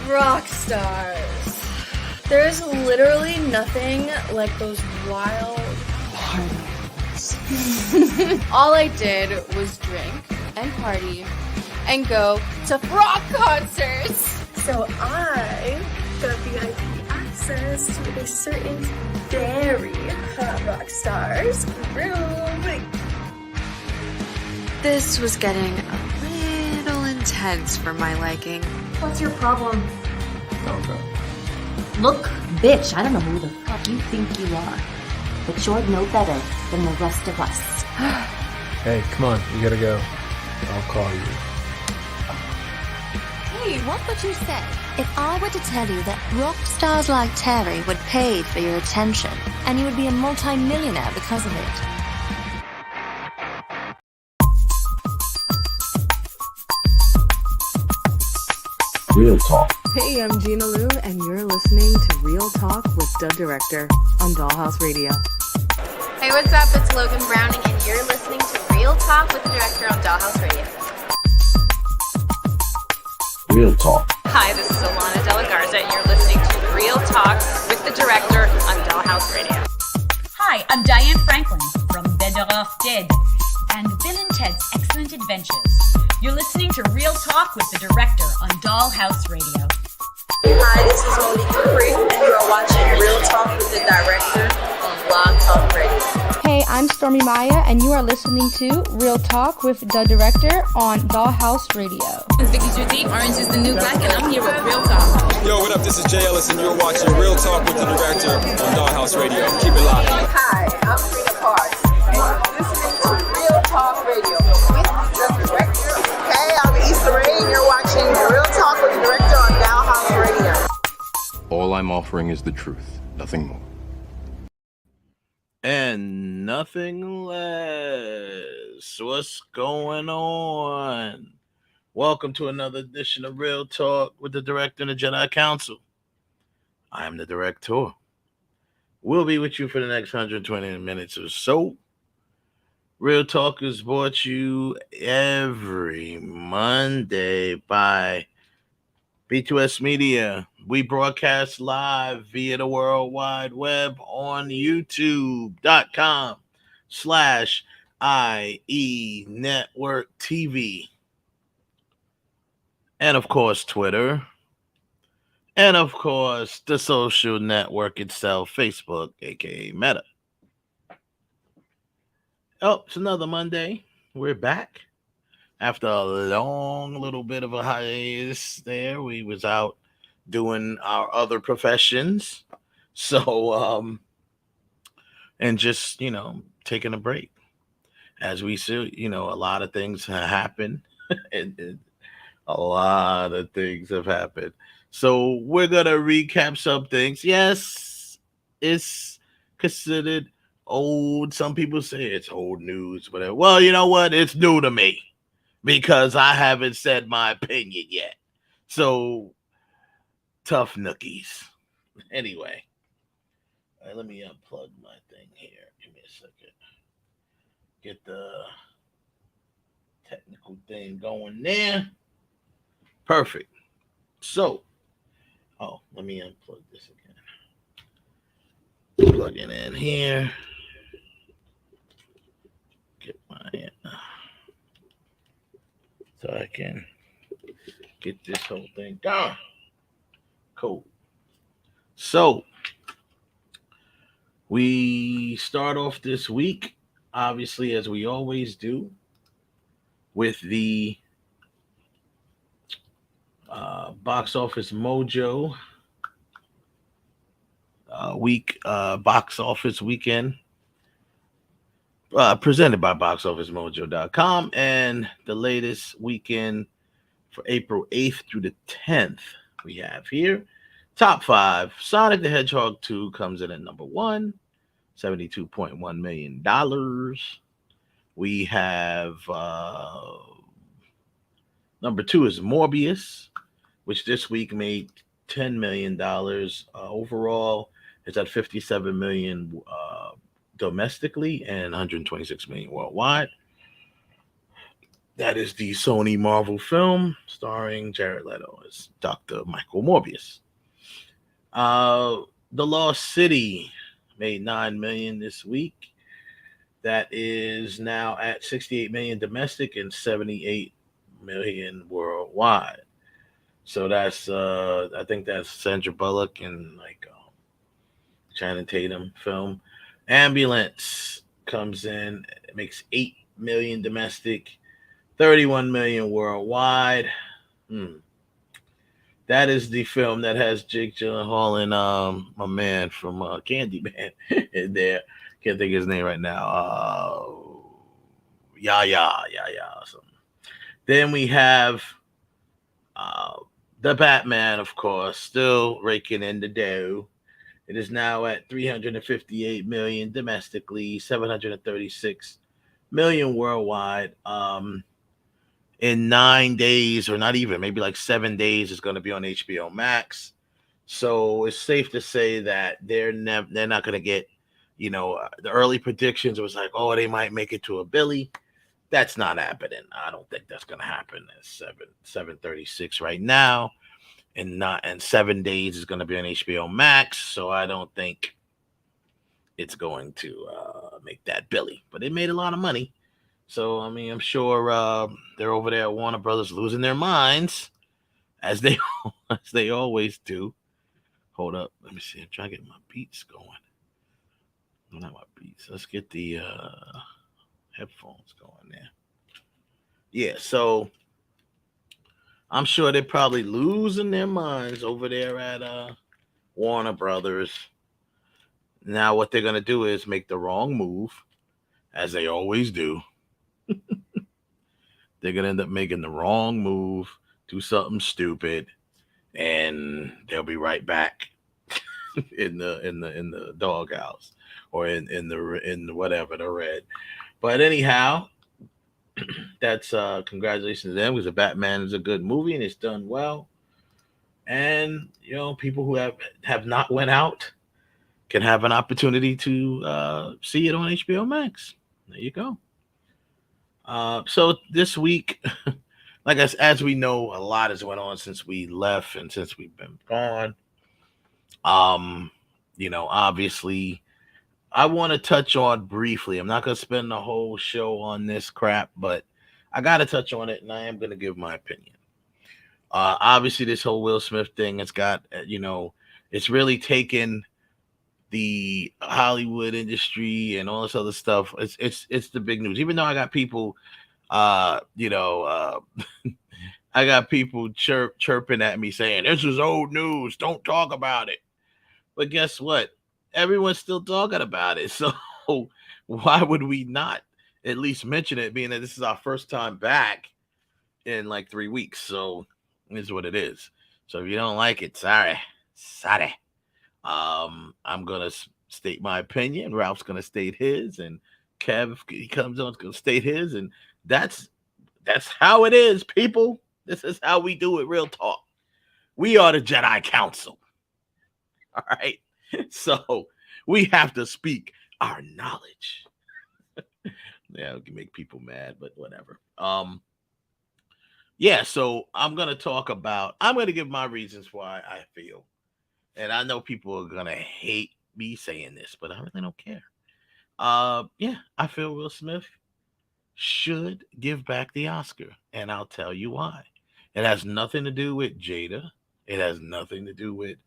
Rock stars. There's literally nothing like those wild parties. All I did was drink and party and go to rock concerts. So I got VIP access to a certain very hot rock star's room. This was getting a little intense for my liking. What's your problem? Okay. Look, bitch, I don't know who the fuck you think you are, but you're no better than the rest of us. Hey, come on, you gotta go. I'll call you. Hey, what would you say if I were to tell you that rock stars like Terry would pay for your attention and you would be a multi-millionaire because of it? Real Talk. Hey, I'm Gina Lou, and you're listening to Real Talk with the Director on Dollhouse Radio. Hey, what's up? It's Logan Browning, and you're listening to Real Talk with the Director on Dollhouse Radio. Real Talk. Hi, this is Alana De La Garza, and you're listening to Real Talk with the Director on Dollhouse Radio. Hi, I'm Diane Franklin from Better Off Dead and Bill and Ted's Excellent Adventures. You're listening to Real Talk with the Director on Dollhouse Radio. Hi, this is Monique Capri, and you are watching Real Talk with the Director on Blog Talk Radio. Hey, I'm Stormy Maya, and you are listening to Real Talk with the Director on Dollhouse Radio. It's Vicky Judy, Orange is the New Black, and I'm here with Real Talk. Yo, what up? This is Jay Ellis, and you're watching Real Talk with the Director on Dollhouse Radio. Keep it locked. Hi, I'm Trina Parks, and you're listening to Real Talk Radio with the Director. Hey, I'm Issa Rae, and you're watching Real Talk with the Director on Dollhouse Radio. All I'm offering is the truth, nothing more. And nothing less. What's going on? Welcome to another edition of Real Talk with the Director and the Jedi Council. I'm the Director. We'll be with you for the next 120 minutes or so. Real Talk is brought to you every Monday by B2S Media. We broadcast live via the World Wide Web on YouTube.com/IE Network TV. And of course, Twitter. And of course, the social network itself, Facebook, aka Meta. Oh, it's another Monday. We're back. After a long little bit of a hiatus there, we was out doing our other professions. So, and just, taking a break. As we see, a lot of things happen. and a lot of things have happened. So we're going to recap some things. Yes, it's considered old. Some people say it's old news, whatever. Well, you know what? It's new to me because I haven't said my opinion yet. So tough nookies. Anyway, all right, let me unplug my thing here. Give me a second. Get the technical thing going there. Perfect. So, let me unplug this again. Plug it in here. Get my so I can get this whole thing going. Cool. So, we start off this week, obviously, as we always do, with the Box Office Mojo box office weekend presented by boxofficemojo.com, and the latest weekend for April 8th through the 10th we have here. Top 5, Sonic the Hedgehog 2 comes in at number 1, $72.1 million. We have number 2 is Morbius, which this week made $10 million. Overall, it's at $57 million domestically and $126 million worldwide. That is the Sony Marvel film starring Jared Leto as Dr. Michael Morbius. The Lost City made $9 million this week. That is now at 68 million domestic and 78 million worldwide. So that's I think that's Sandra Bullock and Channing Tatum film. Ambulance comes in, it makes 8 million domestic, 31 million worldwide. That is the film that has Jake Gyllenhaal and my man from Candyman in there. Can't think of his name right now. Yeah. Something. Then we have the Batman, of course, still raking in the dough. It is now at 358 million domestically, 736 million worldwide. In 9 days, or not even, maybe like 7 days, it's going to be on HBO Max. So it's safe to say that they're not going to get, the early predictions was like, oh, they might make it to a Billy. That's not happening. I don't think that's going to happen. It's 736 right now, and 7 days is going to be on HBO Max. So I don't think it's going to make that Billy, but it made a lot of money. So, I mean, I'm sure they're over there at Warner Brothers losing their minds, as they always do. Hold up. Let me see. I'm trying to get my beats going. No, not my beats. Let's get the headphones going there. Yeah, so I'm sure they're probably losing their minds over there at Warner Brothers. Now what they're going to do is make the wrong move, as they always do. They're gonna end up making the wrong move, do something stupid, and they'll be right back in the doghouse or in the whatever, the red. But anyhow, that's congratulations to them, because the Batman is a good movie and it's done well. And people who have not went out can have an opportunity to see it on HBO Max. There you go. So this week, as we know, a lot has went on since we left and since we've been gone. Obviously, I want to touch on briefly. I'm not going to spend the whole show on this crap, but I got to touch on it, and I am going to give my opinion. Obviously, this whole Will Smith thing has got, it's really taken the Hollywood industry and all this other stuff. It's the big news. Even though I got people, I got people chirping at me saying, this is old news, don't talk about it. But guess what? Everyone's still talking about it. So why would we not at least mention it, being that this is our first time back in like 3 weeks? So it is what it is. So if you don't like it, sorry. I'm gonna state my opinion. Ralph's gonna state his, and Kev, he comes on, is gonna state his, and that's how it is, people. This is how we do it. Real talk. We are the Jedi Council. All right. So we have to speak our knowledge. Yeah, it can make people mad, but whatever. Yeah, so I'm gonna give my reasons why I feel. And I know people are going to hate me saying this, but I really don't care. Yeah, I feel Will Smith should give back the Oscar. And I'll tell you why. It has nothing to do with Jada. It has nothing to do with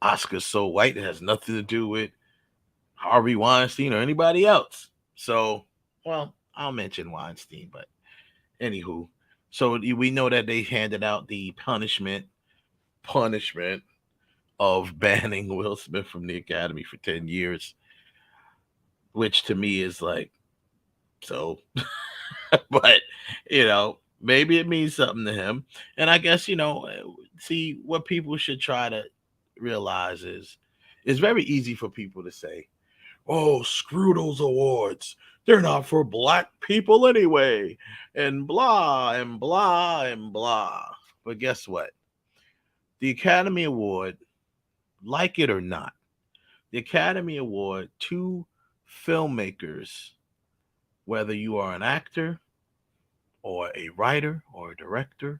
Oscar So White. It has nothing to do with Harvey Weinstein or anybody else. So, well, I'll mention Weinstein, but anywho. So we know that they handed out the punishment of banning Will Smith from the Academy for 10 years, which to me is like, so, but, maybe it means something to him. And I guess, see, what people should try to realize is it's very easy for people to say, oh, screw those awards. They're not for black people anyway, and blah, and blah, and blah. But guess what? The Academy Award, like it or not, the Academy Award to filmmakers, whether you are an actor or a writer or a director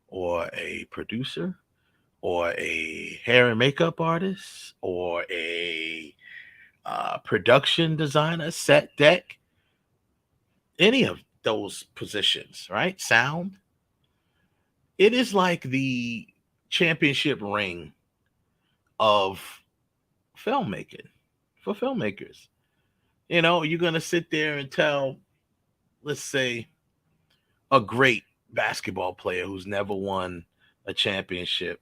or a producer or a hair and makeup artist or a production designer, set deck, any of those positions, right? Sound. It is like the championship ring of filmmaking for filmmakers. You know, you're going to sit there and tell, let's say, a great basketball player who's never won a championship.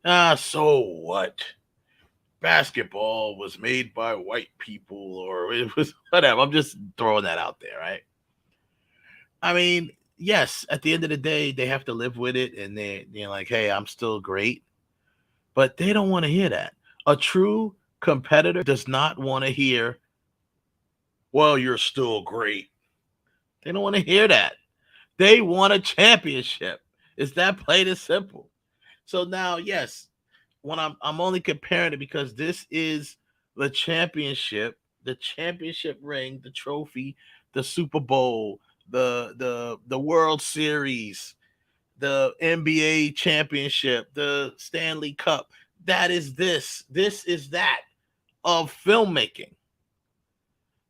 So what? Basketball was made by white people, or it was whatever. I'm just throwing that out there, right? I mean, yes, at the end of the day, they have to live with it, and they're like, hey, I'm still great. But they don't want to hear that. A true competitor does not want to hear, well, you're still great. They don't want to hear that. They want a championship. It's that plain and simple. So now, yes, when I'm only comparing it because this is the championship ring, the trophy, the Super Bowl, the World Series, the NBA championship, the Stanley Cup. That is this. This is that of filmmaking.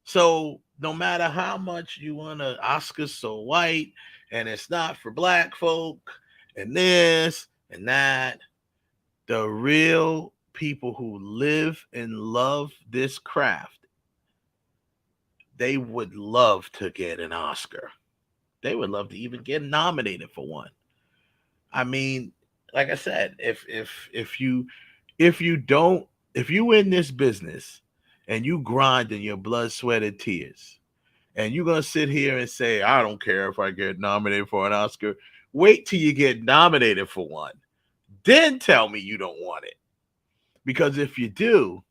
So no matter how much you want to Oscar so white and it's not for black folk and this and that, the real people who live and love this craft, they would love to get an Oscar. They would love to even get nominated for one. I mean, like I said, if you in this business and you grind in your blood, sweat, and tears, and you're gonna sit here and say, I don't care if I get nominated for an Oscar, wait till you get nominated for one. Then tell me you don't want it. Because if you do,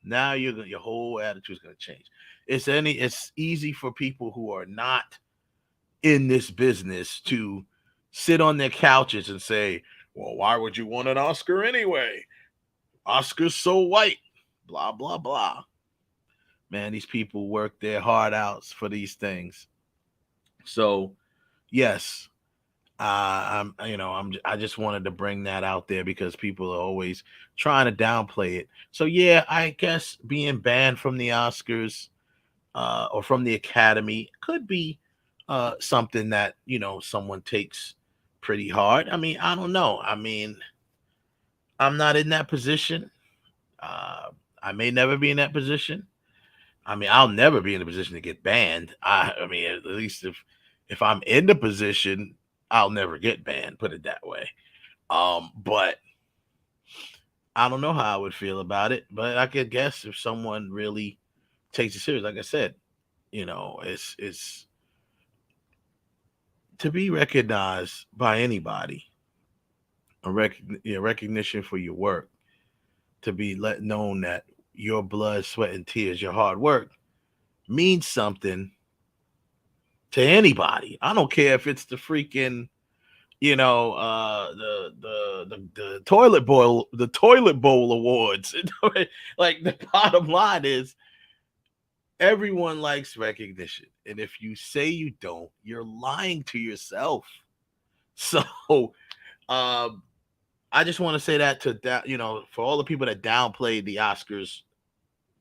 now your whole attitude is gonna change. It's easy for people who are not in this business to sit on their couches and say, well, why would you want an Oscar anyway? Oscar's so white, blah, blah, blah. Man, these people work their heart out for these things. So, yes, I just wanted to bring that out there because people are always trying to downplay it. So, yeah, I guess being banned from the Oscars or from the Academy could be something that, someone takes pretty hard. I mean, I don't know. I mean, I'm not in that position. I may never be in that position. I mean, I'll never be in a position to get banned. I mean, at least if I'm in the position, I'll never get banned, put it that way. But I don't know how I would feel about it. But I could guess if someone really takes it serious, like I said, it's to be recognized by anybody, a recognition for your work, to be let known that your blood, sweat, and tears, your hard work means something to anybody. I don't care if it's the freaking, the toilet bowl awards. Like, the bottom line is everyone likes recognition. And if you say you don't, you're lying to yourself. So I just want to say that for all the people that downplayed the Oscars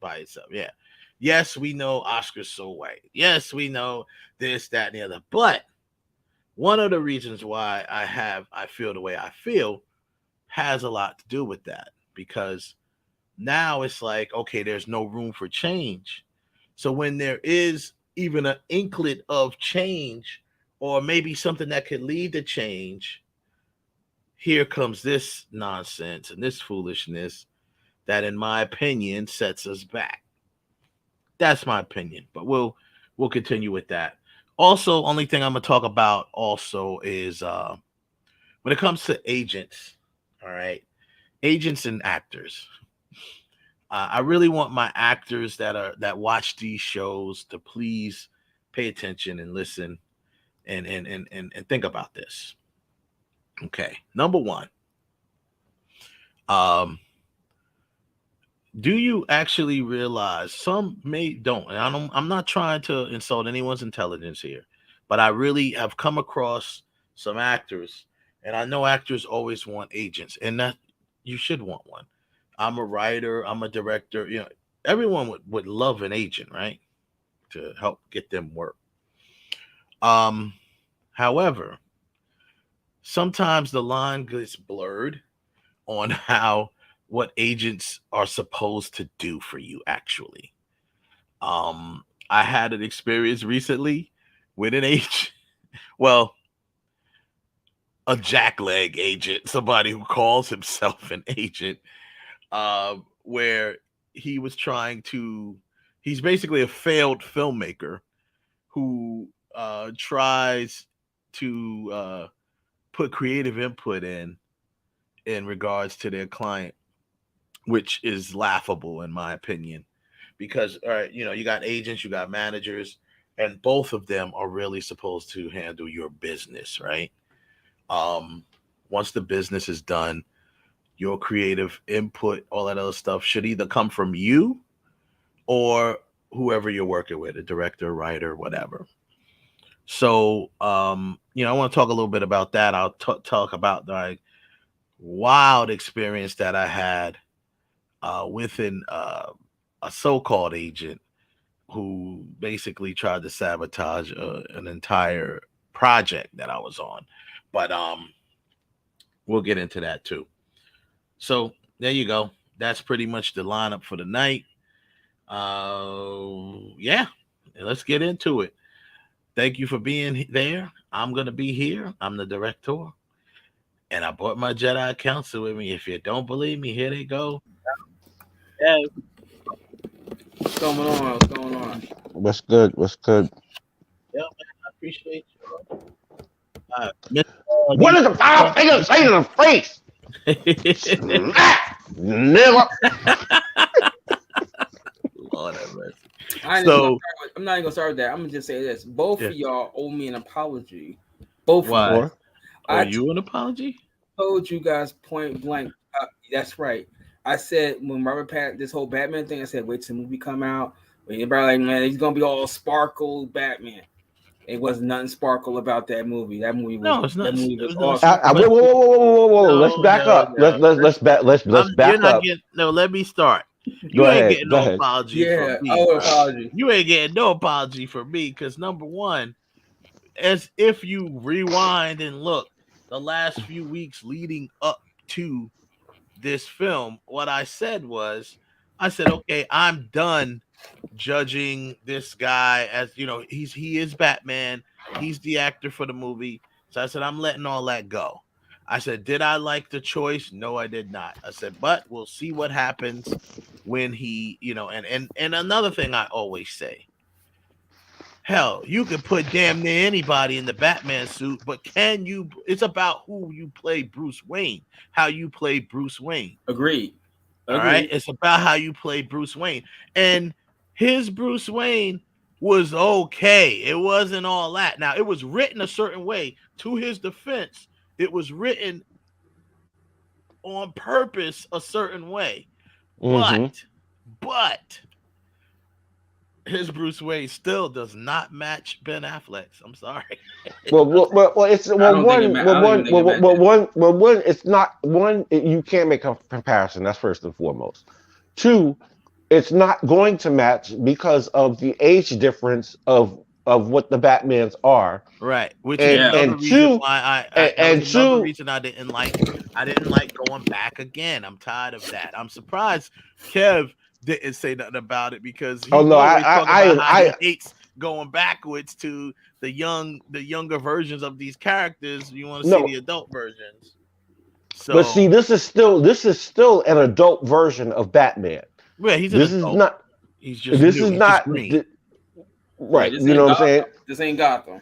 by itself. Yeah. Yes, we know Oscars so white. Yes, we know this, that, and the other. But one of the reasons why I feel the way I feel has a lot to do with that. Because now it's like, okay, there's no room for change. So when there is even an inklet of change, or maybe something that could lead to change, here comes this nonsense and this foolishness that, in my opinion, sets us back. That's my opinion, but we'll continue with that. Also, only thing I'm going to talk about also is when it comes to agents, all right, agents and actors. I really want my actors that watch these shows to please pay attention and listen and think about this. Okay, number one, do you actually realize, some may don't, and I'm not trying to insult anyone's intelligence here, but I really have come across some actors, and I know actors always want agents, and that you should want one. I'm a writer, I'm a director, you know, everyone would love an agent, right? To help get them work. However, sometimes the line gets blurred on what agents are supposed to do for you actually. I had an experience recently with an agent, well, a jackleg agent, somebody who calls himself an agent, where he was he's basically a failed filmmaker who tries to put creative input in regards to their client, which is laughable in my opinion, because all right, you know, you got agents, you got managers, and both of them are really supposed to handle your business, right? Once the business is done, your creative input, all that other stuff should either come from you or whoever you're working with, a director, writer, whatever. So, you know, I want to talk a little bit about that. I'll talk about the wild experience that I had with a so-called agent who basically tried to sabotage an entire project that I was on. But we'll get into that too. So there you go. That's pretty much the lineup for the night. Yeah, let's get into it. Thank you for being there. I'm going to be here. I'm the director. And I brought my Jedi Council with me. If you don't believe me, here they go. Yeah. What's going on? What's going on? What's good? What's good? Yeah, man, I appreciate you. What does the foul finger say to the face? Nigga. Lord have mercy. I'm not even gonna start with that. I'm gonna just say this: both of y'all owe me an apology. Both. Why? Of you. Owe you an apology? Told you guys point blank. That's right. I said when Robert Pattinson, this whole Batman thing, I said wait till the movie come out. When everybody like, man, he's gonna be all sparkle Batman. It was nothing sparkle about that movie. That movie was, no, it's not. That movie was awesome. Whoa! Let's back up. Let's back up. No, let me start. You ain't getting no apology from me. Apology. You ain't getting no apology from me because number one, as if you rewind and look, the last few weeks leading up to this film, what I said was, okay, I'm done judging this guy as, you know, he is Batman, he's the actor for the movie. So I said, I'm letting all that go. I said, did I like the choice? No, I did not. I said, but we'll see what happens when he, you know, and another thing I always say, hell, you can put damn near anybody in the Batman suit, but it's about who you play Bruce Wayne, how you play Bruce Wayne. Agreed. All right. It's about how you play Bruce Wayne. And his Bruce Wayne was okay. It wasn't all that. Now, it was written a certain way. To his defense, it was written on purpose a certain way. Mm-hmm. But his Bruce Wayne still does not match Ben Affleck's. I'm sorry. It's not one. You can't make a comparison. That's first and foremost. Two, it's not going to match because of the age difference of what the Batmans are. Right. Which is another reason why another reason I didn't like going back again. I'm tired of that. I'm surprised Kev didn't say nothing about it because he hates going backwards to the younger versions of these characters. You want to see the adult versions. So, but see, this is still an adult version of Batman. Yeah, he's an adult. Right. You know what I'm saying? This ain't Gotham.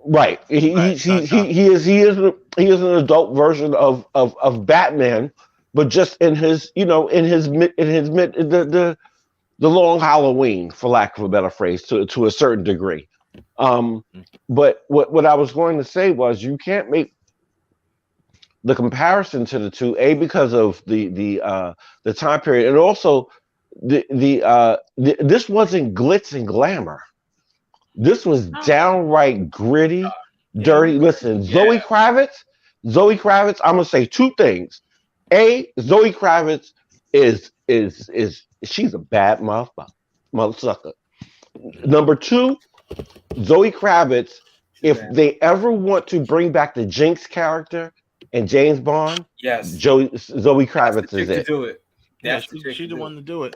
Right. He is an adult version of Batman, but just in his the long Halloween, for lack of a better phrase, to a certain degree. But what I was going to say was you can't make the comparison to the two, because of the time period, and also this wasn't glitz and glamour. This was downright gritty, dirty. Listen, Zoe Kravitz. I'm gonna say two things. A, Zoe Kravitz is she's a bad motherfucker. Number two, Zoe Kravitz. If they ever want to bring back the Jinx character and James Bond, yes, Zoe Kravitz is it. Do it. She's the one to do it.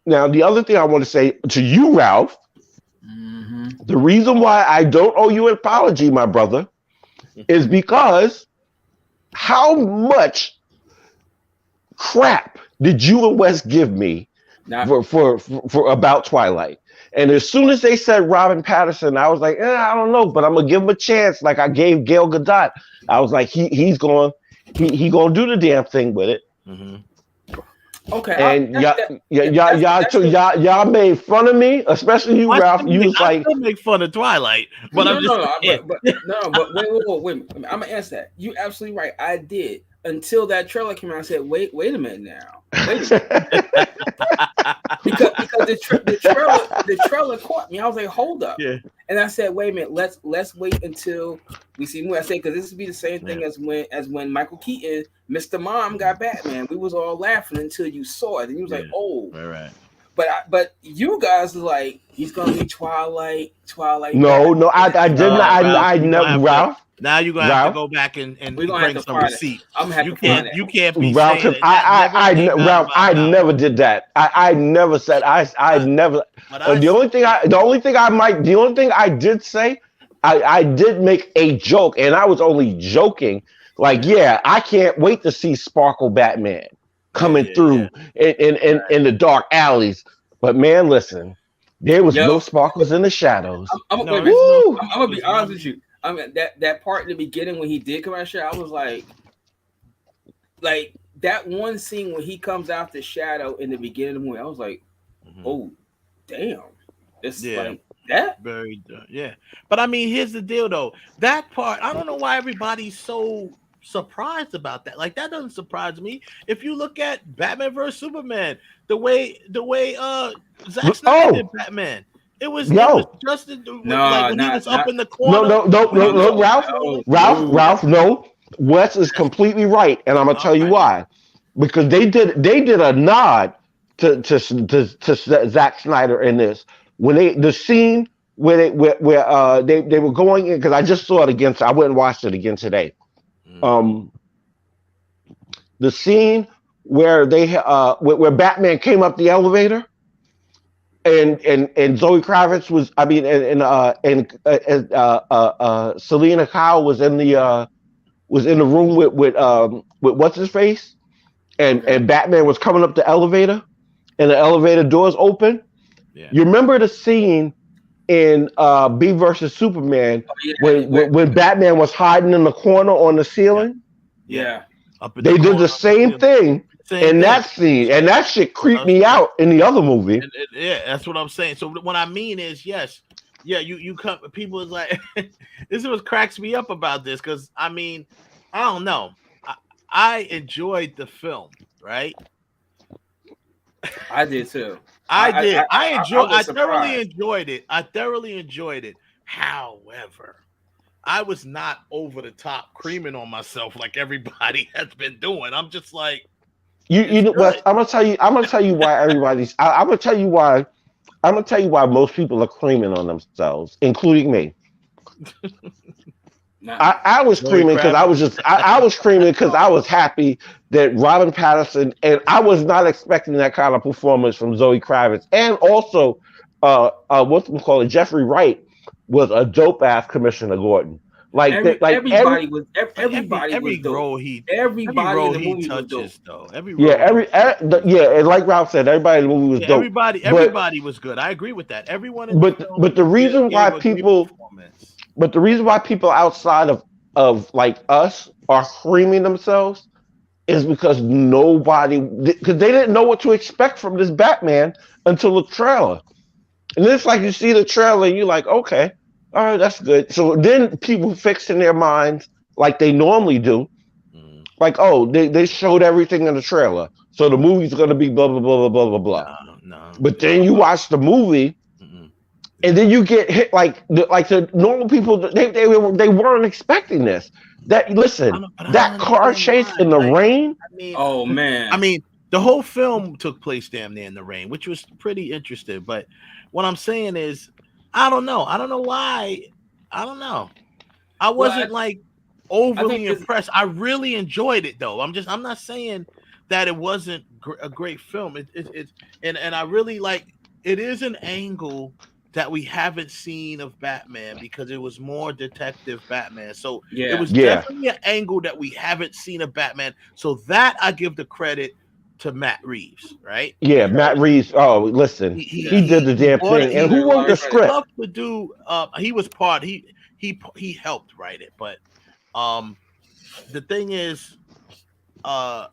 Now, the other thing I want to say to you, Ralph, the reason why I don't owe you an apology, my brother, is because how much crap did you and Wes give me for about Twilight? And as soon as they said Robin Pattinson, I was like, I don't know, but I'm gonna give him a chance. Like I gave Gail Gadot. I was like, he's gonna do the damn thing with it. Okay. And y'all made fun of me, especially you, Ralph. You was like, I make fun of Twilight, but I'm just but wait. I'm gonna answer that. You absolutely right. I did until that trailer came out. I said, wait a minute now. Wait a minute. because the trailer caught me. I was like, hold up. Yeah. And I said, wait a minute. Let's wait until we see more. I said, because this would be the same thing as when Michael Keaton, Mr. Mom, got Batman. We was all laughing until you saw it, and you was like, oh, right. But you guys are like, he's gonna be Twilight. No, I did not. I never, Ralph. Now you're gonna have to go back and bring some receipt. You can't be Ralph. saying Ralph, I never did that. I never said I never. The only thing I did say, I did make a joke, and I was only joking. Like, yeah, I can't wait to see Sparkle Batman coming through in the dark alleys. But man, listen, there was no sparkles in the shadows. I'm gonna be honest with you. I mean, that part in the beginning when he did come out of shadow, I was like that one scene when he comes out the shadow in the beginning of the movie, I was like, oh, damn. It's like that. Very, But I mean, here's the deal though. That part, I don't know why everybody's so surprised about that. Like, that doesn't surprise me. If you look at Batman vs Superman, the way Zack Snyder did Batman. It was just when he was up in the corner. No, Ralph, no. Wes is completely right, and I'm gonna tell you why. Because they did a nod to Zack Snyder in this when the scene where they were going in, because I just saw it again. I went and watched it again today. The scene where where Batman came up the elevator. And Zoe Kravitz was, I mean, Selena Kyle was in the room with what's his face, and Batman was coming up the elevator, and the elevator doors open. Yeah. You remember the scene in B versus Superman when Batman was hiding in the corner on the ceiling? Yeah, they did the same thing. In that scene, and that shit creeped me out in the other movie. Yeah, that's what I'm saying. So what I mean is, you come. People is like, this is what cracks me up about this, because I mean, I don't know. I enjoyed the film, right? I did too. I did. I thoroughly enjoyed it. I thoroughly enjoyed it. However, I was not over the top creaming on myself like everybody has been doing. I'm just like. You know what? I'm gonna tell you why everybody's. I'm gonna tell you why most people are creaming on themselves, including me. I was creaming because I was creaming because I was happy that Robin Pattinson, and I was not expecting that kind of performance from Zoe Kravitz, and also Jeffrey Wright was a dope ass Commissioner Gordon. Like everybody was dope. Everybody in the movie touches, was dope. And like Ralph said, everybody in the movie was dope. Everybody was good. I agree with that. Everyone. But the reason why people outside of like us are creaming themselves is because because they didn't know what to expect from this Batman until the trailer. And it's like you see the trailer and you're like, okay. All right, that's good. So then people fix in their minds like they normally do. Like, oh, they showed everything in the trailer. So the movie's going to be blah, blah, blah, blah, blah, blah, blah. No. But then you watch the movie and then you get hit like the normal people. They weren't expecting this. That car chase in the rain. Oh man! I mean, the whole film took place damn near in the rain, which was pretty interesting. But what I'm saying is, I don't know. I don't know why. I don't know. I wasn't like overly impressed. I really enjoyed it though. I'm not saying that it wasn't a great film. And I really like. It is an angle that we haven't seen of Batman because it was more detective Batman. So it was definitely an angle that we haven't seen of Batman. So that I give the credit to Matt Reeves, right? Yeah, Matt Reeves. Oh, listen, he did the damn thing. And who wrote the script? To do, he was part. He helped write it, but the thing is,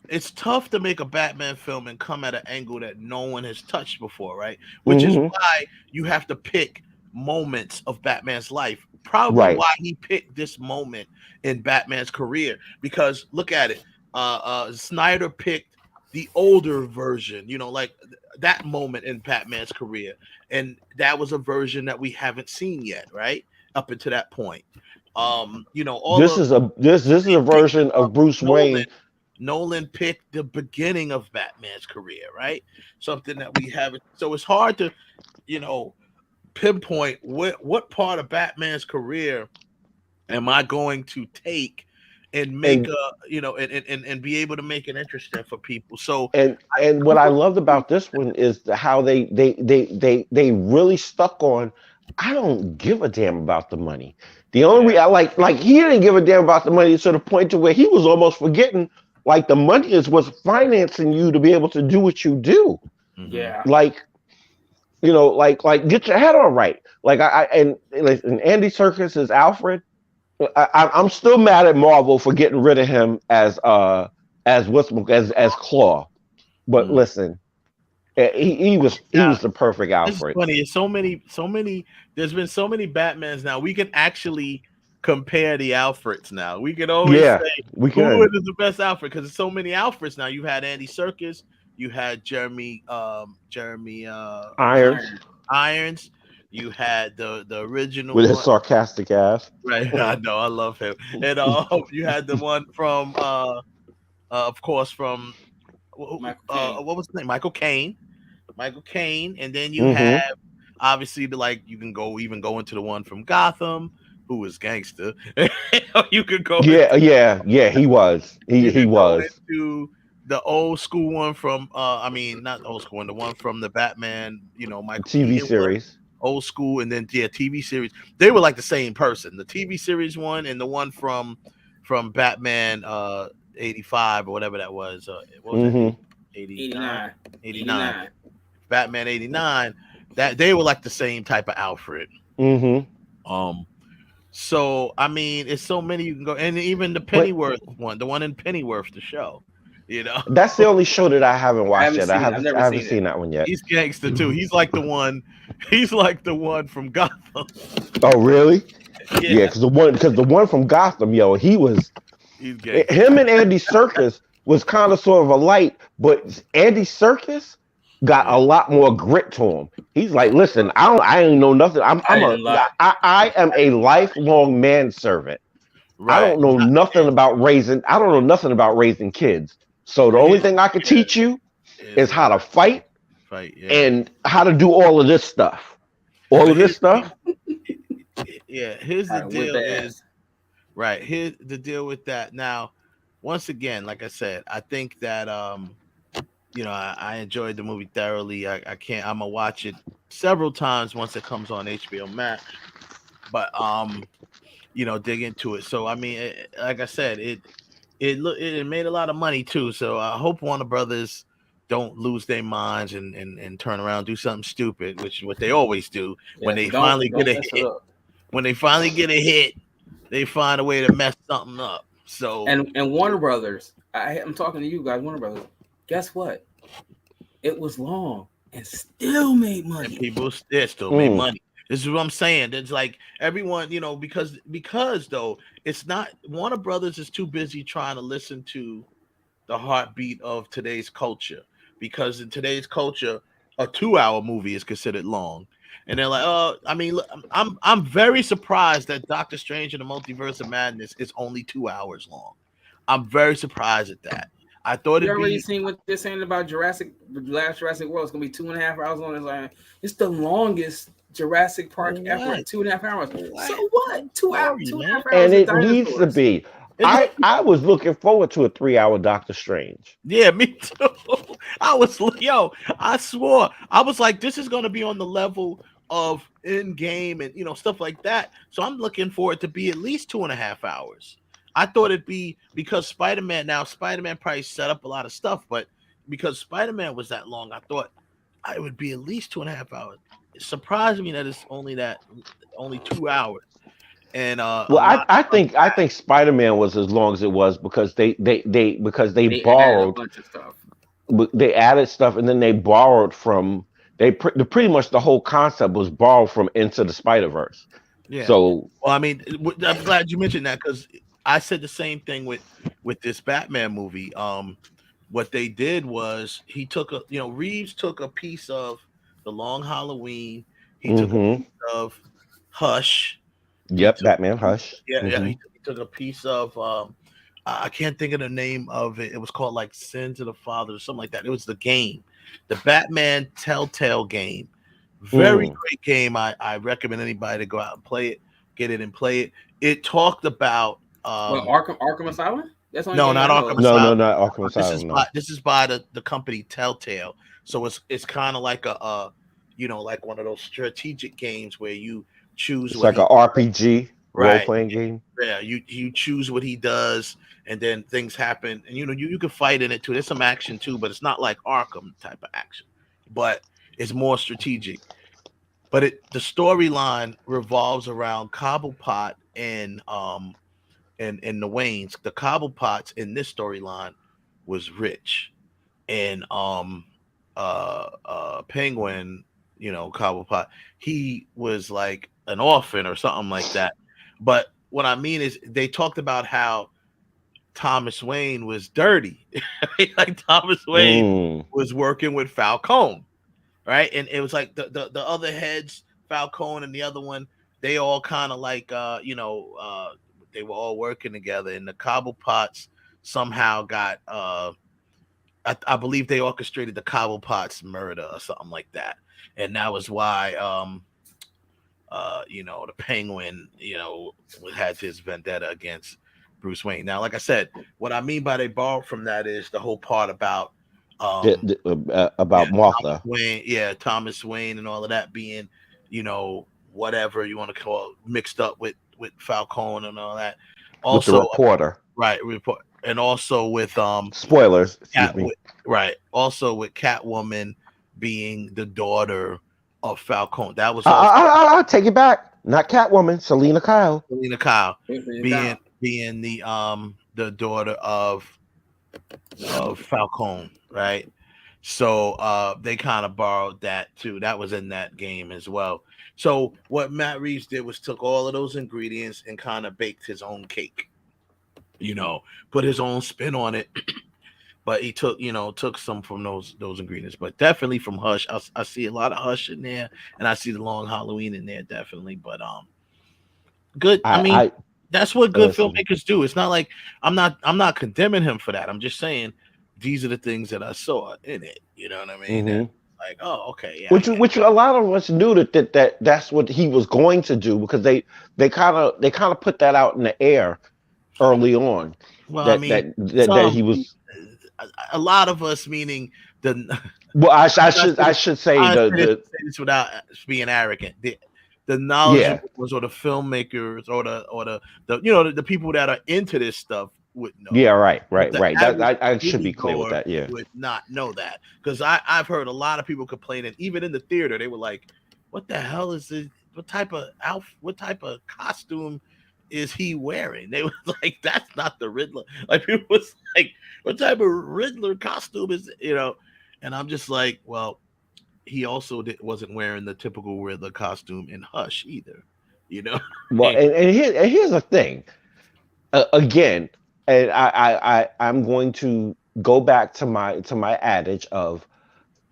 it's tough to make a Batman film and come at an angle that no one has touched before, right? Which is why you have to pick moments of Batman's life. Probably why he picked this moment in Batman's career. Because look at it, Snyder picked the older version, like that moment in Batman's career, and that was a version that we haven't seen yet, right? Up until that point, this is a version of Bruce Wayne. Nolan picked the beginning of Batman's career, right? Something that we haven't. So it's hard to, pinpoint what part of Batman's career am I going to take and make and be able to make it interesting for people. So what I loved about this one is how they really stuck on. I don't give a damn about the money. The only way I like he didn't give a damn about the money to the point to where he was almost forgetting like the money is what's financing you to be able to do what you do. Yeah. Like get your head on right. Like and Andy Serkis is Alfred. I'm still mad at Marvel for getting rid of him as Claw. But listen, he was the perfect Alfred. It's funny. It's so many. There's been so many Batmans now. We can actually compare the Alfreds now. We can always say who is the best Alfred because there's so many Alfreds now. You've had Andy Serkis. You had Jeremy Irons. You had the original with his sarcastic ass. Right. I know. I love him. And you had the one from of course from what was his name? Michael Caine. And then you have obviously you can go into the one from Gotham, who was gangster. You could go he was. He was. To the old school one from not the old school one, the one from the Batman, Michael TV Keaton series. Old school, and then TV series. They were like the same person. The TV series one and the one from Batman 85 or whatever that was. What was it? 89. Batman 89. That they were like the same type of Alfred. So I mean, it's so many you can go, and even the Pennyworth one, the one in Pennyworth, the show. That's the only show that I haven't watched yet. I haven't seen that one yet. He's gangster too. He's like the one. He's like the one from Gotham. Oh really? Yeah, because the one from Gotham, he was. Him and Andy Serkis was kind of sort of a light, but Andy Serkis got a lot more grit to him. He's like, listen, I ain't know nothing. I am a lifelong manservant. Right. I don't know nothing about raising. I don't know nothing about raising kids. So the only thing I can teach you is how to fight and how to do all of this stuff. All of this stuff. Yeah, here's the deal is right. Here's the deal with that. Now, once again, like I said, I think that I enjoyed the movie thoroughly. I'm gonna watch it several times once it comes on HBO Max. But dig into it. So I mean, like I said, it made a lot of money too. So I hope Warner Brothers don't lose their minds and turn around and do something stupid, which is what they always do when they finally get a hit. When they finally get a hit, they find a way to mess something up. So and Warner Brothers, I'm talking to you guys, Warner Brothers. Guess what? It was long and still made money. And people still made money. This is what I'm saying. It's like everyone, because though it's not Warner Brothers is too busy trying to listen to the heartbeat of today's culture. Because in today's culture, a 2-hour movie is considered long. And they're like, oh, I mean, look, I'm very surprised that Doctor Strange and the Multiverse of Madness is only 2 hours long. I'm very surprised at that. I thought You it'd already be seen what they're saying about the last Jurassic World. It's gonna be 2.5 hours long. It's like it's the longest Jurassic Park ever. 2.5 hours. So what? 2 hours. 2.5 hours. And it of needs to dinosaurs. be. I was looking forward to a 3-hour Doctor Strange. Yeah, me too. I swore. I was like, this is gonna be on the level of Endgame and stuff like that. So I'm looking for it to be at least 2.5 hours. I thought it'd be because Spider-Man probably set up a lot of stuff, but because Spider-Man was that long, I thought it would be at least 2.5 hours. It surprised me that it's only 2 hours. And I think Spider-Man was as long as it was because they borrowed a bunch of stuff. They added stuff and then they borrowed from pretty much the whole concept was borrowed from Into the Spider-Verse. Yeah. So well, I mean, I'm glad you mentioned that because I said the same thing with this Batman movie. What they did was he took Reeves took a piece of The Long Halloween. He took a piece of Hush. Yep, Batman Hush. Yeah, yeah. He took a piece of I can't think of the name of it. It was called like Sins of the Father or something like that. It was the game, the Batman Telltale game. Very great game. I recommend anybody to go out and play it, get it and play it. It talked about Arkham Asylum? That's no, not Arkham Asylum. No, not Arkham Asylum. This is by the company Telltale. So it's kind of like a like one of those strategic games where you choose. It's like an RPG role-playing game. Yeah, you choose what he does, and then things happen, and you can fight in it too. There's some action too, but it's not like Arkham type of action, but it's more strategic. But the storyline revolves around Cobblepot and the Waynes. The Cobblepots in this storyline was rich, and Penguin, Cobblepot, he was like an orphan or something like that. But what I mean is they talked about how Thomas Wayne was dirty. Like Thomas Wayne was working with Falcone, right? And it was like the other heads, Falcone and the other one, they all kind of like they were all working together, and the Cobblepots somehow got I believe they orchestrated the Cobblepots murder or something like that. And that was why the Penguin, had this vendetta against Bruce Wayne. Now, like I said, what I mean by they borrowed from that is the whole part about Martha Wayne, Thomas Wayne and all of that being, whatever you want to call it, mixed up with Falcone and all that. Also, with the reporter, right? And also with spoilers, right? Also with Catwoman being the daughter of Falcone. That was I'll take it back. Not Catwoman, Selena Kyle. Selena Kyle being the daughter of Falcone, right? So they kind of borrowed that too. That was in that game as well. So what Matt Reeves did was took all of those ingredients and kind of baked his own cake. Put his own spin on it. But he took some from those ingredients, but definitely from Hush. I see a lot of Hush in there, and I see the Long Halloween in there definitely. But good. I mean, that's what good filmmakers do. It's not like I'm not condemning him for that. I'm just saying these are the things that I saw in it. You know what I mean? And like, oh, okay, yeah. Which a lot of us knew that's what he was going to do because they kind of put that out in the air early on. Well, that he was. A lot of us, meaning the. Well, I should say this without being arrogant. The knowledge or the filmmakers or the people that are into this stuff would know. Yeah, right. I should be clear with that. Yeah, would not know that because I've heard a lot of people complaining. Even in the theater, they were like, "What the hell is this? What type of outfit? What type of costume is he wearing?" They was like, "That's not the Riddler." Like people was like, "What type of Riddler costume is And I'm just like, well, he also wasn't wearing the typical Riddler costume in Hush either, Well, and here's the thing. Again, and I'm going to go back to my adage of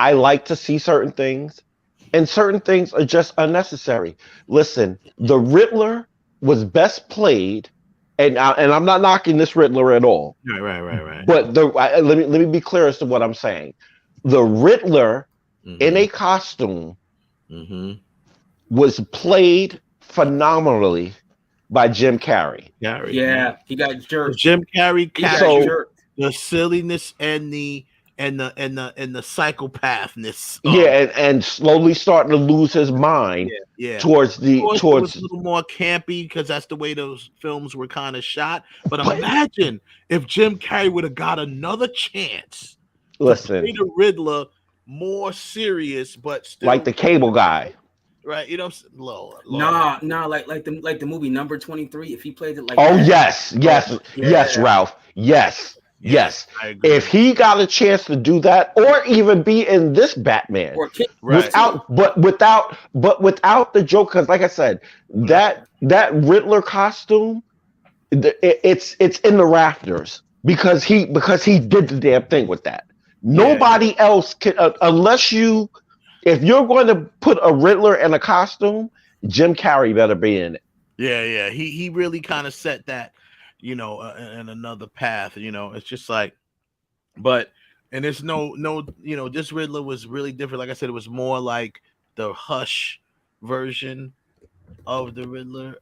I like to see certain things, and certain things are just unnecessary. Listen, the Riddler was best played, and I'm not knocking this Riddler at all. Right. But let me be clear as to what I'm saying. The Riddler in a costume was played phenomenally by Jim Carrey. Yeah, he got jerked. Jim Carrey So- captured the silliness and the psychopathness. And slowly starting to lose his mind Yeah. towards Of course, it towards was a little more campy because that's the way those films were kind of shot. But imagine if Jim Carrey would have got another chance to listen, play the Riddler more serious, but still like the Cable Guy. right. You know, Lord. Nah, like the movie Number 23. If he played it like Oh that, yes, Ralph. Yes. I agree. If he got a chance to do that, or even be in this Batman, without the joke, because like I said, that Riddler costume, it's in the rafters because he did the damn thing with that. Nobody else can, if you're going to put a Riddler in a costume, Jim Carrey better be in it. Yeah. He really kind of set that, in another path. It's just like, and there's no, this Riddler was really different. Like I said, it was more like the Hush version of the Riddler.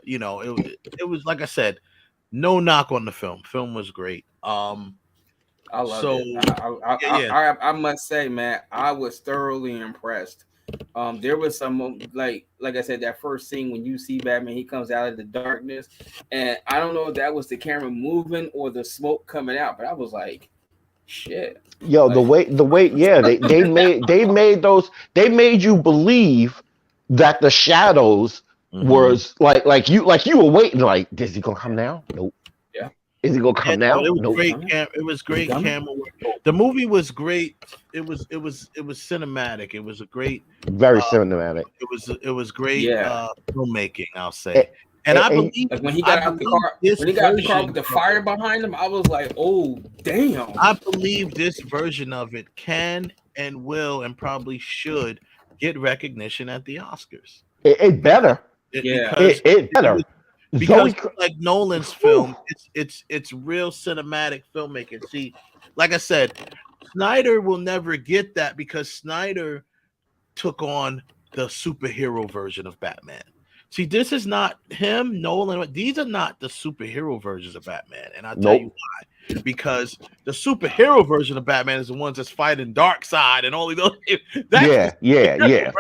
It was like I said, no knock on the film. Film was great. I love it. I must say, man, I was thoroughly impressed. There was some like I said, that first scene when you see Batman, he comes out of the darkness, and I don't know if that was the camera moving or the smoke coming out, but I was like, shit. Yo, the way, they made you believe that the shadows was like you were waiting, like, is he gonna come now? Nope. Yeah. Is he gonna come now? It was Nope. great. It was great camera work. The movie was great. It was cinematic. It was a great, Very cinematic. It was great filmmaking, I'll say. And- And I and- believe Like when he got out the car, with the fire behind him, I was like, "Oh, damn!" I believe this version of it can and will and probably should get recognition at the Oscars. It better. It better. Because like Nolan's film, it's real cinematic filmmaking. See, like I said, Snyder will never get that because Snyder took on the superhero version of Batman. See, this is not him, Nolan. These are not the superhero versions of Batman, and I'll tell you why. Because the superhero version of Batman is the ones that's fighting Darkseid and all these other. Yeah.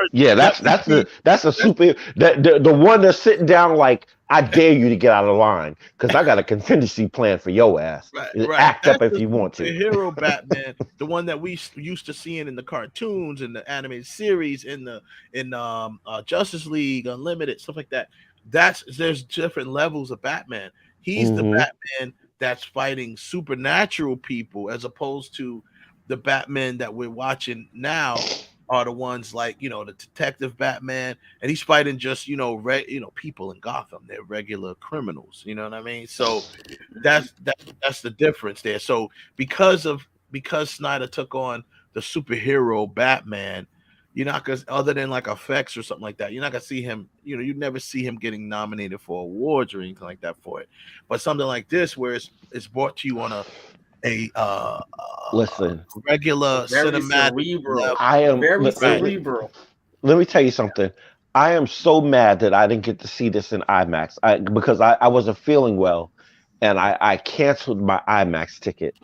That's a super. The one that's sitting down like, I dare you to get out of line because I got a contingency plan for your ass. Right. Act up if you want to. The hero Batman, the one that we used to seeing in the cartoons and the animated series, in Justice League Unlimited, stuff like that. There's different levels of Batman. He's the Batman that's fighting supernatural people, as opposed to the Batman that we're watching now are the ones like, the detective Batman, and he's fighting just, people in Gotham. They're regular criminals, you know what I mean? So that's the difference there. So because Snyder took on the superhero Batman, you're not gonna, other than like effects or something like that, you're not gonna see him, you'd never see him getting nominated for awards or anything like that for it. But something like this, where it's brought to you on a regular Very cinematic cerebral. level. I am Very cerebral. Let me tell you something. I am so mad that I didn't get to see this in IMAX because I wasn't feeling well, and I canceled my IMAX ticket.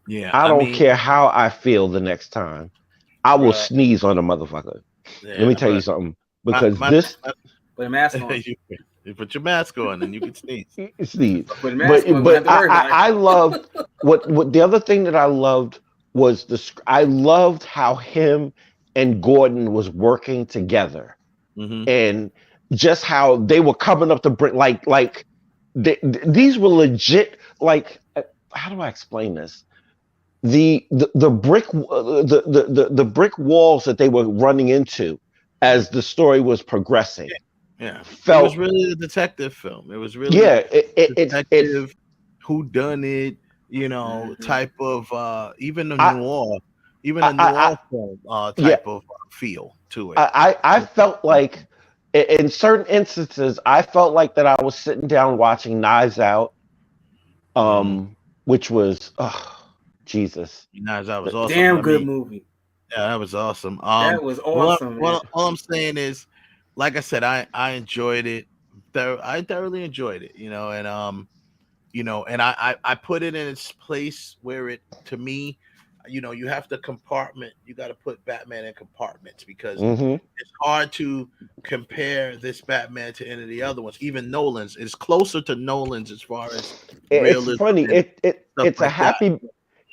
Yeah, I don't care how I feel the next time. I will sneeze on a motherfucker. Let me tell you something. Because put a mask on. You put your mask on and you can sneeze. But I love what the other thing that I loved was I loved how him and Gordon was working together, and just how they were coming up to bring these were legit. Like, how do I explain this? The brick walls that they were running into as the story was progressing. Yeah, it was really a detective film. It was really detective, who done it, type of even the noir. even a noir film type of feel to it. I felt like in certain instances, I felt like that I was sitting down watching Knives Out, which was Jesus. Knives Out was awesome. Damn good movie. Yeah, that was awesome. That was awesome. All I'm saying is, like I said, I enjoyed it. I thoroughly enjoyed it, you know, and I put it in its place where it, to me, you know, you have to compartment. You got to put Batman in compartments because it's hard to compare this Batman to any of the other ones. Even Nolan's is closer to Nolan's as far as realism. It's funny.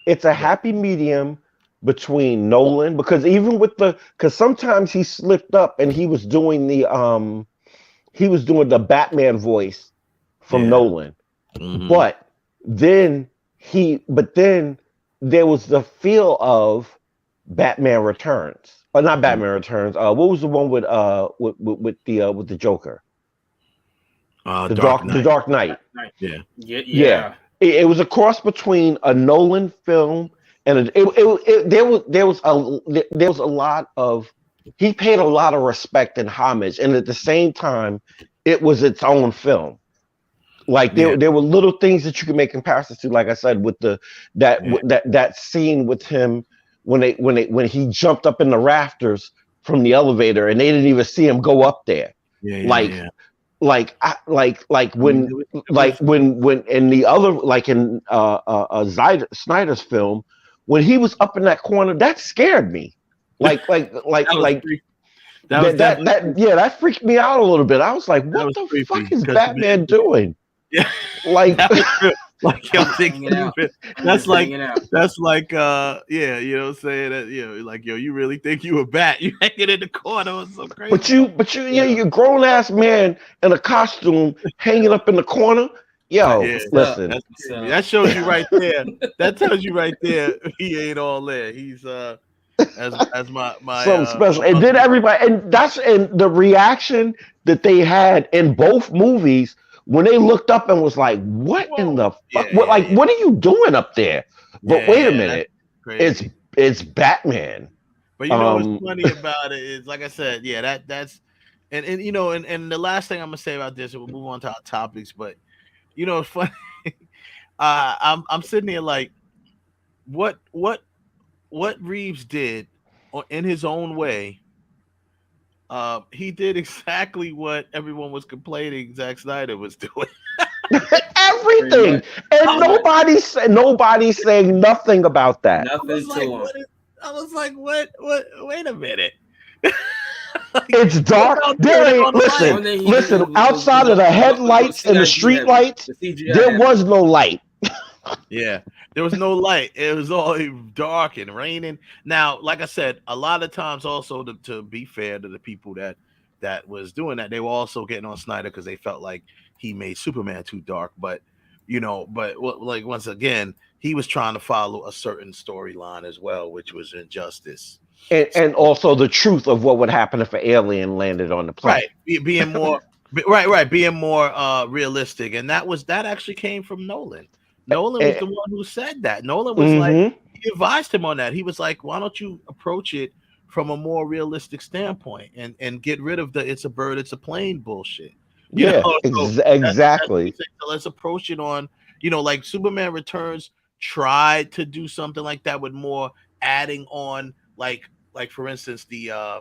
It's a happy medium between Nolan, because even with because sometimes he slipped up and he was doing the Batman voice from Nolan, but then there was the feel of Batman Returns, or not Batman Returns. What was the one with the Joker? The Dark Knight. Yeah. It was a cross between a Nolan film and there was a lot of, he paid a lot of respect and homage, and at the same time, it was its own film. Like there were little things that you can make comparisons to. Like I said, with that scene with him when he jumped up in the rafters from the elevator and they didn't even see him go up there. When in the other, like in Snyder's film, when he was up in that corner, that scared me. That freaked me out a little bit. I was like, what the fuck is Batman doing? Yeah, like yo, that's like you know what I'm saying, that, you know, like, yo, you really think you a bat? You hanging in the corner? It's so crazy. But you're a grown ass man in a costume hanging up in the corner. Yo, listen, that shows you right there. That tells you right there he ain't all there. He's as my something special. And then everybody, and the reaction that they had in both movies when they looked up and was like, what in the fuck? What are you doing up there? But wait a minute. It's Batman. But you know what's funny about it is, like I said, that's and you know, and the last thing I'm gonna say about this, and we'll move on to our topics, but you know, it's funny. I'm sitting here like, what Reeves did in his own way. He did exactly what everyone was complaining Zack Snyder was doing. Everything, and nobody's saying nothing about that. I was like, what? Wait a minute. It's dark. Listen. Outside of the headlights and the street lights, there was no light. Yeah, there was no light. It was all dark and raining. Now, like I said, a lot of times also to be fair to the people that was doing that, they were also getting on Snyder because they felt like he made Superman too dark. But like once again, he was trying to follow a certain storyline as well, which was injustice. And also the truth of what would happen if an alien landed on the planet. Right, being more being more realistic, and that actually came from Nolan. Nolan was the one who said that. Nolan was like, he advised him on that. He was like, why don't you approach it from a more realistic standpoint and get rid of the "it's a bird, it's a plane" bullshit. Exactly. So let's approach it on, like Superman Returns tried to do something like that with more adding on, like for instance, the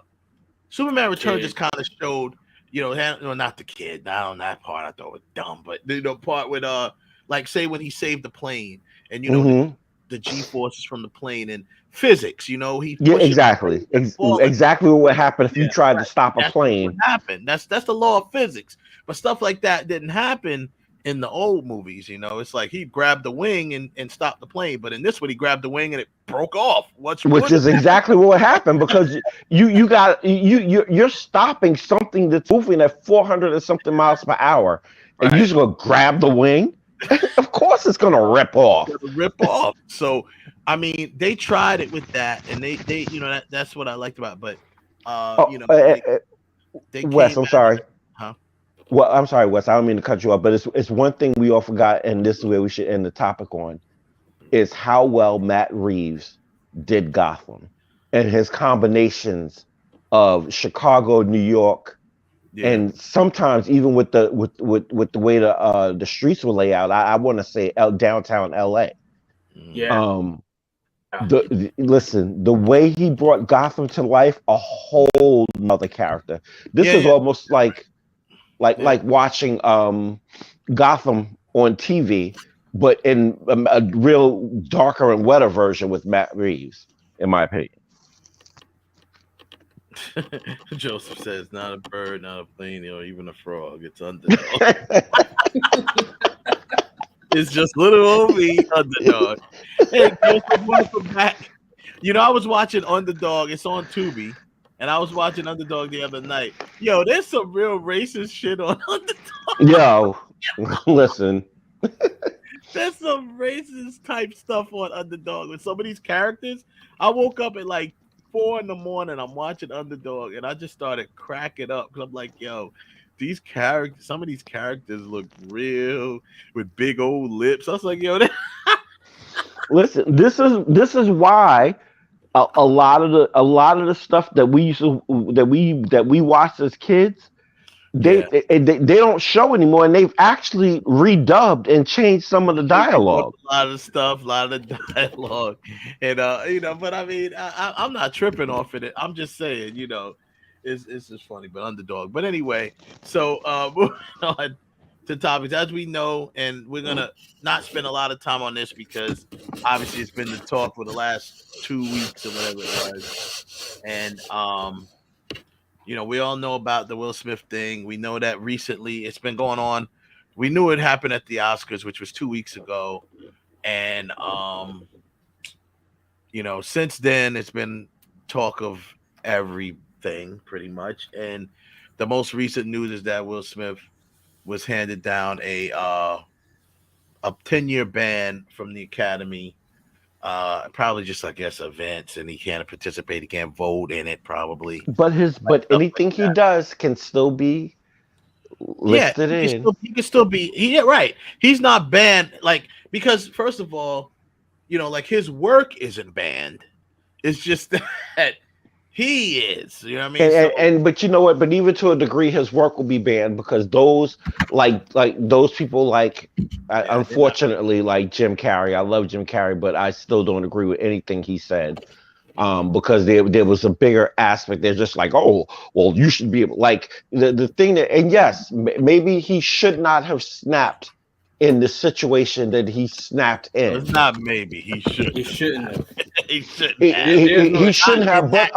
Superman Returns just kind of showed, not the kid. Not on that part. I thought it was dumb, but the part with like say when he saved the plane and the G-forces from the plane and physics, exactly what would happen if you tried to stop a plane. What happened? That's the law of physics. But stuff like that didn't happen in the old movies. It's like he grabbed the wing and stopped the plane, but in this one he grabbed the wing and it broke off. Which is exactly what happened, because you're stopping something that's moving at 400 and something miles per hour, and you're just gonna grab the wing. Of course it's gonna rip off. So I mean, they tried it with that, and they that's what I liked about it. But Wes, I'm sorry. Huh? Well, I'm sorry, Wes. I don't mean to cut you off, but it's one thing we all forgot, and this is where we should end the topic on, is how well Matt Reeves did Gotham, and his combinations of Chicago, New York, and sometimes even with the way the streets were laid out. I want to say downtown LA. Yeah. Listen, the way he brought Gotham to life, a whole nother character. This is almost like watching Gotham on TV, but in a real darker and wetter version with Matt Reeves, in my opinion. Joseph says, not a bird, not a plane, or even a frog. It's Underdog. It's just little old me, Underdog. Hey, Joseph, welcome back. You know, I was watching Underdog. It's on Tubi. And I was watching Underdog the other night. Yo, there's some real racist shit on Underdog. Yo, listen. There's some racist type stuff on Underdog with some of these characters. I woke up at like 4 a.m. I'm watching Underdog, and I just started cracking up because I'm like, yo, these characters, some of these characters look real with big old lips. I was like, yo, listen, this is why a lot of the stuff that we used to that we watched as kids, they don't show anymore, and they've actually redubbed and changed some of the dialogue. A lot of stuff, a lot of dialogue, and you know. But I mean, I'm not tripping off of it. I'm just saying, you know, it's just funny. But Underdog. But anyway, so moving on to topics as we know, and we're gonna not spend a lot of time on this because obviously it's been the talk for the last 2 weeks or whatever it was, and you know, we all know about the Will Smith thing. We know that recently it's been going on. We knew it happened at the Oscars, which was 2 weeks ago. And, you know, since then, it's been talk of everything pretty much. And the most recent news is that Will Smith was handed down a 10-year ban from the Academy. Probably just, I guess, events, and he can't participate. He can't vote in it, probably. But anything he does can still be listed in. He can still be. Right. He's not banned, like, because first of all, you know, like his work isn't banned. It's just that he is. You know what I mean? But you know what? But even to a degree, his work will be banned because those like those people unfortunately, like Jim Carrey. I love Jim Carrey, but I still don't agree with anything he said. Because there was a bigger aspect. They're just like, oh, well, you should be able, like the thing that, and yes, maybe he should not have snapped in the situation that he snapped in. It's not maybe he should. He shouldn't have. He shouldn't have. He shouldn't have. But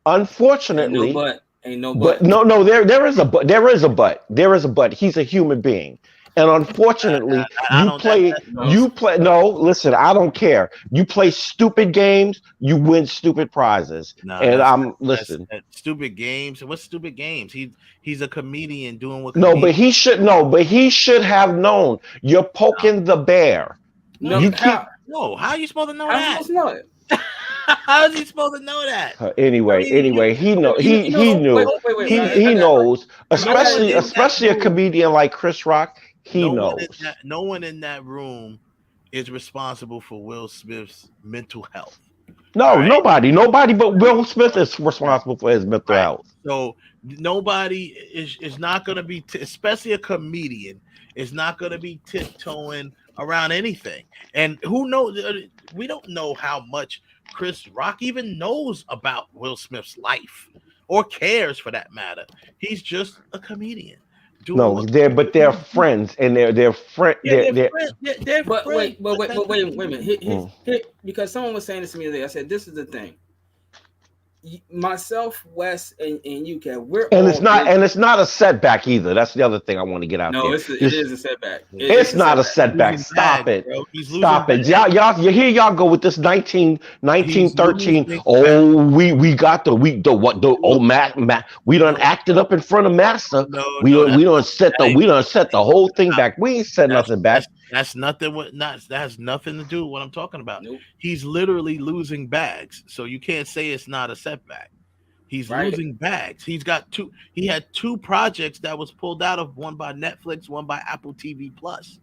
unfortunately, ain't no but. But no, there is a but. There is a but. He's a human being. And unfortunately, you play. No, listen, I don't care. You play stupid games, you win stupid prizes. Listen. Stupid games. What stupid games? He's a comedian doing what? But he should have known. You're poking the bear. No, how are you supposed to know that? How is he supposed to know that? Anyway, he knew. He knows. Especially a comedian like Chris Rock. He knows. No one in that room is responsible for Will Smith's mental health. No, right? Nobody but Will Smith is responsible for his mental health. So nobody is not going to be, especially a comedian, is not going to be tiptoeing around anything. And who knows? We don't know how much Chris Rock even knows about Will Smith's life or cares for that matter. He's just a comedian. They're friends, and they're friends. But wait a minute. Because someone was saying this to me today. I said, "This is the thing. Myself, Wes, and you, Kev, it's not a setback either. That's the other thing I want to get out there. No, it is a setback. It's not a setback. Stop it. Stop it. Y'all, here y'all go with this 1913. Oh, we got Matt. We done acted up in front of Massa. We done set the whole thing back. We ain't set nothing back. That has nothing to do with what I'm talking about. Nope. He's literally losing bags, so you can't say it's not a setback. He's losing bags. He had two projects that was pulled out of, one by Netflix, one by Apple TV Plus.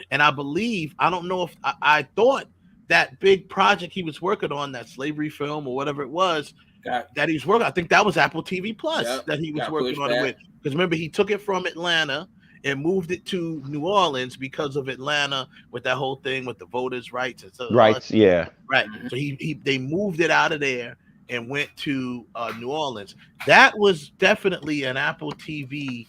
And I don't know if I thought that big project he was working on, that slavery film or whatever it was, that he's working. I think that was Apple TV Plus that he was working on it with. Because remember, he took it from Atlanta and moved it to New Orleans because of Atlanta with that whole thing with the voters' rights and stuff. Rights, yeah. Right. So they moved it out of there and went to New Orleans. That was definitely an Apple TV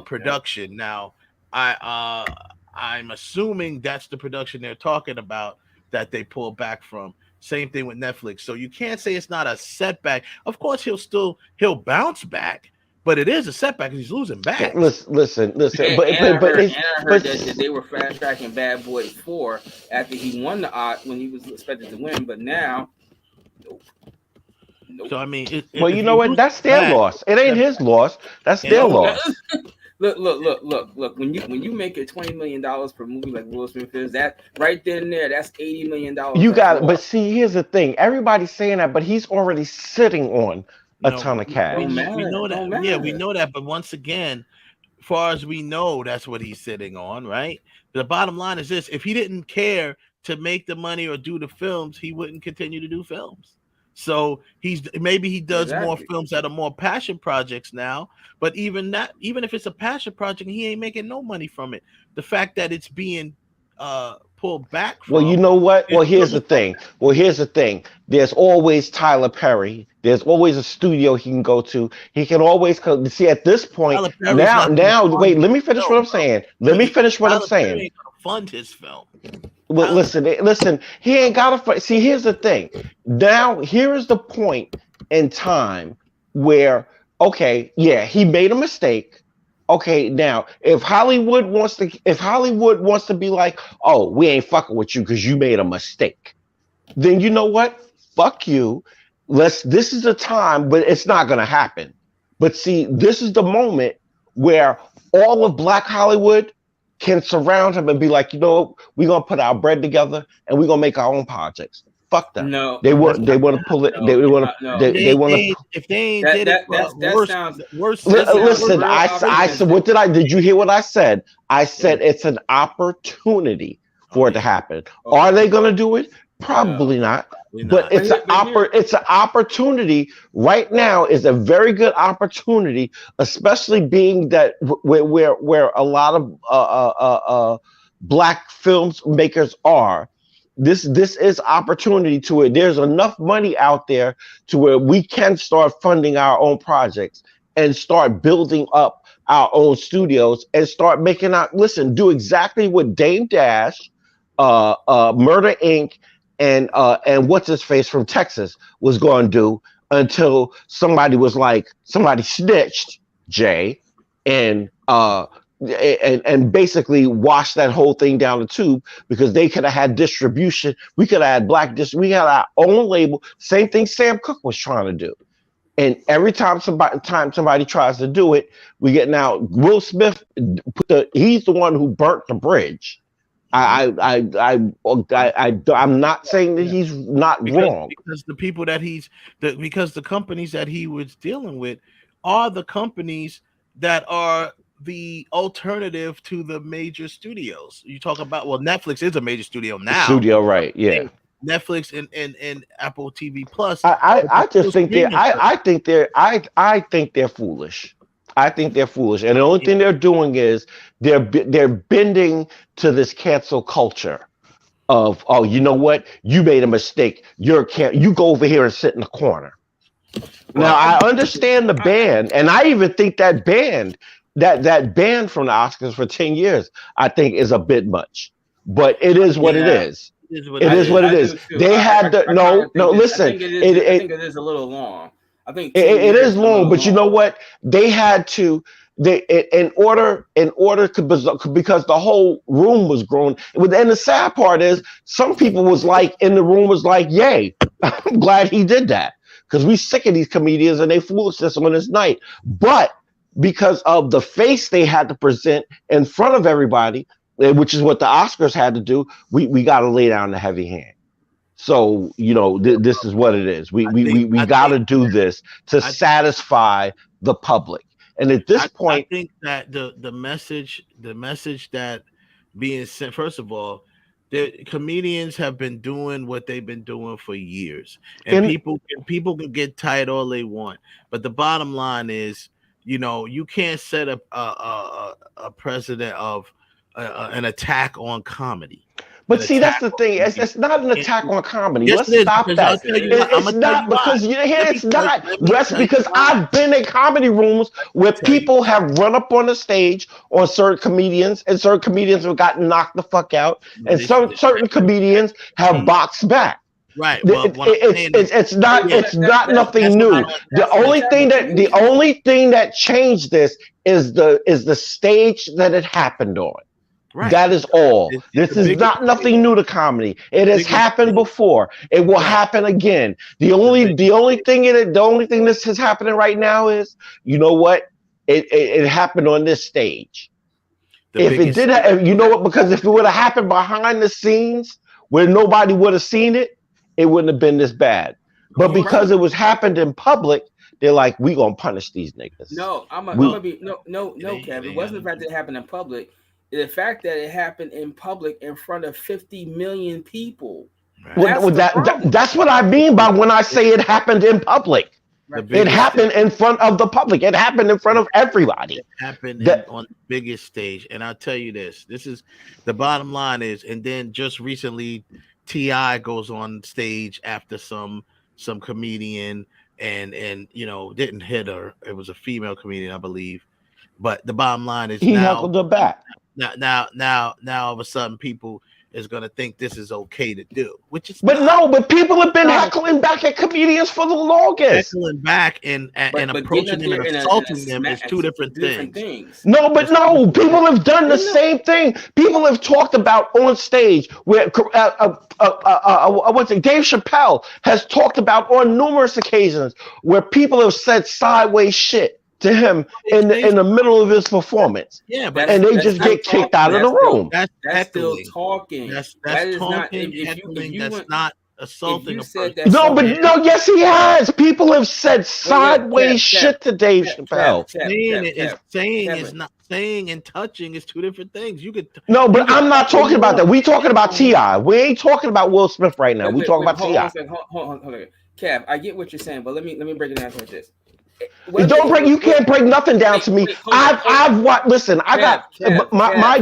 production. Now, I'm assuming that's the production they're talking about that they pulled back from. Same thing with Netflix. So you can't say it's not a setback. Of course, he'll bounce back, but it is a setback because he's losing back. Listen. But I heard that they were fast tracking Bad Boys 4 after he won the odd when he was expected to win, but now. Nope. So I mean, well, you know what? That's their loss. It ain't his loss. That's their loss. Look. When you make it $20 million per movie like Will Smith is, that right then and there, that's $80 million. You got it. But see, here's the thing. Everybody's saying that, but he's already sitting on a ton of cash. We know that. Yeah, we know that. But once again, as far as we know, that's what he's sitting on, right? The bottom line is this: if he didn't care to make the money or do the films, he wouldn't continue to do films. So maybe he does more films that are more passion projects now, but even if it's a passion project, he ain't making no money from it. The fact that it's being pulled back from, well, you know what? Well, here's the thing. There's always Tyler Perry. There's always a studio he can go to. He can always come. See, at this point, now, wait, let me finish what I'm saying. Perry fund his film. Well, listen. He ain't got to. See, here's the thing. Now, here is the point in time where, okay, yeah, he made a mistake. Okay, now if Hollywood wants to be like, oh, we ain't fucking with you because you made a mistake, then you know what? Fuck you. This is the time, but it's not gonna happen. But see, this is the moment where all of Black Hollywood can surround him and be like, you know, we're gonna put our bread together and we're gonna make our own projects. Fuck them. No, they want to pull it. They want to. If they ain't did it, worse. Listen, I said, what did I? Did you hear what I said? I said it's an opportunity for it to happen. Are they gonna do it? Probably not. But it's an opportunity. Right now is a very good opportunity, especially being that where a lot of Black filmmakers are. This is opportunity to it. There's enough money out there to where we can start funding our own projects and start building up our own studios and start making out. Listen, do exactly what Dame Dash, Murder Inc. and what's his face from Texas was going to do until somebody snitched, Jay, and basically washed that whole thing down the tube because they could have had distribution. We could have had we had our own label. Same thing Sam Cooke was trying to do. And every time somebody tries to do it, we get now Will Smith. He's the one who burnt the bridge. I'm not saying that he's not wrong because the people that because the companies that he was dealing with are the companies that are the alternative to the major studios. You talk about, well, Netflix is a major studio now. Studio, right? Yeah. Netflix and Apple TV Plus. I think they're foolish. I think they're foolish, and the only thing they're doing is they're bending to this cancel culture of, oh, you know what, you made a mistake. You go over here and sit in the corner. Now I understand the ban, and I even think that ban from the Oscars for 10 years, I think is a bit much. But it is what it is. It is what it is. They had to listen. I think it is a little long. I think it is long, but you know what? They had to. In order, because the whole room was grown. And the sad part is, some people was like in the room was like, "Yay, I'm glad he did that," because we sick of these comedians and they foolishness on this night. But because of the face they had to present in front of everybody, which is what the Oscars had to do, we got to lay down the heavy hand. So, you know, this is what it is. We got to do this to satisfy the public. And at this point, I think that the message that being sent, first of all, The comedians have been doing what they've been doing for years, and people can get tired all they want, but the bottom line is, you can't set a precedent of an attack on comedy. But see, that's the thing. It's not an attack on comedy. Let's stop that. It's not because it's not. That's because I've been in comedy rooms where people have run up on the stage on certain comedians, and certain comedians have gotten knocked the fuck out, and certain comedians have boxed back. Right. It's not nothing new. The only thing that changed this is the stage that it happened on. Right. That is all. This is not nothing new to comedy. It has happened before. It will happen again. The only thing this is happening right now is, you know what? It happened on this stage. If it did, you know what? Because if it would have happened behind the scenes where nobody would have seen it, it wouldn't have been this bad. But because it was happened in public, they're like, we gonna punish these niggas. No, Kev. It wasn't the fact that it happened in public. The fact that it happened in public in front of 50 million people. That's what I mean by when I say it happened in public. It happened in front of the public. It happened in front of everybody. It happened on the biggest stage. And I'll tell you this is the bottom line is, and then just recently T.I. goes on stage after some comedian and didn't hit her. It was a female comedian, I believe. But the bottom line is he heckled her back. Now all of a sudden people is gonna think this is okay to do, which is but people have been heckling back at comedians for the longest. Heckling back and approaching them and assaulting them is two different things. No, people have done the same thing. People have talked about on stage where Dave Chappelle has talked about on numerous occasions where people have said sideways shit to him in the middle of his performance. Yeah, and they just get kicked out of the room. That's still talking. That's talking. That's not assaulting a person. Yes, he has. People have said sideways shit to Dave Chappelle. Saying and touching is two different things. But I'm not talking about that. We talking about T.I. We ain't talking about Will Smith right now. We talking about T.I. Hold on. Kev, I get what you're saying, but let me break it down like this. You can't break nothing down to me. I've watched. Listen, I got my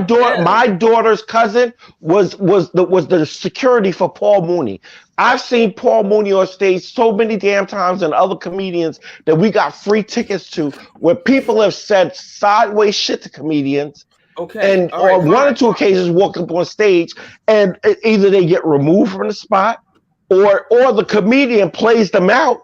daughter's cousin was the security for Paul Mooney. I've seen Paul Mooney on stage so many damn times and other comedians that we got free tickets to, where people have said sideways shit to comedians. And on one or two occasions walk up on stage and either they get removed from the spot or the comedian plays them out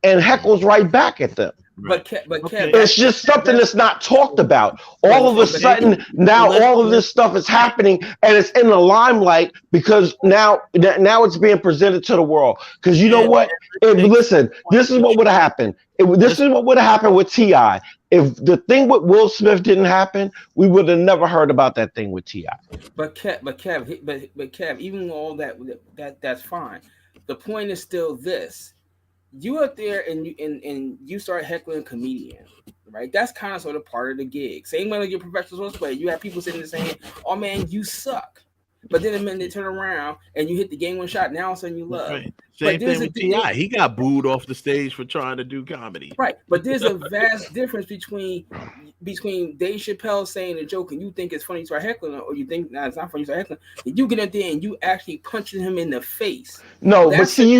and heckles right back at them. But it's just something that's not talked about. All of a sudden, now all of this stuff is happening, and it's in the limelight because now it's being presented to the world. Because you know what? Listen, this is what would have happened. This is what would have happened with T.I. If the thing with Will Smith didn't happen, we would have never heard about that thing with T.I. But Kev, even all that's fine. The point is still this. You up there and you start heckling a comedian, right? That's kind of sort of part of the gig. Same way like your professional sports player, you have people sitting there saying, "Oh man, you suck," but then the minute they turn around and you hit the game one shot, now all of a sudden you love. Right. Same thing with T.I. He got booed off the stage for trying to do comedy. Right, but there's a vast difference between Dave Chappelle saying a joke and you think it's funny, you start heckling, or you think it's not funny, you start heckling. And you get up there and you actually punching him in the face. No, but see,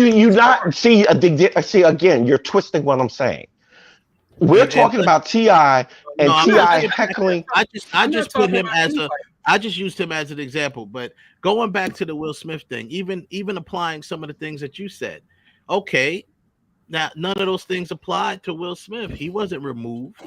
again, you're twisting what I'm saying. We're talking about T.I. and T.I. heckling. I just put him as I just used him as an example, but going back to the Will Smith thing, even applying some of the things that you said, okay, now none of those things applied to Will Smith. He wasn't removed,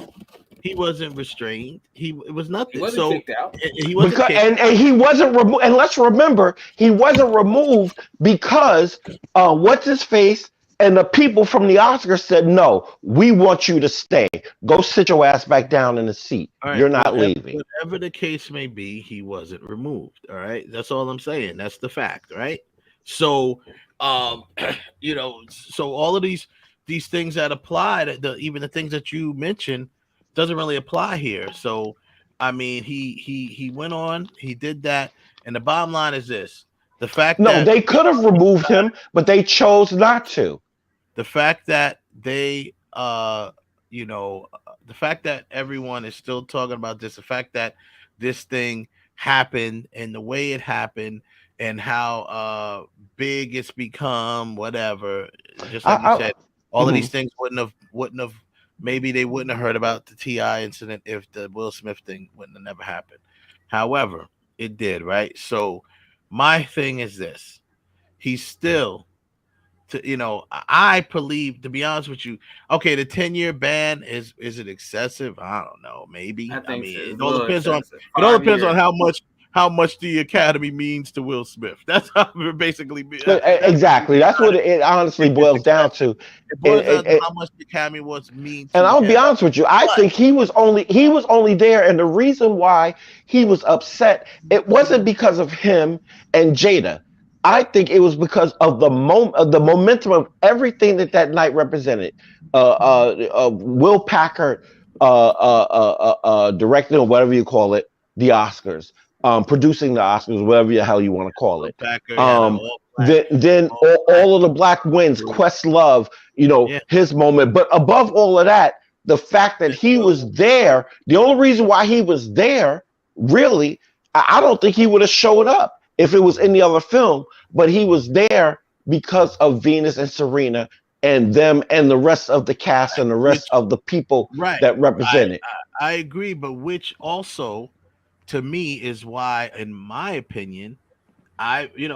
he wasn't restrained, it was nothing. He wasn't kicked out. He wasn't kicked out. And he wasn't removed. And let's remember, he wasn't removed because what's his face and the people from the Oscars said, "No, we want you to stay. Go sit your ass back down in the seat. Right, you're not leaving." Whatever the case may be, he wasn't removed. All right, that's all I'm saying. That's the fact, right? So, so all of these things that apply, even the things that you mentioned, doesn't really apply here. So, I mean, he went on, he did that, and the bottom line is this: The fact No, that they could have removed him, but they chose not to. the fact that they the fact that everyone is still talking about this, the fact that this thing happened and the way it happened and how big it's become, whatever, just like you said, all of these things wouldn't have maybe they wouldn't have heard about the T.I. incident if the Will Smith thing wouldn't have never happened. However, it did, right? So my thing is this: he's still, I believe, to be honest with you, okay, the 10-year ban is it excessive? I don't know, maybe. I mean, it all depends on how much the Academy means to Will Smith. That's how it basically be. Exactly. That's what it honestly boils down to. It boils down to how much the Academy means. And I'll be honest with you, I think he was only there, and the reason why he was upset, it wasn't because of him and Jada. I think it was because of the momentum of everything that night represented. Will Packer directing, or whatever you call it, the Oscars, producing the Oscars, whatever the hell you want to call it. Then all of the black wins, Questlove, his moment. But above all of that, the fact that he was there, the only reason why he was there, really, I don't think he would have showed up if it was any other film, but he was there because of Venus and Serena and them and the rest of the cast and the rest of the people that represent it. I agree, but which also, to me, is why, in my opinion,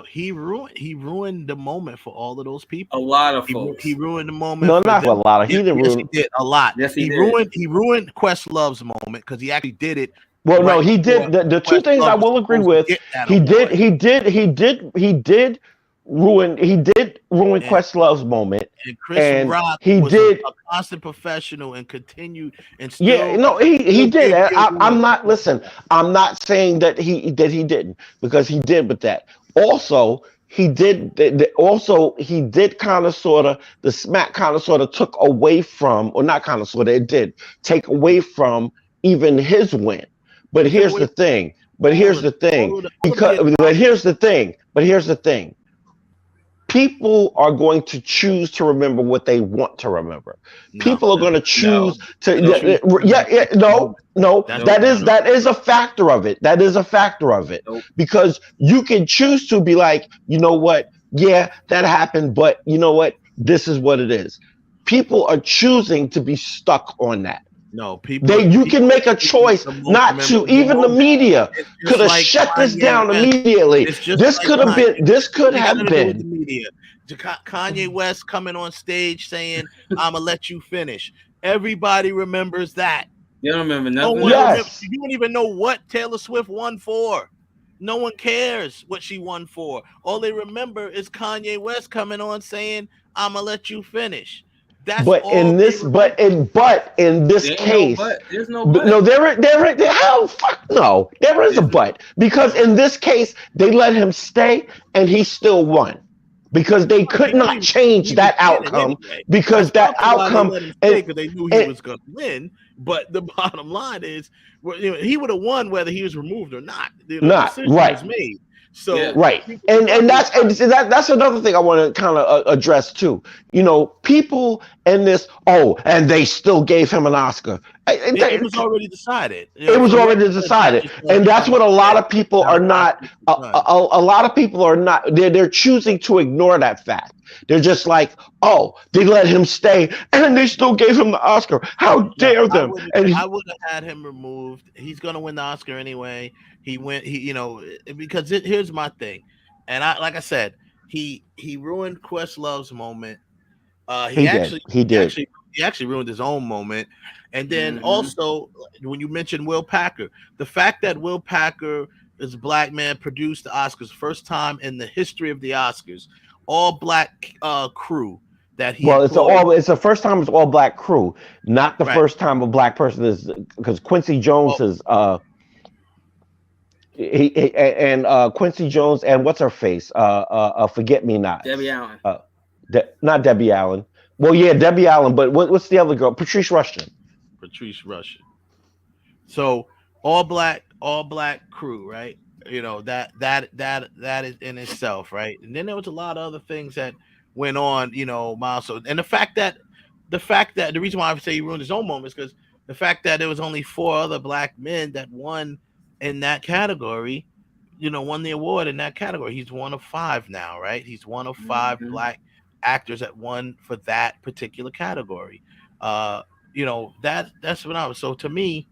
he ruined the moment for all of those people. A lot of folks. He ruined the moment. No, not a lot. He didn't ruin. He did a lot. Yes, he did. He ruined Questlove's moment because he actually did it. Well, no, he did. The two things I will agree with, he did ruin Questlove's moment. And Chris Rock was a constant professional and continued and still. He did. I'm not saying that he didn't, because he did with that. Also, he did kind of sort of, the smack kind of sort of took away from, or not kind of sort of, it did take away from even his win. But here's the thing. People are going to choose to remember what they want to remember. People are going to choose to. That is a factor of it. That is a factor of it. Because you can choose to be like, you know what? Yeah, that happened, but you know what? This is what it is. People are choosing to be stuck on that. No, you can make a choice not to. Even the media could have shut this down immediately. This could have been the media. Kanye West coming on stage saying, "I'ma let you finish." Everybody remembers that. You don't remember nothing. You don't even know what Taylor Swift won for. No one cares what she won for. All they remember is Kanye West coming on saying, "I'ma let you finish." In this case, there's no but. No, there is a but, because in this case they let him stay and he still won, because they could not change that outcome, because that outcome, because they knew he was going to win. But the bottom line is, he would have won whether he was removed or not. The decision was made. So and that's another thing I want to kind of address too. People in this, and they still gave him an Oscar. It was already decided. It was already decided, and that's what a lot of people are not. A lot of people are not. They're choosing to ignore that fact. They're just like, they let him stay, and they still gave him the Oscar. How dare them? I would have had him removed. He's gonna win the Oscar anyway. He went. Because here's my thing, and like I said, he ruined Questlove's moment. He actually ruined his own moment. And then also, when you mentioned Will Packer, the fact that Will Packer is a black man, produced the Oscars, first time in the history of the Oscars, all black crew that he. Well, it's the first time it's all black crew, not the first time a black person is, because Quincy Jones is Quincy Jones and what's her face? Forget Me Not. Debbie Allen. Not Debbie Allen. Well, yeah, Debbie Allen, but what's the other girl? Patrice Rushen. So all black crew, right? You know, that is in itself, right? And then there was a lot of other things that went on, you know, Miles. So, and the fact that the reason why I say he ruined his own moment is because the fact that there was only 4 other black men that won in that category, you know, won the award in that category. He's one of 5 now, right? He's one of 5 black actors that won for that particular category. You know, that's what I was. So to me,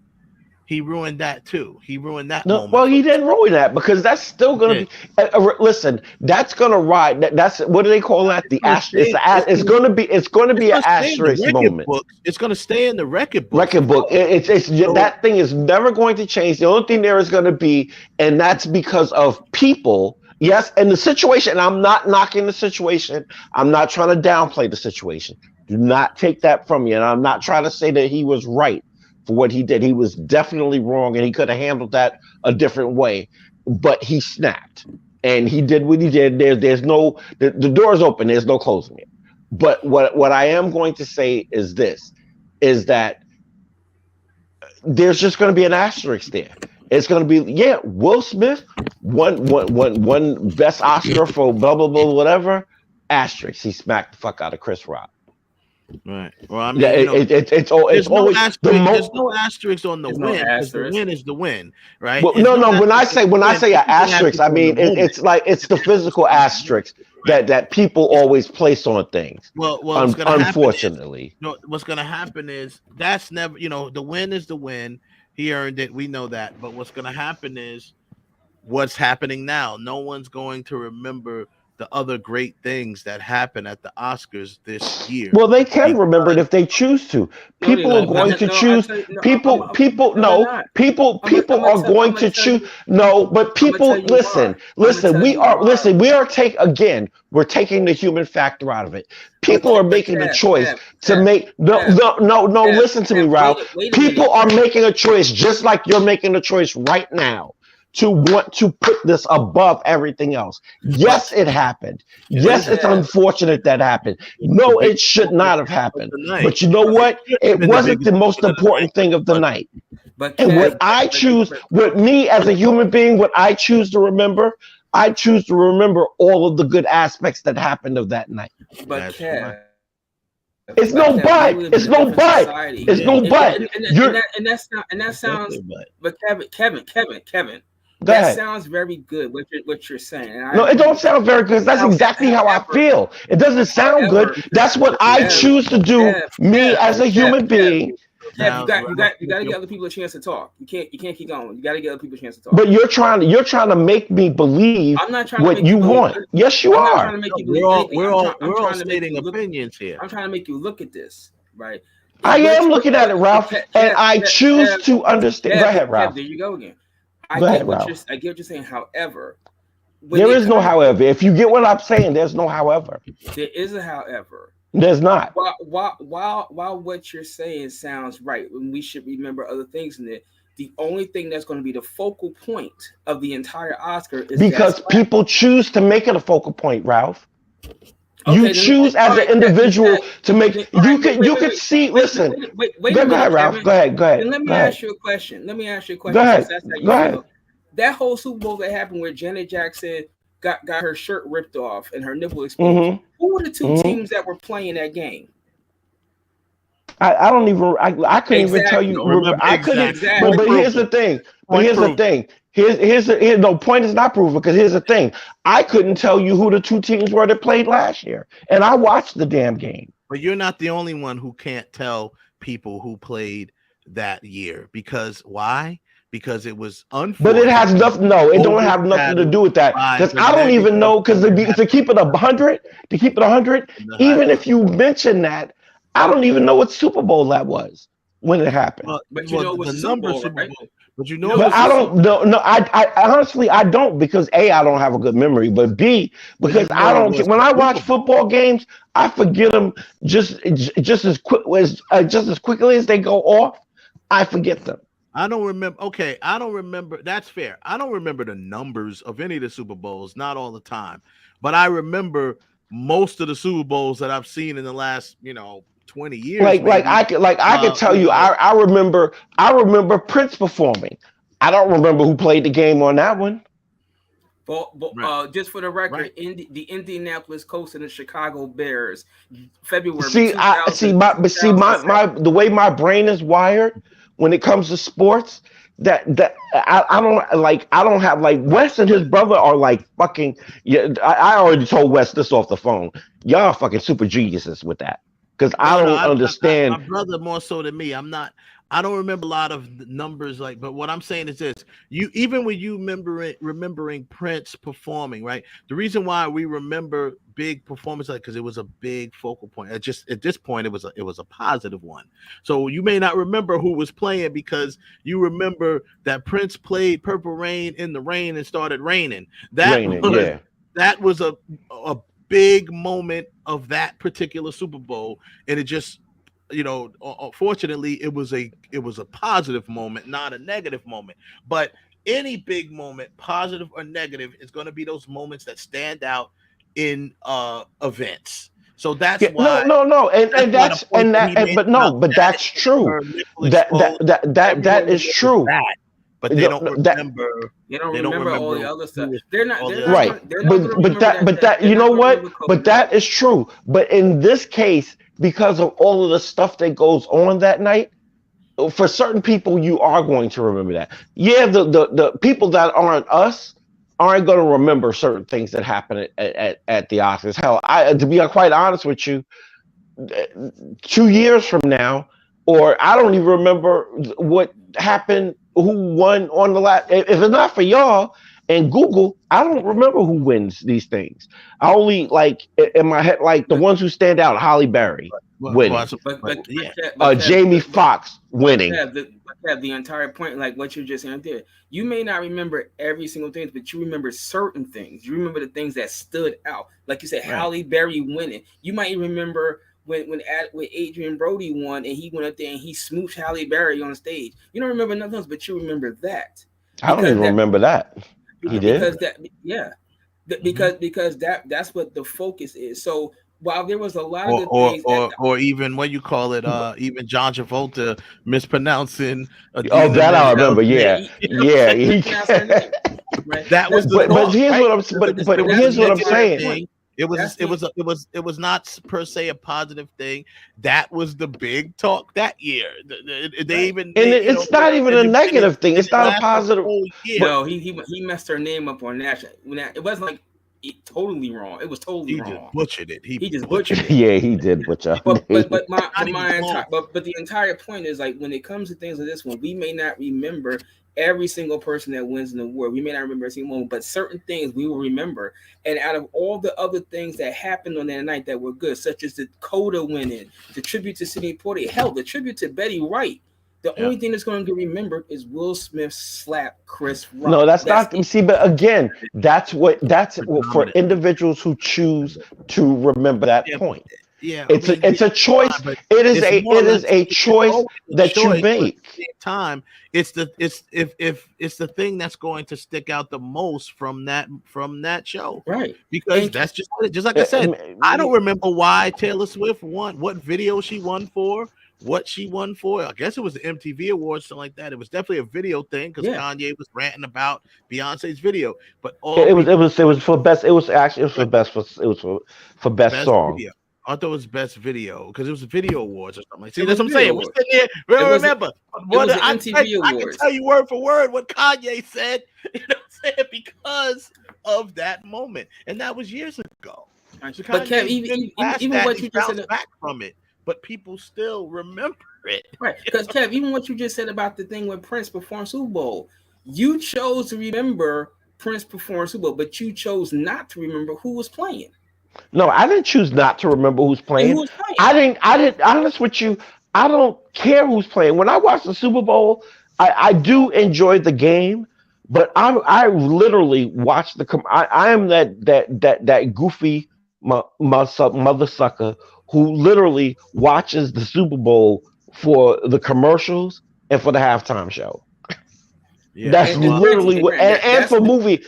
he ruined that too. He ruined that moment. Well, he didn't ruin that because that's still going to be. Listen, that's going to ride. That's what do they call that? The asterisk. It's going to be. It's going to be an asterisk moment. It's going to stay in the record book. It's that thing is never going to change. The only thing there is going to be, and that's because of people. Yes, and the situation. I'm not knocking the situation. I'm not trying to downplay the situation. Do not take that from me. And I'm not trying to say that he was right for what he did. He was definitely wrong, and he could have handled that a different way. But he snapped, and he did what he did. There's no the door's open. There's no closing it. But what I am going to say is this: is that there's just going to be an asterisk there. It's going to be Will Smith won best Oscar for blah blah blah whatever. Asterisk. He smacked the fuck out of Chris Rock. Right. Well, I mean, it's always there's no asterisk on the win. The win is the win, right? Well, no. When I say an asterisk, I mean it's like it's the physical asterisk that people always place on things. Well, unfortunately, what's going to happen is that's never. You know, the win is the win. He earned it. We know that. But what's going to happen is what's happening now. No one's going to remember the other great things that happen at the Oscars this year. Well, they can remember it if they choose to. People are going to choose. People are going to choose. No, but people listen. We're taking the human factor out of it. People are making a choice to make listen to me, Ralph. People are making a choice just like you're making a choice right now to want to put this above everything else. Yes, it happened. Yes, it's unfortunate that happened. No, it should not have happened. But you know what? It wasn't the most important thing of the night. And what I choose, with me as a human being, what I choose to remember, I choose to remember all of the good aspects that happened of that night. But Kev, it's no but. It's no but. It's no but. And that sounds. But Kevin. That sounds very good. What you're saying. No, it don't sound very good. That's exactly how I feel. It doesn't sound good. That's what I choose to do. Me as a human being. Yeah, you got to give other people a chance to talk. You can't keep going. You got to give other people a chance to talk. But you're trying to make me believe what you want. Yes, you are. We're all stating opinions here. I'm trying to make you look at this, right? I am looking at it, Ralph, and I choose to understand. Go ahead, Ralph. There you go again. I get what you're saying. However, there is no however. If you get what I'm saying, there's no however. There is a however. There's not. While what you're saying sounds right, when we should remember other things in it, the only thing that's going to be the focal point of the entire Oscar is because people choose to make it a focal point, Ralph. You choose as an individual to make. You could see. Listen. Go ahead, Ralph. Go ahead. Let me ask you a question. Go ahead. Go ahead. That whole Super Bowl that happened where Janet Jackson got her shirt ripped off and her nipple exposed. Who were the two teams that were playing that game? I don't even. I couldn't even tell you. I couldn't. But here's the thing. No point is not proven because here's the thing. I couldn't tell you who the two teams were that played last year, and I watched the damn game. But you're not the only one who can't tell people who played that year because why? Because it was unfortunate. But it has nothing. No, it don't have nothing to do with that. Because I don't even know. Because to keep it 100, even if you mention that, I don't even know what Super Bowl that was when it happened. But you know what the number Super Bowl, right? But you know, but I don't know. No, I honestly I don't because A, I don't have a good memory, but B, because I don't. When I watch football games, I forget them just as quickly as they go off. I forget them. I don't remember. Okay, I don't remember. That's fair. I don't remember the numbers of any of the Super Bowls, not all the time, but I remember most of the Super Bowls that I've seen in the last, 20 years. I could tell you. I remember Prince performing. I don't remember who played the game on that one. Just for the record, the Indianapolis Colts and the Chicago Bears, February. See, the way my brain is wired when it comes to sports, I don't have like Wes and his brother are like fucking. Yeah, I already told Wes this off the phone. Y'all are fucking super geniuses with that because I don't understand. My brother more so than me. I don't remember a lot of numbers, but what I'm saying is this: even when you remembering Prince performing, right? The reason why we remember big performance, because it was a big focal point. At this point, it was a positive one. So you may not remember who was playing because you remember that Prince played Purple Rain in the rain and started raining. That was a big moment of that particular Super Bowl, and it just. Fortunately, it was a positive moment, not a negative moment. But any big moment, positive or negative, is going to be those moments that stand out in events. So that's why. But that's true. That is true. But they don't remember. They don't remember all the other stuff. They're not right. But you know what? But that is true. But in this case, because of all of the stuff that goes on that night, for certain people, you are going to remember that. Yeah, the people that aren't us aren't going to remember certain things that happen at the Oscars. Hell, to be quite honest with you, 2 years from now, or I don't even remember what happened, who won on the last. If it's not for y'all and Google, I don't remember who wins these things. I only in my head, the ones who stand out: Halle Berry winning, Jamie Foxx winning. The entire point, like what you just said there, you may not remember every single thing, but you remember certain things. You remember the things that stood out, like you said, Halle Berry winning. You might remember when Adrian Brody won and he went up there and he smooched Halle Berry on stage. You don't remember nothing else, but you remember that. I don't even remember that. He did? Because that's what the focus is. So while there was a lot of things or even what you call it, even John Travolta mispronouncing. That I remember. Yeah. That was. But here's what I'm saying. It was not per se a positive thing. That was the big talk that year. It's not even a negative thing. It's not a positive. No, he messed her name up on that. It wasn't totally wrong. It was totally wrong. He just butchered it. He just butchered it. Yeah, he did butcher. But the entire point is when it comes to things like this one, we may not remember every single person that wins an award. We may not remember every single moment, but certain things we will remember. And out of all the other things that happened on that night that were good, such as the Coda winning, the tribute to Sidney Poitier, hell, the tribute to Betty Wright. The only thing that's going to get remembered is Will Smith slap Chris Rock. No, that's not. You see, but again, that's for individuals who choose to remember that point. Yeah, it's a choice. It is a choice that you make. At the same time, it's the thing that's going to stick out the most from that show, right? Because that's just like I said. I don't remember why Taylor Swift won, what video she won for, what she won for. I guess it was the MTV Awards, something like that. It was definitely a video thing because Kanye was ranting about Beyonce's video. But it was for best. It was for best song. Video. I thought it was best video because it was video awards or something. See, that's what I'm saying. We're sitting here. Remember, I can tell you word for word what Kanye said. You know what I'm saying? Because of that moment, and that was years ago. So but Kev, even what you just said back from it, but people still remember it, right? Because Kev, even what you just said about the thing when Prince performed Super Bowl, you chose to remember Prince performed Super Bowl, but you chose not to remember who was playing. No, I didn't choose not to remember who's playing. I didn't. Honest with you, I don't care who's playing. When I watch the Super Bowl, I do enjoy the game, but I literally watch I am that goofy mother sucker who literally watches the Super Bowl for the commercials and for the halftime show. Yeah, that's literally what, and for movie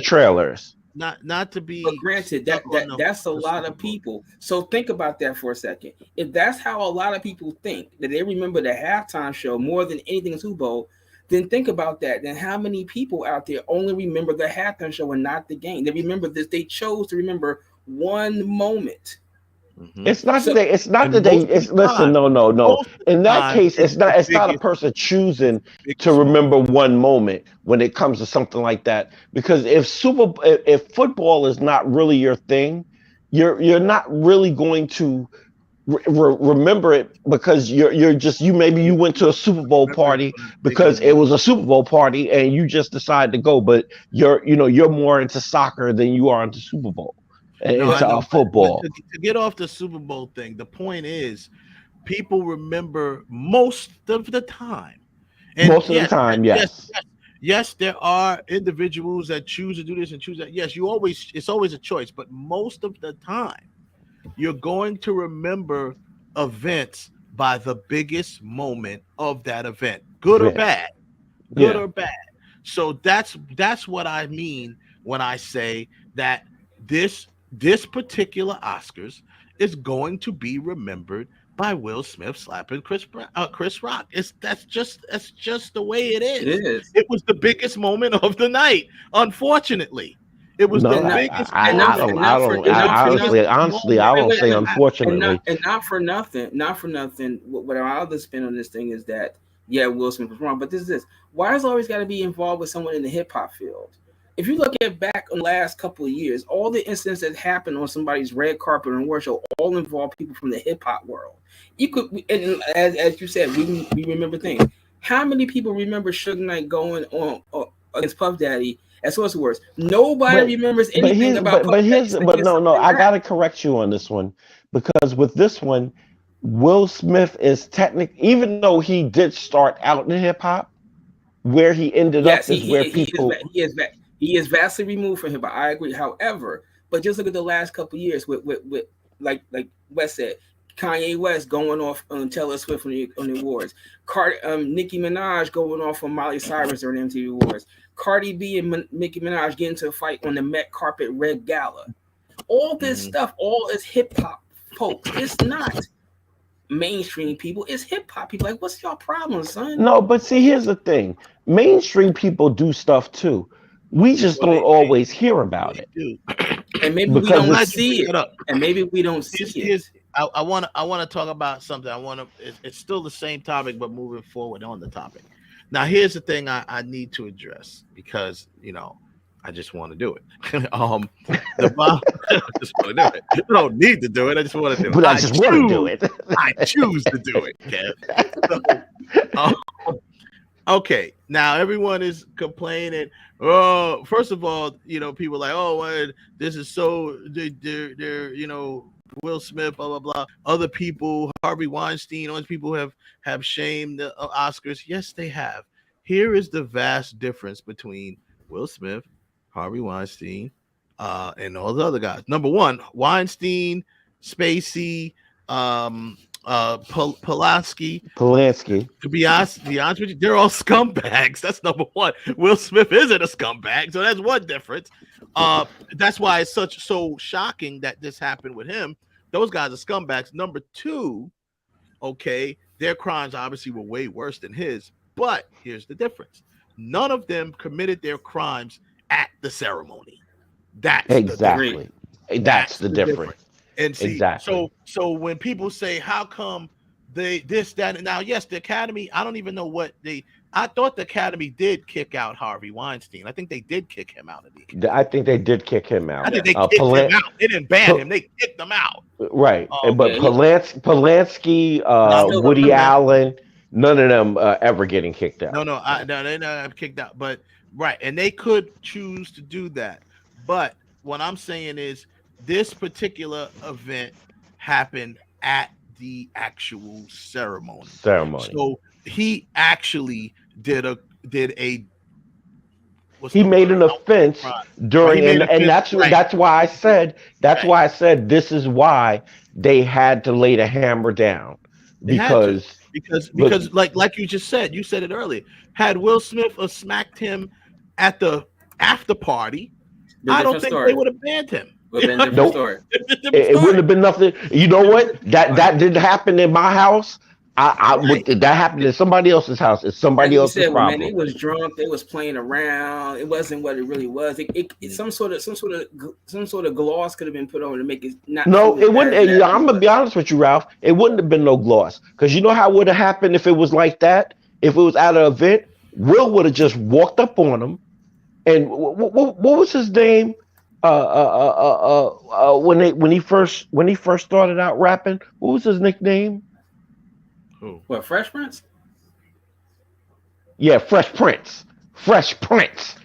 trailers. Not to be, but granted that's a lot of people. So think about that for a second. If that's how a lot of people think, that they remember the halftime show more than anything in Super Bowl, then think about that. Then how many people out there only remember the halftime show and not the game? They remember this. They chose to remember one moment. It's not that they. It's not that they. It's listen. No. In that case, it's not. It's not a person choosing to remember one moment when it comes to something like that. Because if football is not really your thing, you're not really going to remember it because maybe you went to a Super Bowl party because it was a Super Bowl party and you just decided to go, but you're more into soccer than you are into Super Bowl. It's football. To get off the Super Bowl thing, the point is people remember most of the time. And most of the time, yes. Yes, there are individuals that choose to do this and choose that. Yes, it's always a choice, but most of the time, you're going to remember events by the biggest moment of that event, good or bad. Good or bad. So that's what I mean when I say that this particular Oscars is going to be remembered by Will Smith slapping Chris Rock. That's just the way it is. It is. It was the biggest moment of the night. Unfortunately, it was the biggest. Honestly, I don't say unfortunately. And not for nothing. What our other spin on this thing is that Will Smith was wrong, but this is this. Why is it always got to be involved with someone in the hip hop field? If you look at back on the last couple of years, all the incidents that happened on somebody's red carpet or award show all involve people from the hip hop world. You could, and as you said, we remember things. How many people remember Suge Knight going on against Puff Daddy at Source Awards? Nobody remembers anything about Puff Daddy. But no, I gotta correct you on this one because with this one, Will Smith is even though he did start out in hip hop, where he ended up is where people. He is vastly removed from him, but I agree. However, but just look at the last couple of years with like Wes said, Kanye West going off on Taylor Swift on the awards, Nicki Minaj going off on Miley Cyrus on the MTV Awards, Cardi B and Nicki Minaj getting into a fight on the Met Carpet Red Gala. All this stuff, all is hip hop folks. It's not mainstream people. It's hip hop people. Like, what's your problem, son? No, but see, here's the thing: mainstream people do stuff too. We just don't always hear about it. And maybe we don't see it. And maybe we don't see it. I want to talk about something. It's still the same topic, but moving forward on the topic. Now, here's the thing I need to address because I just want to do it. I just want to do it. You don't need to do it. I just want to do it. But I just want to do it. I choose to do it, Kev. Okay, now everyone is complaining. Oh, first of all, people are like, oh, this is so they're Will Smith, blah blah blah. Other people, Harvey Weinstein, other people have shamed the Oscars. Yes, they have. Here is the vast difference between Will Smith, Harvey Weinstein, and all the other guys. Number one, Weinstein, Spacey, Polanski. To be honest with you, they're all scumbags. That's number one. Will Smith isn't a scumbag, so that's one difference. That's why it's so shocking that this happened with him. Those guys are scumbags. Number two, okay, their crimes obviously were way worse than his, but here's the difference: none of them committed their crimes at the ceremony. That's exactly that's the difference. And see, exactly. So when people say, how come they this, that, and now, yes, the Academy, I don't even know I thought the Academy did kick out Harvey Weinstein. I think they did kick him out of the Academy. I think they did kick him out. I think they kicked him out. They didn't ban him. They kicked him out. Right. But Polanski, Woody Allen, none of them ever getting kicked out. No, they're not kicked out. But right. And they could choose to do that. But what I'm saying is, this particular event happened at the actual ceremony. So he actually did a he made an offense during and that's why I said this is why they had to lay the hammer down because like you just said, you said it earlier. Had Will Smith smacked him at the after party, I don't think they would have banned him. Nope. It wouldn't have been nothing. You know what? That didn't happen in my house. That happened in somebody else's house. It's somebody else's problem. Man, they was drunk. They was playing around. It wasn't what it really was. Some sort of gloss could have been put on to make it not. No, it wouldn't. I'm gonna be honest with you, Ralph. It wouldn't have been no gloss, because you know how it would have happened if it was like that. If it was at an event, Will would have just walked up on him, and what was his name? When he first started out rapping, what was his nickname? Who? What, Fresh Prince? Yeah, Fresh Prince. Fresh Prince.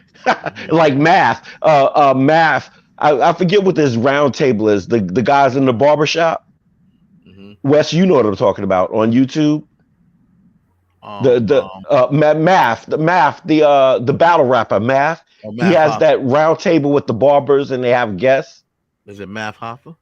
Like Math. Math. I forget what this round table is. The guys in the barbershop. Mm-hmm. Wes, you know what I'm talking about on YouTube. Math, the battle rapper Math. He has that round table with the barbers and they have guests. Is it Math Hoffa?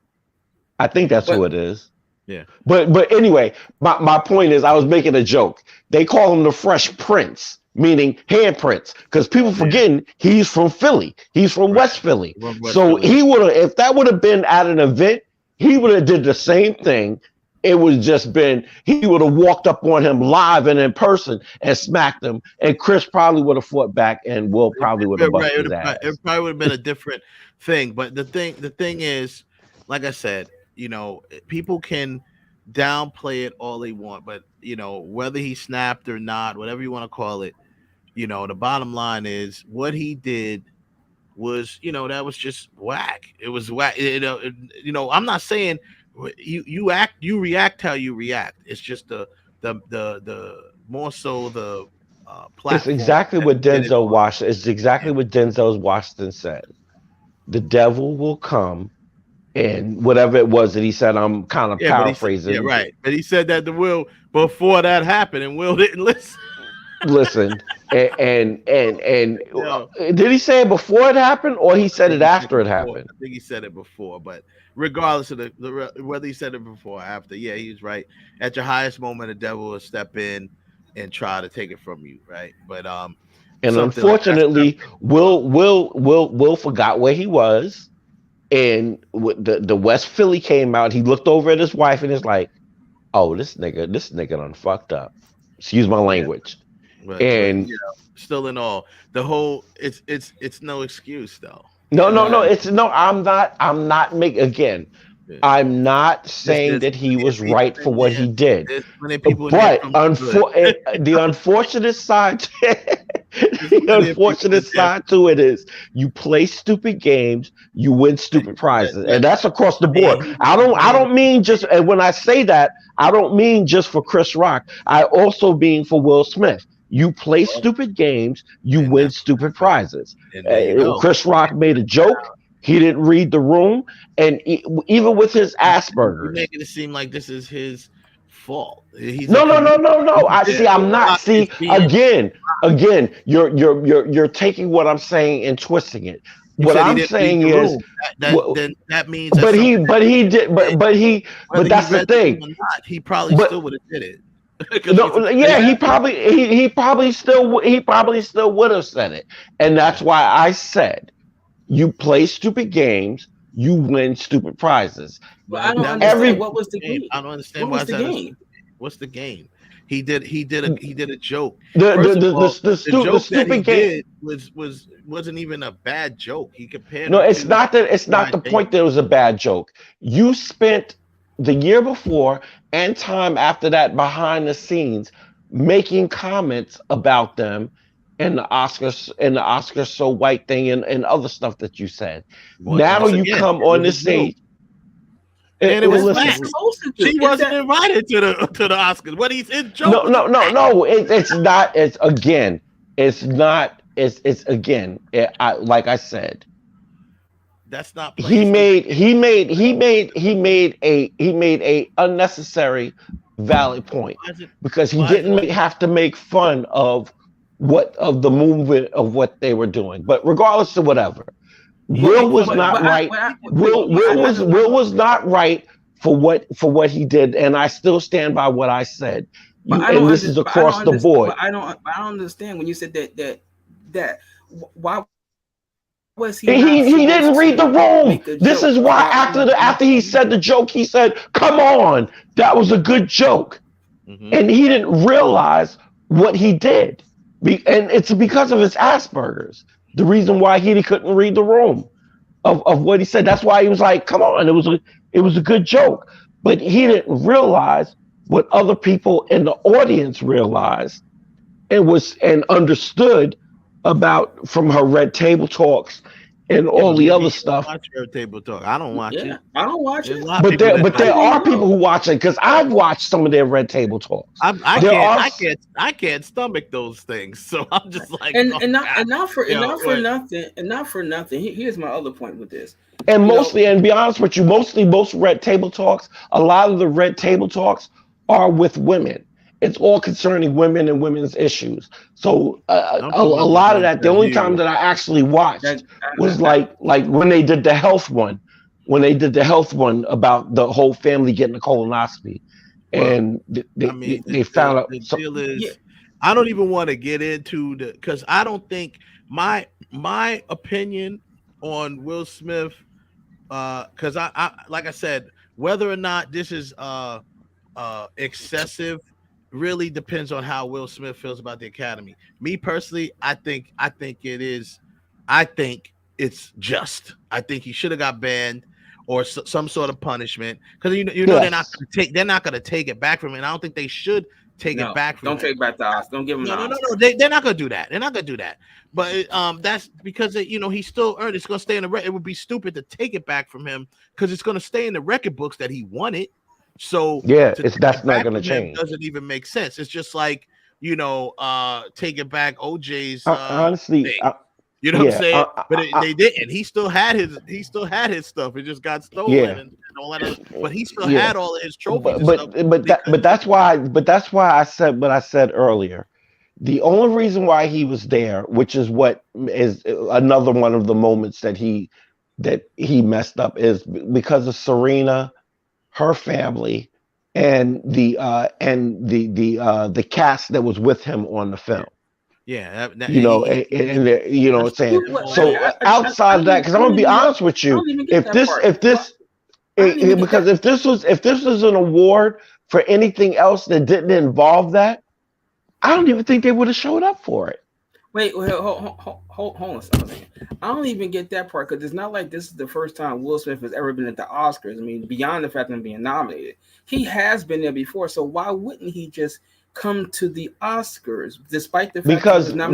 I think that's who it is. Yeah. But anyway, my point is I was making a joke. They call him the Fresh Prince, meaning handprints, because people forgetting he's from Philly. He's from West Philly. So he would have, if that would have been at an event, he would have did the same thing. It would just been, he would have walked up on him live and in person and smacked him, and Chris probably would have fought back, and Will probably would have busted his ass. It probably would have been a different thing. But the thing is, like I said, you know, people can downplay it all they want, but you know, whether he snapped or not, whatever you want to call it, you know, the bottom line is what he did was, you know, that was just whack. It was whack. You know, I'm not saying you react how you react. It's just the more so the platform. It's exactly what Denzel Washington. It's exactly what Denzel Washington said. The devil will come, and whatever it was that he said, I'm kind of paraphrasing. Yeah, right. But he said that to Will before that happened, and Will didn't listen. Listen, and did he say it before it happened, or he said it after it happened? I think he said it before, but regardless of the whether he said it before or after, yeah, he's right. At your highest moment, the devil will step in and try to take it from you, right? But and unfortunately, Will forgot where he was, and the West Philly came out. He looked over at his wife and is like, "Oh, this nigga done fucked up." Excuse my language. But, you know, still in all, the whole it's no excuse though. No, I'm not making again. I'm not saying that he was right for what he did. But the unfortunate side to it is you play stupid games, you win stupid prizes, and that's across the board. I don't mean just, and when I say that, I don't mean just for Chris Rock. I also mean for Will Smith. You play stupid games, you win stupid prizes. Chris Rock made a joke. He didn't read the room, and even with his Asperger's, you're making it seem like this is his fault. No. I'm not. See, again, you're taking what I'm saying and twisting it. What I'm saying is that means. But that's the thing. He probably still would have did it. He probably still would have said it, and that's why I said, you play stupid games, you win stupid prizes. But I don't understand what was the game. I don't understand what's the game. What's the game? He did a joke. The stupid game wasn't even a bad joke. He compared. No, it's not the point that it was a bad joke. You spent the year before and time after that behind the scenes making comments about them and the Oscars so white thing and other stuff that you said. Now you come on the stage. And it was she wasn't invited to the Oscars. What he's in joke. No. It's not. It's again. It's not. It's again. Like I said. That's not. He made a unnecessary valid point because he didn't have to make fun of the movement of what they were doing. But regardless of whatever, Will was not right. Will was not right for what he did, and I still stand by what I said. And this is across the board. I don't understand when you said that. Why? He didn't read the room. This is why after he said the joke, he said, "Come on, that was a good joke." and he didn't realize what he did, and it's because of his Asperger's. The reason why he couldn't read the room of what he said. That's why he was like, "Come on, it was a good joke," but he didn't realize what other people in the audience realized and understood about from her Red Table Talks and all the other stuff. Watch Red Table Talk. I don't watch it. I don't watch it. But there are people who watch it because I've watched some of their Red Table Talks. I can't stomach those things, so I'm just like, not for nothing. Here's my other point with this. And mostly, and be honest with you, most Red Table Talks, a lot of the Red Table Talks are with women. It's all concerning women and women's issues. So a lot of that, the only time that I actually watched was like when they did the health one, about the whole family getting a colonoscopy, and they found out. I don't even want to get into because I don't think my opinion on Will Smith, because I like I said, whether or not this is excessive really depends on how Will Smith feels about the Academy. Me personally, I think it is. I think it's just. I think he should have got banned or some sort of punishment because you know they're not going to take it back from him. And I don't think they should take it back from him. Don't take back the Oscar. Don't give him no. They're not going to do that. They're not going to do that. But that's because he still earned. It's going to stay in the record. It would be stupid to take it back from him because it's going to stay in the record books that he won it. So that's not going to change. Doesn't even make sense. It's just like taking back OJ's honestly. You know what I'm saying? But they didn't. He still had his stuff. It just got stolen and all that. But he still had all of his trophies. But that's why I said what I said earlier. The only reason why he was there, which is what is another one of the moments that he messed up, is because of Serena, her family, and the cast that was with him on the film. Yeah, what I'm saying. So outside of that, because I'm gonna be honest with you, if this was an award for anything else that didn't involve that, I don't even think they would have showed up for it. Wait, hold on a second. I don't even get that part because it's not like this is the first time Will Smith has ever been at the Oscars. I mean, beyond the fact of him being nominated, he has been there before. So why wouldn't he just come to the Oscars despite the fact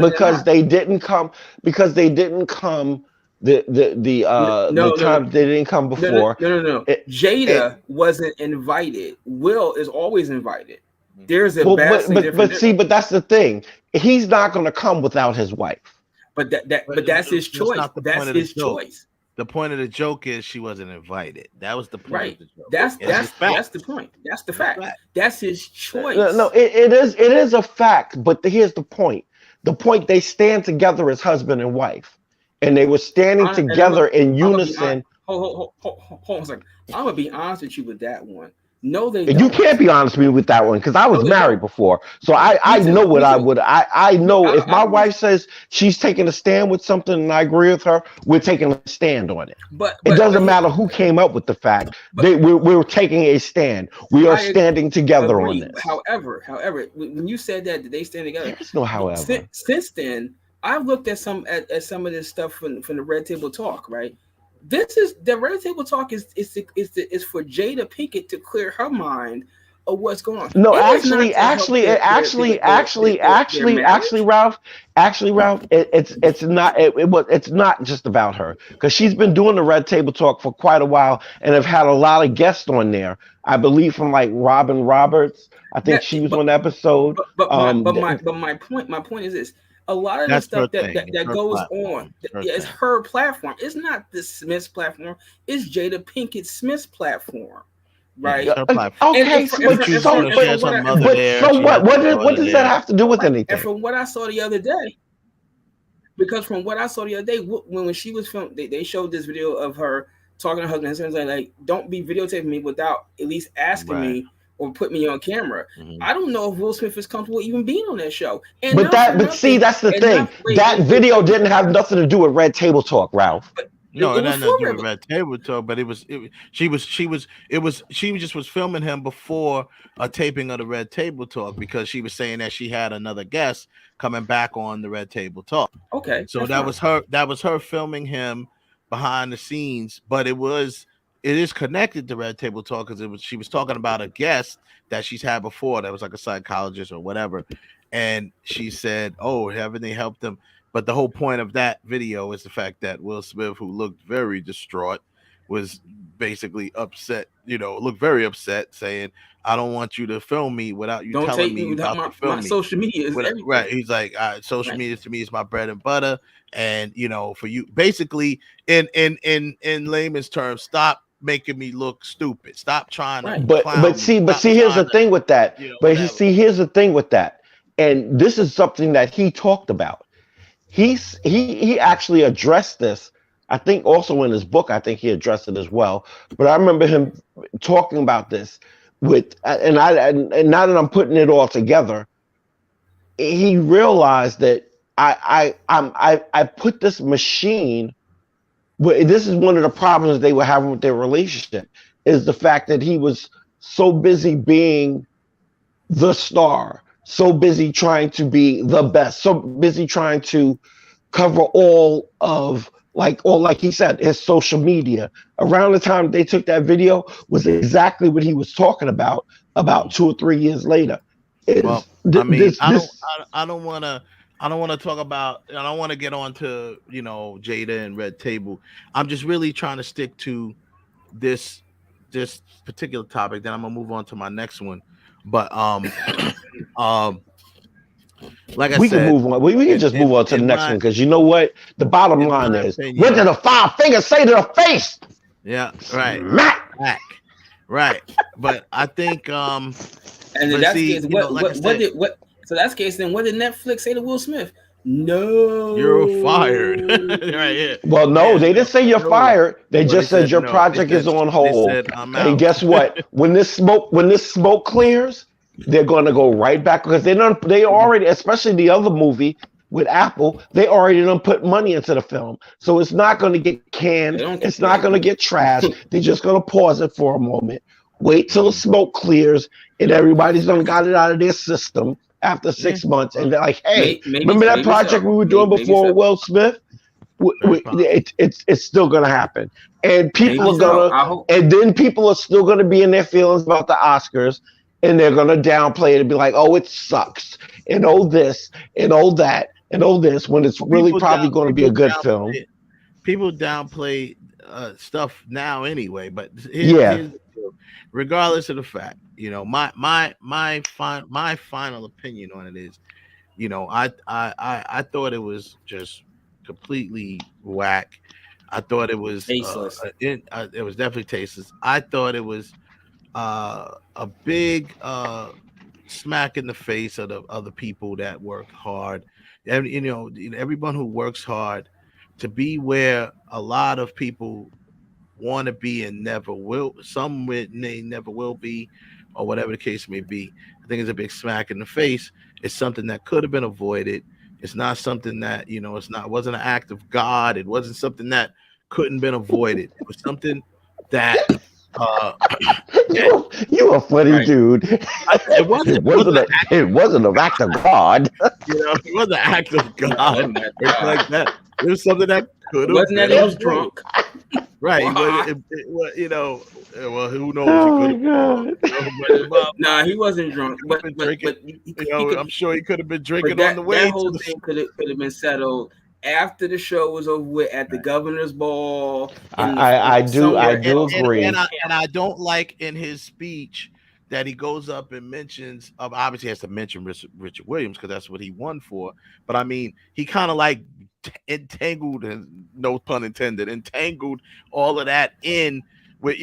because they didn't come they didn't come before. No. Jada wasn't invited. Will is always invited. There's a but that's the thing. He's not going to come without his wife. But that's his choice. That's his choice. The point of the joke is she wasn't invited. That was the point. Right. Of the joke. That's the point. That's the fact. That's his choice. No, it is a fact. But here's the point. The point, they stand together as husband and wife, and they were standing together in unison. Hold on a second. I'm gonna be honest with you with that one. No, they don't. You can't be honest with me with that one because I was married before, so I know what I would. I know if my wife says she's taking a stand with something and I agree with her, we're taking a stand on it. But it doesn't matter who came up with the fact. We're taking a stand. We are standing together on this. However, when you said that they stand together, there's no however. Since then, I've looked at some of this stuff from the Red Table Talk, right? This is the Red Table Talk is for Jada Pinkett to clear her mind of what's going on. No, actually, Ralph, it's not just about her because she's been doing the Red Table Talk for quite a while and have had a lot of guests on there. I believe from like Robin Roberts. I think she was on the episode. But my point is this. A lot of the stuff that goes on is her platform. It's not the Smith's platform. It's Jada Pinkett Smith's platform, right? Okay, so what? What does that have to do with anything? And from what I saw the other day, when she was filmed, they showed this video of her talking to her husband and saying like, "Don't be videotaping me without at least asking me." Or put me on camera. I don't know if Will Smith is comfortable even being on that show. But see, that's the thing. That video didn't have nothing to do with Red Table Talk, Ralph. No, It it was had nothing to do for with Red Table Talk, but she just was filming him before a taping of the Red Table Talk because she was saying that she had another guest coming back on the Red Table Talk. Okay, so that's that was her filming him behind the scenes, but it is connected to Red Table Talk because she was talking about a guest that she's had before that was like a psychologist or whatever, and she said, "Oh, haven't they helped them?" But the whole point of that video is the fact that Will Smith, who looked very distraught, was basically upset, looked very upset, saying, "I don't want you to film me without you Don't telling take me me without about to film my me." social media is everything. Right. He's like, social Right. media to me is my bread and butter. And, for you, basically, in layman's terms, stop making me look stupid. Stop trying to But see, here's the thing with that. Here's the thing with that. And this is something that he talked about. He actually addressed this. I think also in his book, I think he addressed it as well. But I remember him talking about this and now that I'm putting it all together, he realized that I put this machine. But this is one of the problems they were having with their relationship is the fact that he was so busy being the star, so busy trying to be the best, so busy trying to cover all of like he said, his social media. Around the time they took that video was exactly what he was talking about 2 or 3 years later. I don't want to talk about, I don't want to get on to, Jada and Red Table. I'm just really trying to stick to this particular topic. Then I'm gonna move on to my next one. But like I said, can move on. We can just move on to the next one because you know what? The bottom line is, what did the 5 fingers say to the face? Yeah, right. Right. But I think and in that case, so that's the case. Then what did Netflix say to Will Smith? No, you're fired. Right here. Well, no, they didn't say you're fired. They just said your project is on hold. And guess what? When this smoke clears, they're going to go right back because they already, especially the other movie with Apple, they already done put money into the film, so it's not going to get canned. It's not going to get trashed. They're just going to pause it for a moment, wait till the smoke clears, and everybody's done got it out of their system. After 6 months, and they're like, "Hey, remember that project we were doing before Will Smith? It's still gonna happen, and people then people are still gonna be in their feelings about the Oscars, and they're gonna downplay it and be like, "Oh, it sucks," and oh this, and oh that, and oh this, when it's really probably going to be a good film. People downplay stuff now anyway, but regardless of the fact, my final opinion on it is, I thought it was just completely whack. I thought it was tasteless. It was definitely tasteless. I thought it was a big smack in the face of the people that work hard, and everyone who works hard to be where a lot of people want to be and never will. Some may never will be, or whatever the case may be. I think it's a big smack in the face. It's something that could have been avoided. It's not something that it wasn't an act of God. It wasn't something that couldn't been avoided. It was something that you a funny dude. It wasn't an act of God. It wasn't an act of God. It's like that. It was something that could have. Wasn't that he was drunk? Right. Well, who knows? Oh my God. Nah, he wasn't drunk. But I'm sure he could have been drinking on the way. That whole thing could have been settled after the show was over with at the governor's ball. I do agree. And I don't like in his speech that he goes up and mentions, obviously has to mention Richard Williams because that's what he won for. But I mean, he kind of like entangled, and no pun intended, entangled all of that in with,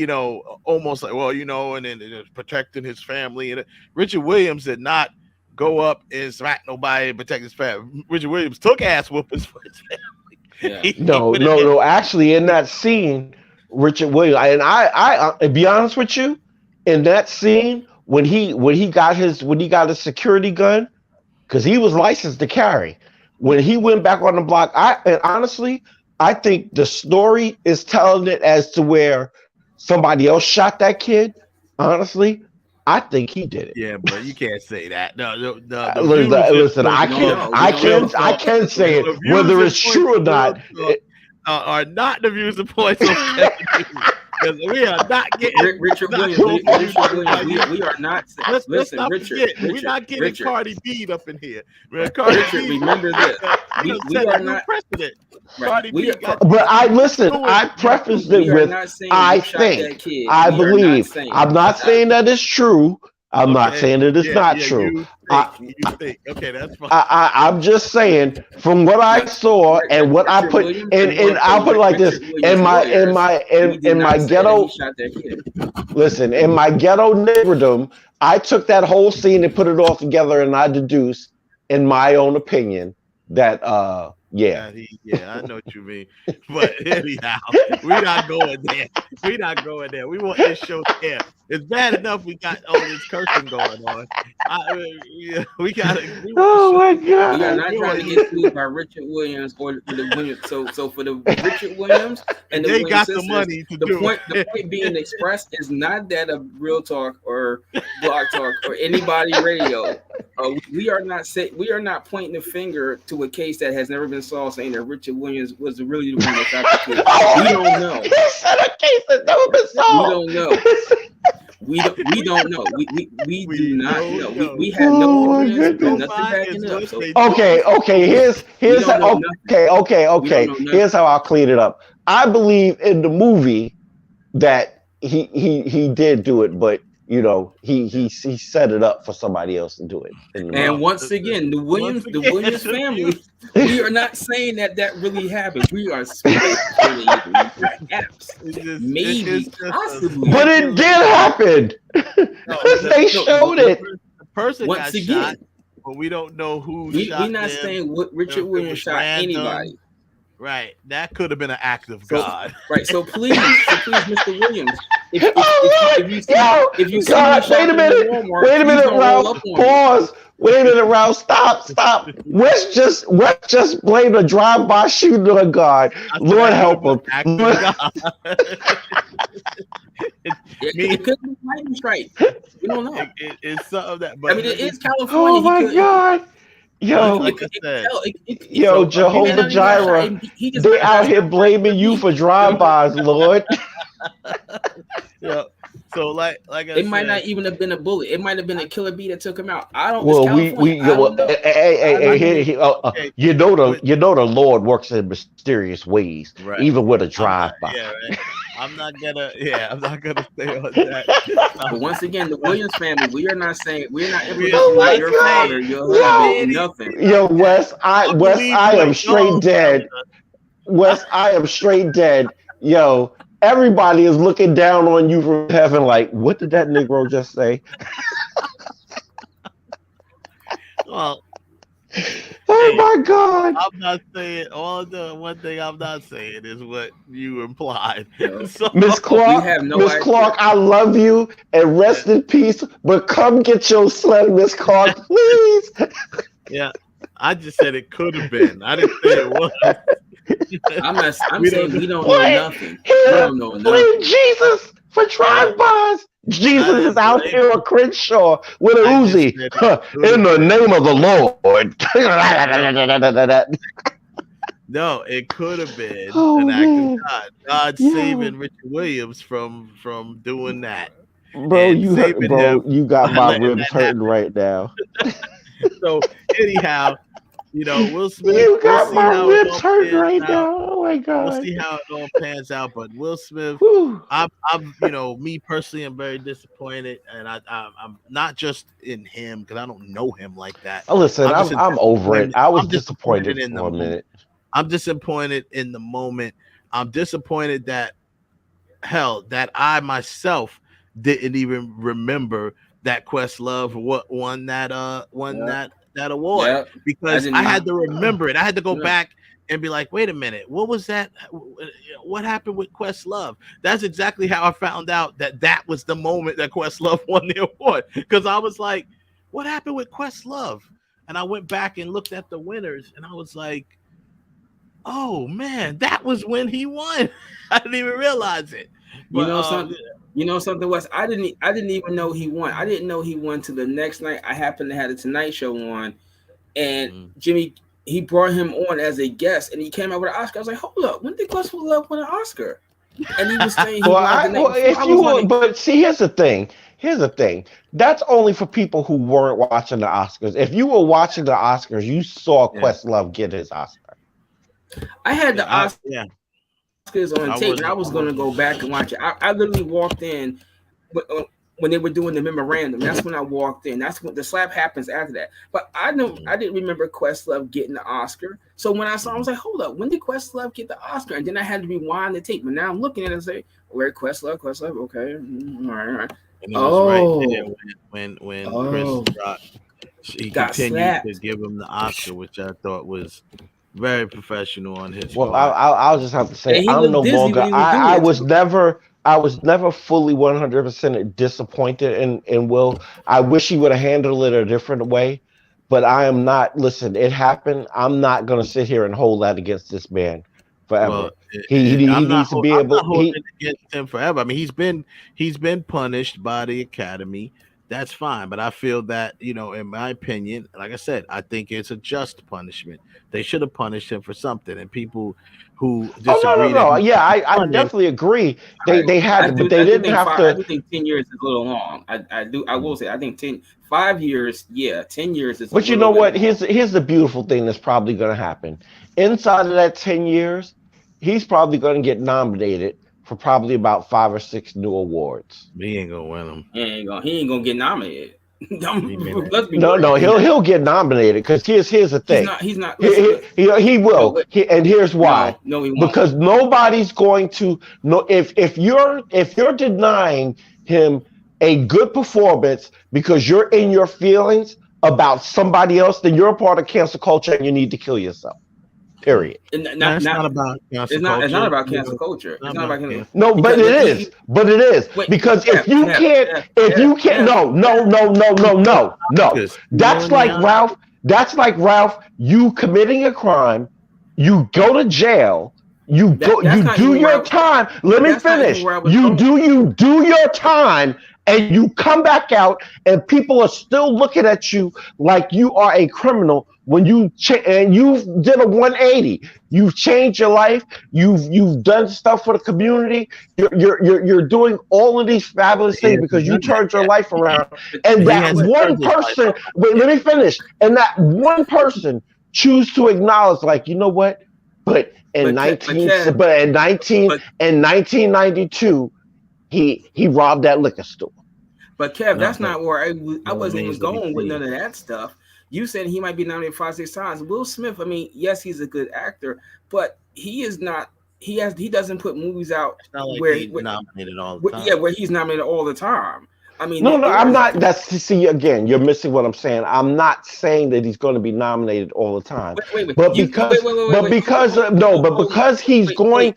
almost like, and then protecting his family. And Richard Williams did not go up and smack nobody and protect his family. Richard Williams took ass whoopings for his family. Yeah. No. Actually, in that scene, Richard Williams, and I be honest with you, in that scene when he got his security gun, because he was licensed to carry. When he went back on the block, I think the story is telling it as to where somebody else shot that kid. Honestly, I think he did it. Yeah, but you can't say that. No. Listen, I can say it whether it's true or not. Are not the views and points of because we are not getting Richard Williams. We are not. Let's not forget, we're not getting Cardi B up in here. Remember this. We are not precedent. Right. But I prefaced it with I think, I believe. I'm not saying that it's true. I'm not saying that it's not true. You think. Okay, that's fine. I'm just saying from what I saw and what I put, and I'll put it like this: in my ghetto. Listen, in my ghetto niggerdom, I took that whole scene and put it all together, and I deduced, in my own opinion, that yeah, I know what you mean. But anyhow, we're not going there. We're not going there. We want this show there. It's bad enough we got all this cursing going on. We got to. Oh my God! We are not trying to get sued by Richard Williams or the Williams. So for the Richard Williams and they the got sisters, the money to the point being expressed is not that of Real Talk or Blog Talk or anybody radio. We are not pointing the finger to a case that has never been solved, saying that Richard Williams was really the one that shot the kid. We don't know. He said a case that's never been solved. We don't know. We don't know. We do not know. We have no evidence, nothing backing it up. So Okay. Here's how. Okay. Here's how I'll clean it up. I believe in the movie that he did do it, but you know he set it up for somebody else to do it. And once again, the Williams family, we are not saying that really happened. We are speculating, perhaps, maybe, possibly, but it did happen. They showed it. The person got shot, but we don't know who shot We're not saying what Richard Williams shot anybody. Right, that could have been an act of God. Right, so please, Mr. Williams, if you see wait a minute, Ralph. Pause. Wait a minute, Ralph. Stop. Let's just blame the drive-by shooting on God. Lord help him. It could be lightning strike. We don't know. It's something that. But I mean, it is California. Oh my God. Yo, Jehovah Jireh, they out here blaming you for drive-bys, Lord. Yeah. So like I it might not even have been a bullet. It might have been a killer bee that took him out. I don't. Well, you know the Lord works in mysterious ways, right. Even with a drive-by. Yeah, right. I'm not gonna stay on that. But once again, the Williams family, we're not like your father, your husband, nothing. Yo, Wes, I am straight dead. Wes, I am straight dead. Yo, everybody is looking down on you from heaven like, what did that Negro just say? Well, oh my God! I'm not saying one thing I'm not saying is what you implied. So, Miss Clark, Clark, I love you and rest in peace. But come get your sled, Miss Clark, please. Yeah, I just said it could have been. I didn't say it was. I'm saying we don't know nothing. We don't know nothing. Blame Jesus for drive-bys. Jesus is out here on Crenshaw with a Uzi. In the name of the Lord. No, it could have been an act of God. God saving Richard Williams from doing that. Bro, you got my ribs hurting right now. So anyhow, Will Smith. You got my ribs hurting right now. Oh my God. We'll see how it all pans out. But Will Smith, I'm me personally, I'm very disappointed, and I'm not just in him because I don't know him like that. Listen, I'm over it. I was disappointed in for a minute. I'm disappointed in the moment. I'm disappointed that I myself didn't even remember that Questlove won that award because I had to remember it. I had to go back and be like, wait a minute, what was that? What happened with Questlove? That's exactly how I found out that was the moment that Questlove won the award, because I was like, what happened with Questlove? And I went back and looked at the winners, and I was like, oh man, that was when he won. I didn't even realize it. But, you know something, Wes? I didn't even know he won. I didn't know he won till the next night. I happened to have the Tonight Show on, and Jimmy, he brought him on as a guest, and he came out with an Oscar. I was like, hold up, when did Questlove win an Oscar? And he was saying, but see, here's the thing. That's only for people who weren't watching the Oscars. If you were watching the Oscars, you saw Questlove get his Oscar. I had the Oscars on tape, and I was going to go back and watch it. I literally walked in when they were doing the memorandum. That's when I walked in. That's when the slap happens after that. But I didn't remember Questlove getting the Oscar. So when I saw him, I was like, hold up, when did Questlove get the Oscar? And then I had to rewind the tape. But now I'm looking at it and say, where Questlove, okay. All right. And it was right there when Chris Rock, he continued to give him the Oscar, which I thought was very professional on his part. I'll just have to say, I'm no longer. I was never fully 100% disappointed in Will. I wish he would have handled it a different way, but I am not. Listen, it happened. I'm not going to sit here and hold that against this man forever. Well, he needs to be able. Holding it against him forever. I mean, he's been punished by the Academy. That's fine, but I feel that, in my opinion, like I said, I think it's a just punishment. They should have punished him for something, and people who disagree. No. Yeah, I definitely agree. They had, but they didn't have to. I think 10 years is a little long. I will say, I think 5 years. Yeah, 10 years is. But you know what? Here's the beautiful thing that's probably going to happen. Inside of that 10 years, he's probably going to get nominated for probably about 5 or 6 new awards. He ain't gonna win them. He ain't gonna get nominated. No, he'll get nominated because here's the thing. He's not. He will. And here's why. No, he won't. Because nobody's going to know if you're denying him a good performance because you're in your feelings about somebody else, then you're a part of cancel culture and you need to kill yourself. Period. It's not about cancel culture. It's not about cancel culture. It's not about cancel. No, but it is. But it is because if you can't, no. That's like Ralph. You committing a crime, you go to jail. You do your time. Let me finish. You do your time. And you come back out, and people are still looking at you like you are a criminal when you and you did a 180. You've changed your life. You've done stuff for the community. You're doing all of these fabulous things because you turned your life around. And that one person. Wait, let me finish. And that one person choose to acknowledge, like, you know what? But in 1992. He robbed that liquor store. But Kev, that's not where I wasn't even going with none of that stuff. You said he might be nominated 5-6 times. Will Smith, I mean, yes, he's a good actor, but he is not. He doesn't put movies out where he's nominated all the time. Yeah, where he's nominated all the time. I mean, no, I'm not. See, again, you're missing what I'm saying. I'm not saying that he's going to be nominated all the time. But because he's going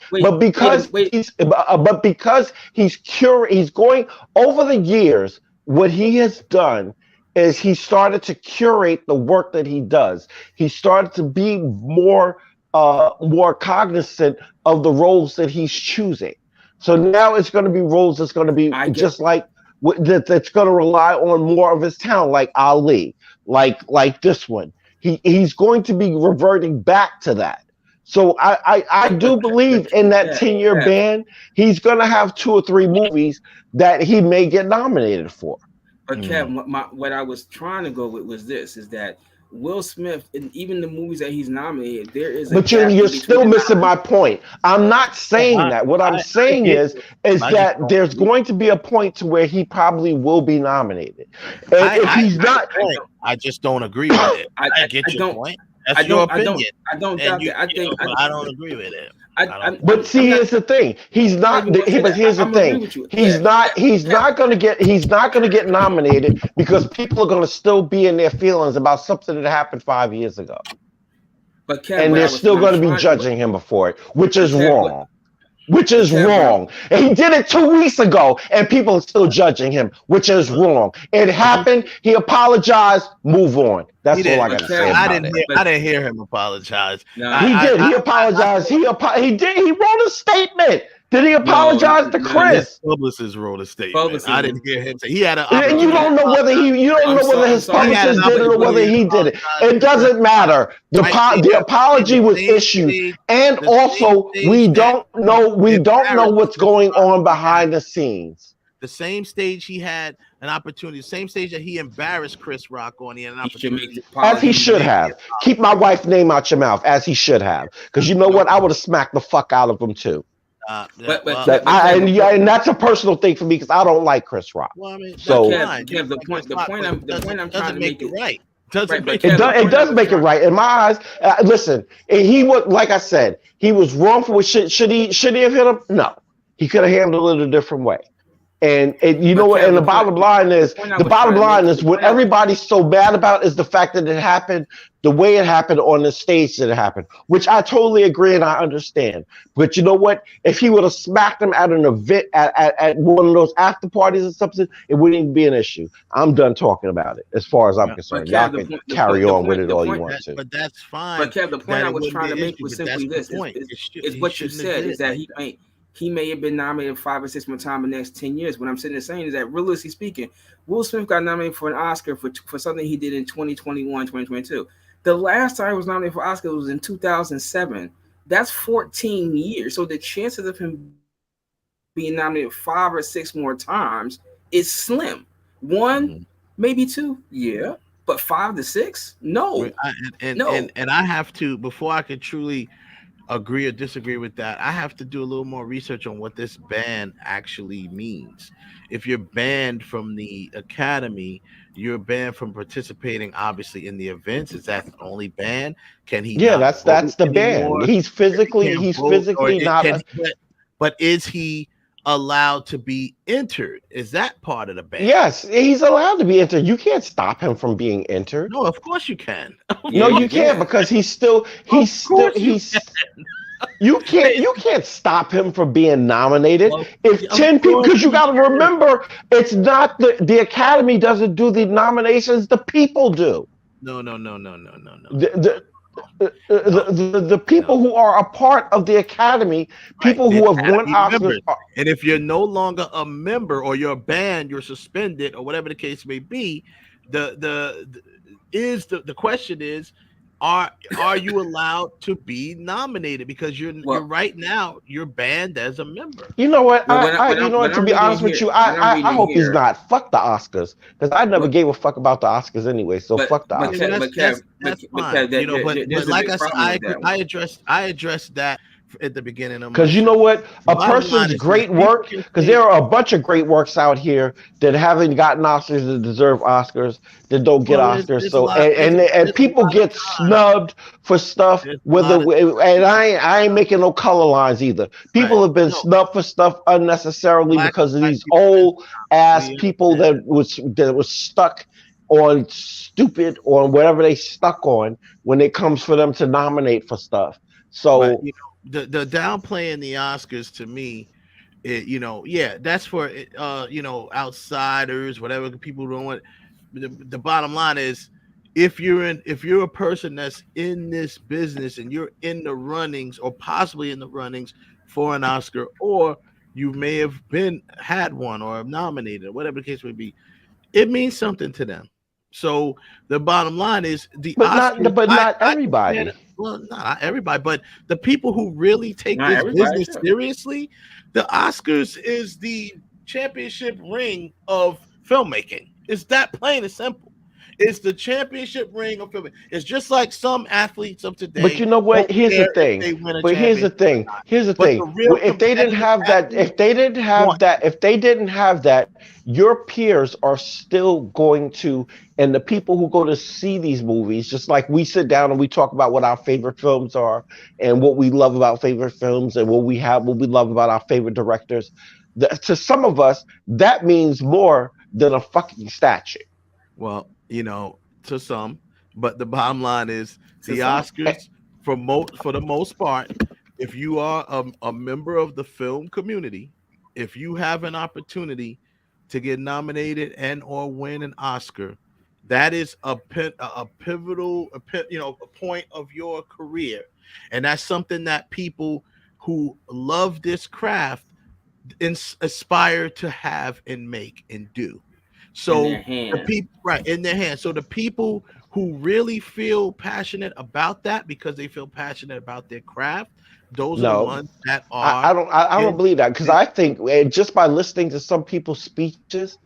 over the years, what he has done is he started to curate the work that he does. He started to be more cognizant of the roles that he's choosing. So now it's going to be roles that's going to be just like. That's going to rely on more of his talent, like Ali, like this one. He's going to be reverting back to that. So I do believe in that 10-year ban, he's going to have 2 or 3 movies that he may get nominated for. But Kev, what I was trying to go with was this: is that Will Smith, and even the movies that he's nominated, there is. But you're still missing my point. I'm not saying that. What I'm saying is that there's going to be a point to where he probably will be nominated. And if he's not, I just don't agree with it. I get your point. That's your opinion. I don't doubt that. I don't agree with it. But see, here's the thing. He's not. But here's the thing. He's not going to get. He's not going to get nominated because people are going to still be in their feelings about something that happened 5 years ago. But Kev, and they're still going to be judging him for it, which is wrong. Which is wrong. And he did it 2 weeks ago, and people are still judging him, which is wrong. It happened. He apologized. Move on. That's He all I didn't. got to say about it. I didn't hear him apologize. He did. He apologized. He did. He wrote a statement. Did he apologize to Chris? His publicist wrote a statement. I didn't hear him say he had an. And you don't know whether his publicist did it or whether he did it. It doesn't matter. The apology was issued, and also we don't know what's going on behind the scenes. The same stage he had an opportunity, the same stage that he embarrassed Chris Rock on, he had an opportunity. As he should have. Keep my wife's name out your mouth, as he should have. Because you know what? I would have smacked the fuck out of him too. And that's a personal thing for me because I don't like Chris Rock. Well, I mean, so Kev, the point I'm trying to make it right. It does make it right in my eyes. Listen, he was, like I said, he was wrong for what should he have hit him? No, he could have handled it a different way. And you know what? And the bottom line is what everybody's so bad about is the fact that it happened the way it happened on the stage that it happened, which I totally agree and I understand. But you know what? If he would have smacked him at an event at one of those after parties or something, it wouldn't even be an issue. I'm done talking about it as far as I'm concerned. Y'all can carry on with it all you want to. But that's fine. But Kev, the point I was trying to make was simply this: is what you said is that he may have been nominated 5 or 6 more times in the next 10 years. What I'm sitting there saying is that, realistically speaking, Will Smith got nominated for an Oscar for something he did in 2021, 2022. The last time he was nominated for Oscar was in 2007. That's 14 years. So the chances of him being nominated 5 or 6 more times is slim. 1, maybe 2, yeah. But 5 to 6? No. And I have to, before I can truly agree or disagree with that, I have to do a little more research on what this ban actually means. If you're banned from the Academy, you're banned from participating obviously in the events. Is that the only ban? Can he? Yeah, that's the ban. He's physically not. But is he allowed to be entered? Is that part of the ban? Yes, he's allowed to be entered. You can't stop him from being entered. No, of course you can. No, you can't, because you can't stop him from being nominated. If 10 people, because you got to remember, it's not the Academy doesn't do the nominations, the people do. No. The people who are a part of the Academy, people who have won Oscars. And if you're no longer a member, or you're banned, you're suspended, or whatever the case may be, the question is, are you allowed to be nominated? Because you're right now you're banned as a member. You know what? To be honest with you, I hope he's not. Fuck the Oscars, because I never gave a fuck about the Oscars anyway. So fuck the Oscars. That's fine. But like I said, I addressed that at the beginning of, because you know what, a person's great work, because there are a bunch of great works out here that haven't gotten Oscars, that deserve Oscars, that don't get Oscars. So and people get snubbed for stuff, and I ain't making no color lines either. People have been snubbed for stuff unnecessarily because of these old ass people that was stuck on stupid or whatever they stuck on when it comes for them to nominate for stuff. So the downplaying the Oscars, to me, that's for outsiders, whatever, people don't want. The bottom line is, if you're a person that's in this business and you're in the runnings, or possibly in the runnings for an Oscar, or you may have had one or nominated, or whatever the case may be, it means something to them. So the bottom line is not everybody. Not everybody, but the people who really take this business seriously, the Oscars is the championship ring of filmmaking. It's that plain and simple. It's the championship ring of filmmaking. It's just like some athletes of today. But you know what? Here's the thing. Here's the thing. If they didn't have that, your peers are still going to, and the people who go to see these movies, just like we sit down and we talk about what our favorite films are and what we love about favorite films and what we love about our favorite directors. To some of us, that means more than a fucking statue. Well, to some, but the bottom line is the Oscars, for the most part, if you are a member of the film community, if you have an opportunity to get nominated and or win an Oscar, That is a pivotal, a point of your career, and that's something that people who love this craft aspire to have and make and do. So the people, right, in their hands. So the people who really feel passionate about that because they feel passionate about their craft, those are the ones that are. I don't believe that, because I think just by listening to some people's speeches,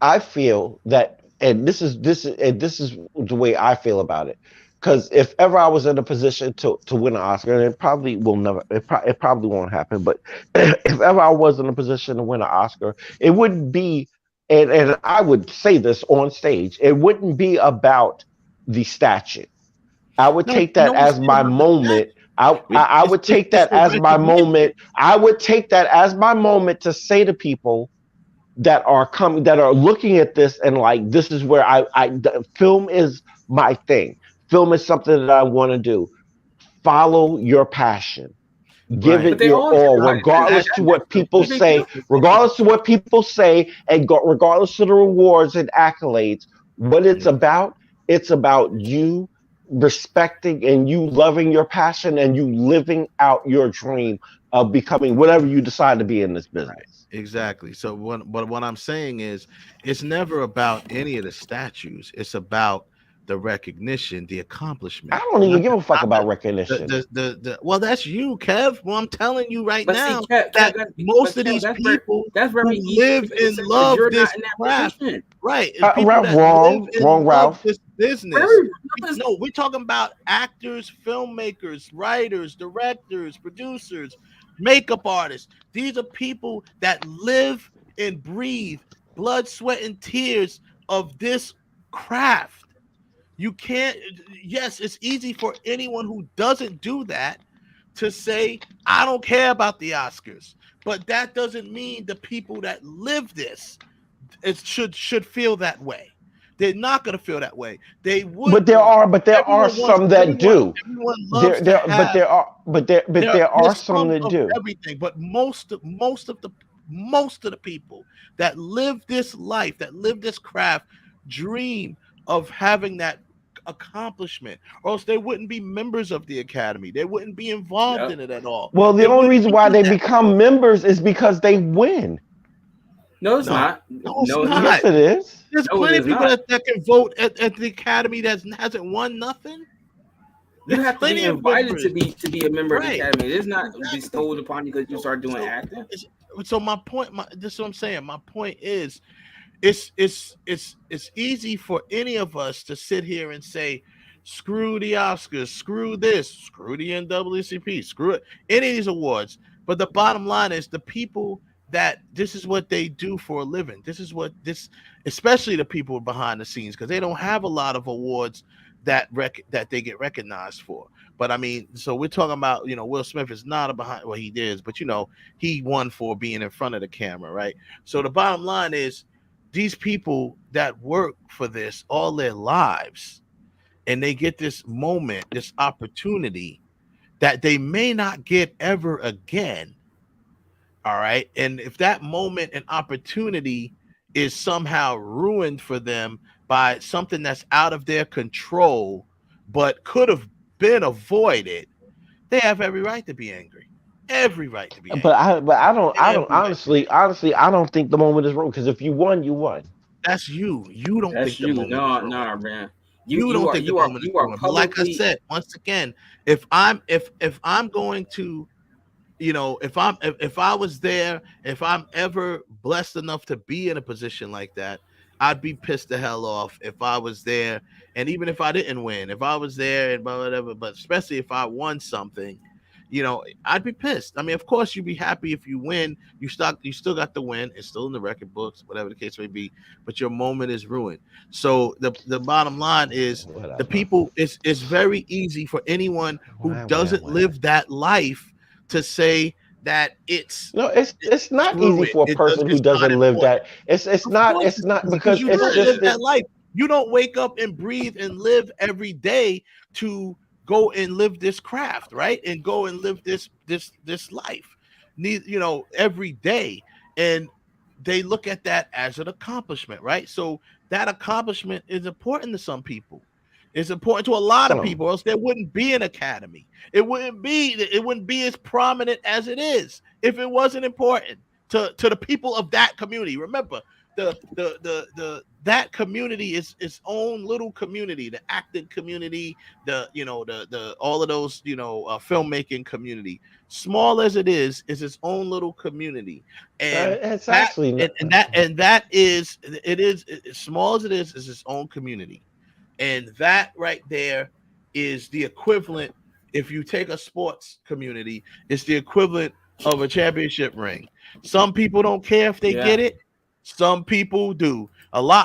I feel that, and this is the way I feel about it. Because if ever I was in a position to win an Oscar, and it probably will never, it probably won't happen. But if ever I was in a position to win an Oscar, it wouldn't be, and I would say this on stage, it wouldn't be about the statue. I would take that as my moment. I would take that as my moment. I would take that as my moment to say to people that are coming, that are looking at this, and like, this is where the film is my thing. Film is something that I want to do. Follow your passion. Give it your all, regardless to what people say, regardless to what people say, and regardless of the rewards and accolades. What it's about you respecting and you loving your passion and you living out your dream of becoming whatever you decide to be in this business. Right. Exactly. So what I'm saying is, it's never about any of the statues. It's about the recognition, the accomplishment. I don't even give a fuck about recognition. Well, that's you, Kev. Well, I'm telling you right now that most of these people who live and love this craft, right? Wrong, Ralph. This business. No, we're talking about actors, filmmakers, writers, directors, producers, makeup artists. These are people that live and breathe blood, sweat, and tears of this craft. You can't, yes, it's easy for anyone who doesn't do that to say, I don't care about the Oscars. But that doesn't mean the people that live this should feel that way. They're not going to feel that way. They would. But there are some that do. There are some that do. Everything, but most of the people that live this life, that live this craft, dream of having that accomplishment, or else they wouldn't be members of the Academy. They wouldn't be involved in it at all. Well, the only reason why they become members is because they win. No, it's not. No, it's not. Yes, it is. There's plenty of people that can vote at the Academy that hasn't won nothing. You have to be invited to be a member of the Academy. It's not bestowed upon you because you start doing acting. So my point, this is what I'm saying. My point is, it's easy for any of us to sit here and say, screw the Oscars, screw this, screw the NAACP, screw it, any of these awards. But the bottom line is, the people that this is what they do for a living. This is what especially the people behind the scenes, because they don't have a lot of awards that they get recognized for. But I mean, so we're talking about, Will Smith is not a behind, well, he is, but he won for being in front of the camera, right? So the bottom line is, these people that work for this all their lives, and they get this moment, this opportunity that they may not get ever again. All right. And if that moment and opportunity is somehow ruined for them by something that's out of their control, but could have been avoided, they have every right to be angry. Every right to be angry. But I don't honestly, I don't think the moment is wrong, because if you won, you won. That's you. You don't think the moment is wrong. No, man. You don't think the moment is wrong. But like I said, once again, if I'm going to, if I was there, if I'm ever blessed enough to be in a position like that, I'd be pissed the hell off if I was there. And even if I didn't win, if I was there and whatever, but especially if I won something, I'd be pissed. I mean, of course, you'd be happy if you win. You still got the win. It's still in the record books, whatever the case may be. But your moment is ruined. So the bottom line is, the people. It's very easy for anyone who doesn't live that life to say that it's not easy for a person who doesn't live that. It's not because you it's don't just live that life. You don't wake up and breathe and live every day to go and live this craft, right? And go and live this life, every day. And they look at that as an accomplishment, right? So that accomplishment is important to some people. It's important to a lot of people, else there wouldn't be an academy. It wouldn't be as prominent as it is if it wasn't important to the people of that community. Remember, that community is its own little community, the acting community, the all of those, filmmaking community. Small as it is its own little community. And it's that, actually and that is as small as it is its own community. And that right there is the equivalent. If you take a sports community, it's the equivalent of a championship ring. Some people don't care if they get it. Some people do.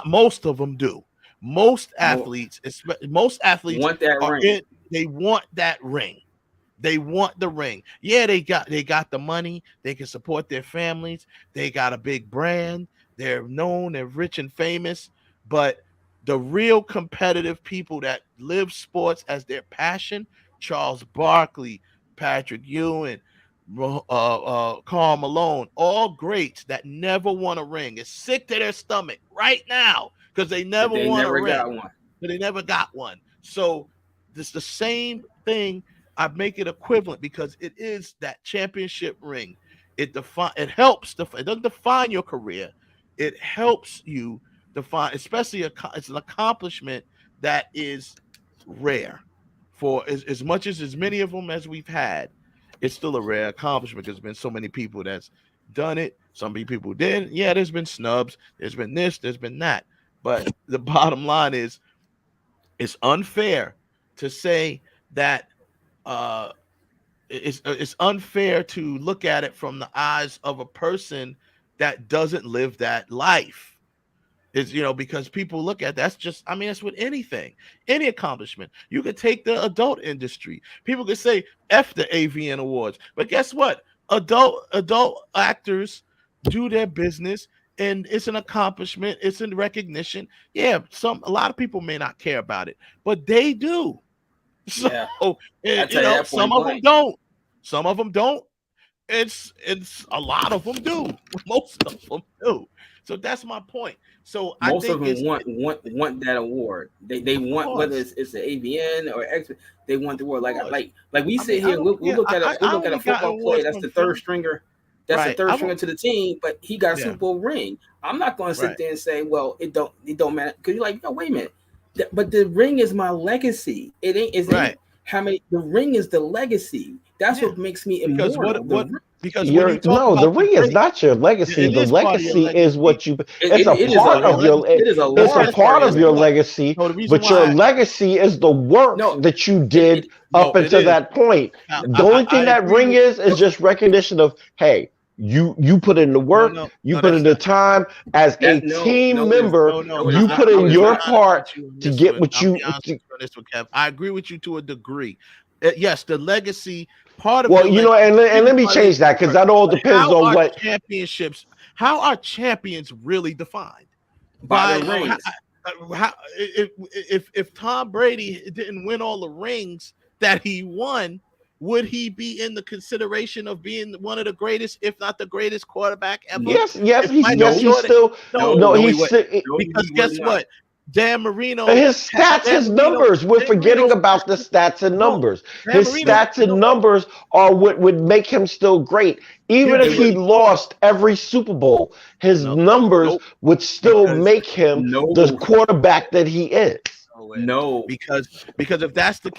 Most of them do. Most athletes want that ring. They want that ring. They want the ring. Yeah, they got the money. They can support their families. They got a big brand. They're known. They're rich and famous. But the real competitive people that live sports as their passion, Charles Barkley, Patrick Ewing, Karl Malone, all greats that never won a ring. It's sick to their stomach right now because they never won a ring. But they never got one. So it's the same thing. I make it equivalent because it is that championship ring. It helps. It doesn't define your career. It helps you define, especially it's an accomplishment that is rare. For as much as many of them as we've had, it's still a rare accomplishment because there's been so many people that's done it. Some people didn't. Yeah, there's been snubs. There's been this. There's been that. But the bottom line is, it's unfair to say that it's unfair to look at it from the eyes of a person that doesn't live that life. Is because people look at that's with anything, any accomplishment. You could take the adult industry. People could say F the AVN Awards, but guess what? Adult actors do their business, and it's an accomplishment. It's a recognition. Yeah, a lot of people may not care about it, but they do. So some of them don't. Some of them don't. It's a lot of them do. Most of them do. So that's my point. So most of them want that award. They want, whether it's the AVN or X, they want the award. Like we sit here, we look at a football player that's the third stringer. That's the third stringer to the team, but he got a Super Bowl ring. I'm not going to sit there and say, well, it don't matter, because you're like, no, wait a minute. But the ring is my legacy. It ain't how many. The ring is the legacy. That's what makes me immortal. Because the ring is not your legacy. The legacy is what you. It's a part of your. It's a part of your legacy. But your legacy is the work that you did up until that point. The only thing that ring is just recognition of, hey, you put in the work, you put in the time as a team member. You put in your part to get what you. I agree with you to a degree. Yes, the legacy part of. Well, and let me change that, because that all depends on what championships. How are champions really defined? By the rings. If Tom Brady didn't win all the rings that he won, would he be in the consideration of being one of the greatest, if not the greatest quarterback ever? Yes, he's still. Because guess what? Dan Marino, his stats, his numbers. We're forgetting about the stats and numbers. His stats and numbers are what would make him still great. Even if he lost every Super Bowl, his numbers would still make him the quarterback that he is. No, because if that's the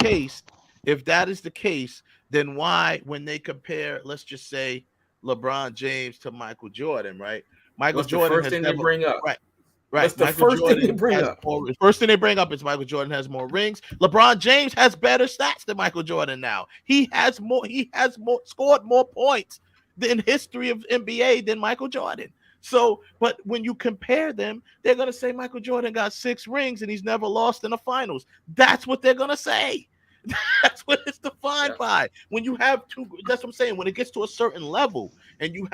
case, then why, when they compare, let's just say LeBron James to Michael Jordan, right? Michael Jordan the first thing they bring up, right. That's the first thing they bring up. First thing they bring up is Michael Jordan has more rings. LeBron James has better stats than Michael Jordan now. He has scored more points in history of NBA than Michael Jordan. So, but when you compare them, they're gonna say Michael Jordan got 6 rings and he's never lost in the finals. That's what they're gonna say. That's what it's defined by. When you have that's what I'm saying. When it gets to a certain level and you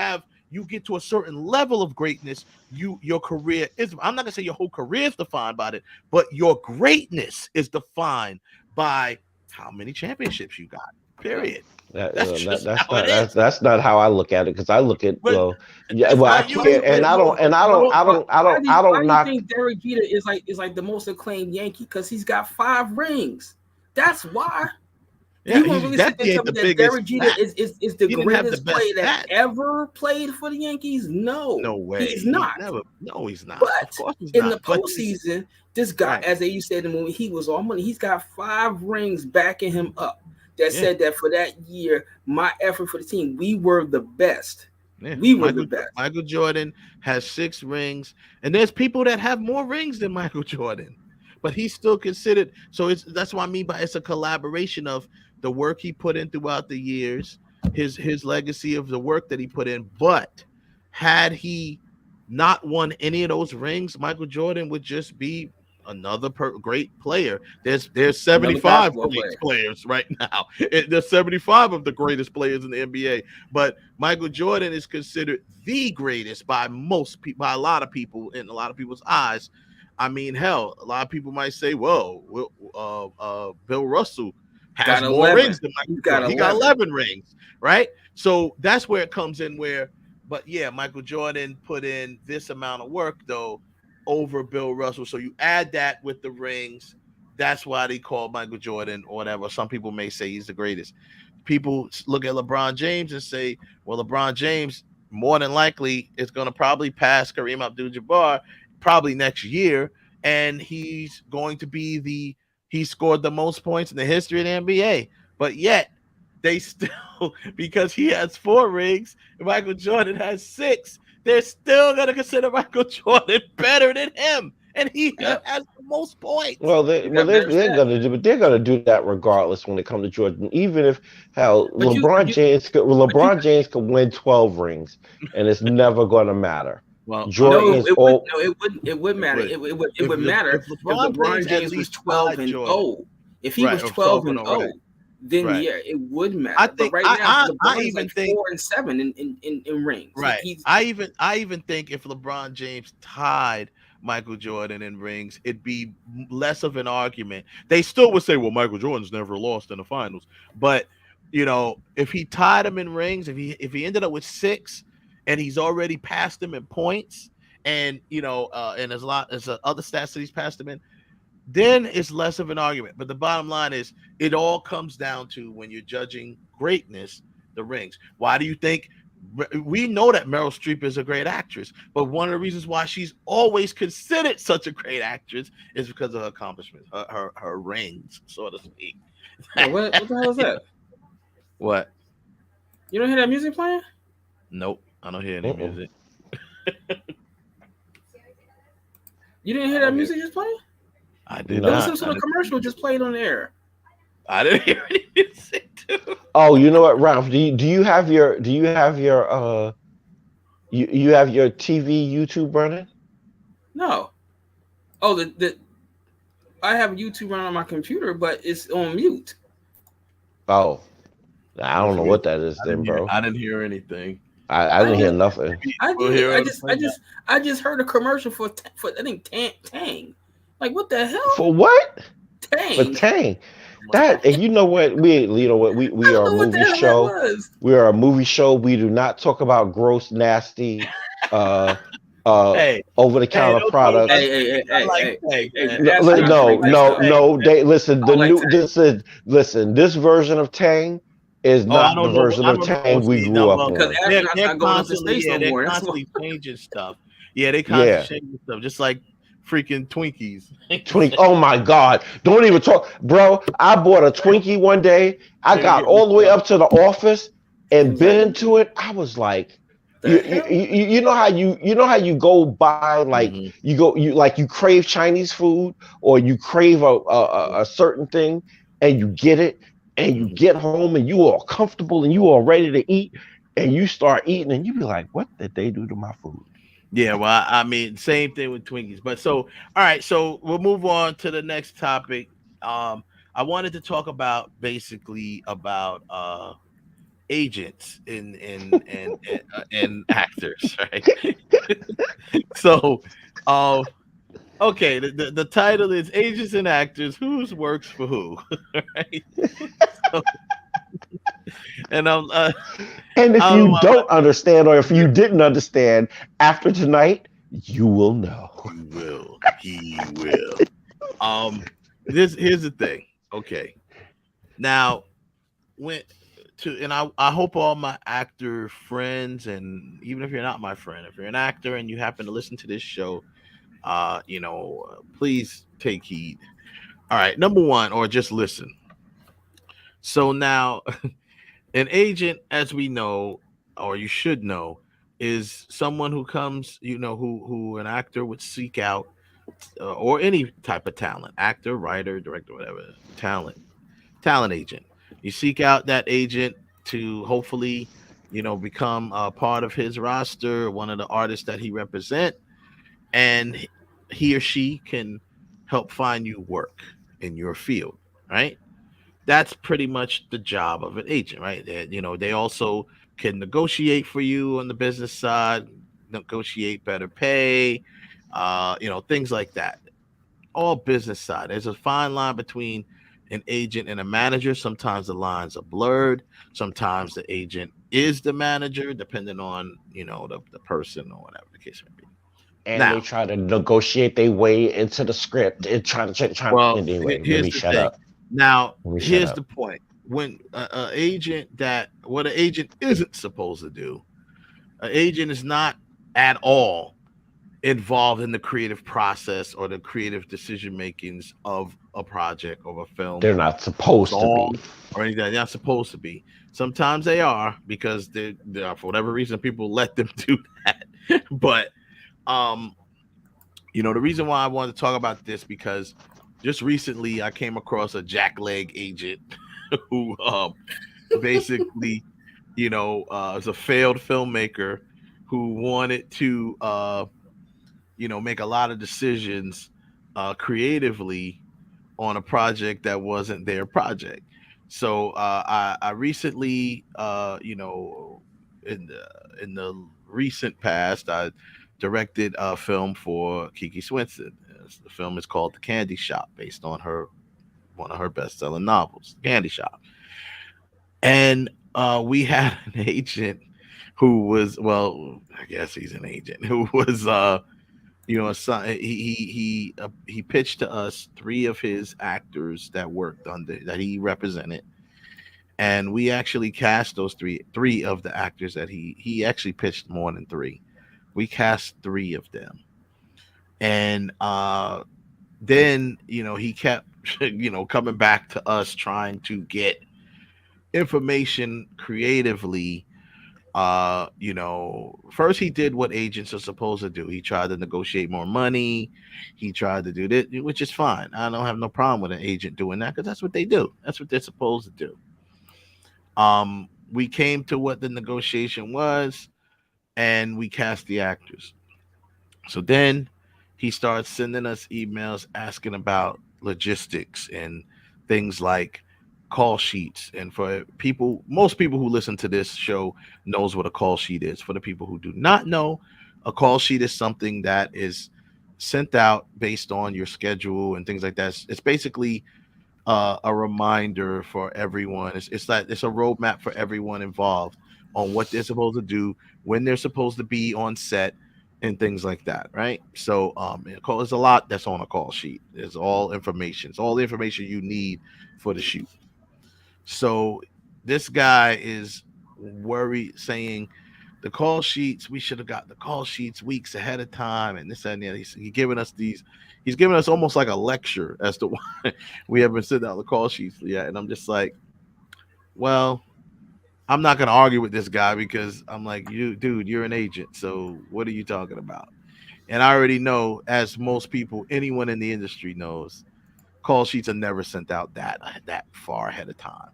get to a certain level of greatness, your career is, I'm not gonna say your whole career is defined by it, but your greatness is defined by how many championships you got. Period. That's not how I look at it, because I look at I Why can't, do you knock. think Derek Jeter is like the most acclaimed Yankee? Because he's got 5 rings. That's why. Yeah, You won't really sit there and tell me that Derek Jeter is the He didn't have greatest the best player that stats. ever played for the Yankees? No way. He's not. No, he's not. But Of course he's in not. the postseason, this guy, as you said in the movie, he was all money. He's got 5 rings backing him up. That said that for that year, my effort for the team, we were the best. Yeah. We were the best. Michael Jordan has 6 rings, and there's people that have more rings than Michael Jordan, but he's still considered. So that's what I mean by it's a collaboration of the work he put in throughout the years, his legacy of the work that he put in. But had he not won any of those rings, Michael Jordan would just be another great player. There's 75 great players right now. There's 75 of the greatest players in the NBA, but Michael Jordan is considered the greatest by most people, by a lot of people, in a lot of people's eyes. I mean, hell, a lot of people might say, "Whoa, Bill Russell has more rings than Michael Jordan. He got 11 rings, right?" So that's where it comes in. But yeah, Michael Jordan put in this amount of work though over Bill Russell. So you add that with the rings. That's why they call Michael Jordan or whatever. Some people may say he's the greatest. People look at LeBron James and say, well, LeBron James more than likely is going to probably pass Kareem Abdul-Jabbar probably next year. And he's going to be he scored the most points in the history of the NBA. But yet they still, because he has 4 rings and Michael Jordan has 6, they're still going to consider Michael Jordan better than him, and he has the most points. Well, they're going to do that regardless when it comes to Jordan. Even if LeBron James could win 12 rings, and it's never going to matter. Well, Jordan it would matter. It would matter if LeBron James was 12 and 0. If he was 12 and 0. Then yeah, it would matter. I think but right now, I even think 4 and 7 in rings. Right. I even think if LeBron James tied Michael Jordan in rings, it'd be less of an argument. They still would say, well, Michael Jordan's never lost in the finals. But if he tied him in rings, if he ended up with 6 and he's already passed him in points, and and there's other stats that he's passed him in, then it's less of an argument. But the bottom line is it all comes down to, when you're judging greatness, the rings. Why do you think we know that Meryl Streep is a great actress, but one of the reasons why she's always considered such a great actress is because of her accomplishments, her rings, so to speak. What the hell is that? What? You don't hear that music playing? Nope, I don't hear any music. You didn't hear that music just playing? I did There not. was some sort of commercial just played on the air. I didn't hear any music too. Oh, you know what, Ralph? Do you have your you have your TV YouTube running? No. Oh, I have YouTube running on my computer, but it's on mute. Oh, I don't know what that is then, bro. I didn't hear anything. I didn't hear nothing. I just heard a commercial for I think Tang. Like, what the hell? For what? Tang. For Tang. That, and you know what? We are a movie show. We are a movie show. We do not talk about gross, nasty, over the counter products. No. Listen. This version of Tang is not the version of Tang we grew up on. They're constantly changing stuff. Yeah, they constantly changing stuff, just like freaking Twinkies. Oh my God. Don't even talk. Bro, I bought a Twinkie one day. I got all the way up to the office and bit into it. I was like, you know how you go buy, like you crave Chinese food, or you crave a certain thing and you get it and you get home and you are comfortable and you are ready to eat and you start eating and you be like, what did they do to my food? Yeah, well, I mean, same thing with Twinkies. But all right, so we'll move on to the next topic. I wanted to talk about agents and actors, right? So, okay, the title is Agents and Actors, Whose Works for Who, right? And I'm And if I you don't know, don't understand, or if you didn't understand after tonight, you will know. He will. Here's the thing. Okay. Now, I hope all my actor friends, and even if you're not my friend, if you're an actor and you happen to listen to this show, please take heed. All right, number one, or just listen. So now, an agent, as we know, or you should know, is someone who comes, who an actor would seek out, or any type of talent, actor, writer, director, whatever, talent agent. You seek out that agent to hopefully, become a part of his roster, one of the artists that he represent, and he or she can help find you work in your field, right? That's pretty much the job of an agent, right? They also can negotiate for you on the business side, negotiate better pay, things like that. All business side. There's a fine line between an agent and a manager. Sometimes the lines are blurred. Sometimes the agent is the manager, depending on the person or whatever the case may be. And they try to negotiate their way into the script and anyway, let me shut up. Now, here's the point. When what an agent isn't supposed to do, an agent is not at all involved in the creative process or the creative decision makings of a project or a film. They're not supposed to be. Or anything. They're not supposed to be. Sometimes they are, because they are, for whatever reason, people let them do that. But the reason why I wanted to talk about this, because just recently I came across a jackleg agent who basically, is a failed filmmaker who wanted to, make a lot of decisions creatively on a project that wasn't their project. So I recently, in the recent past, I directed a film for Kiki Swenson. The film is called The Candy Shop, based on one of her best-selling novels, Candy Shop. And we had an agent who was, well, I guess he's an agent who was, he pitched to us 3 of his actors that worked that he represented, and we actually cast those three of the actors that he actually pitched more than 3. We cast 3 of them, and then he kept coming back to us trying to get information creatively. First he did what agents are supposed to do. He tried to negotiate more money. He tried to do that, which is fine. I don't have no problem with an agent doing that, because that's what they do. That's what they're supposed to do. We came to what the negotiation was, and we cast the actors. So then he starts sending us emails asking about logistics and things like call sheets. And for most people who listen to this show knows what a call sheet is. For the people who do not know, a call sheet is something that is sent out based on your schedule and things like that. It's basically a reminder for everyone. It's a roadmap for everyone involved on what they're supposed to do, when they're supposed to be on set, and things like that, right? So there's a lot that's on a call sheet. There's all information. It's all the information you need for the shoot. So this guy is worried, saying the call sheets, we should have got the call sheets weeks ahead of time, and this and that. He's giving us almost like a lecture as to why we haven't sent out the call sheets yet. And I'm just like, well, I'm not going to argue with this guy, because I'm like, dude, you're an agent. So what are you talking about? And I already know, as most people, anyone in the industry knows, call sheets are never sent out that far ahead of time.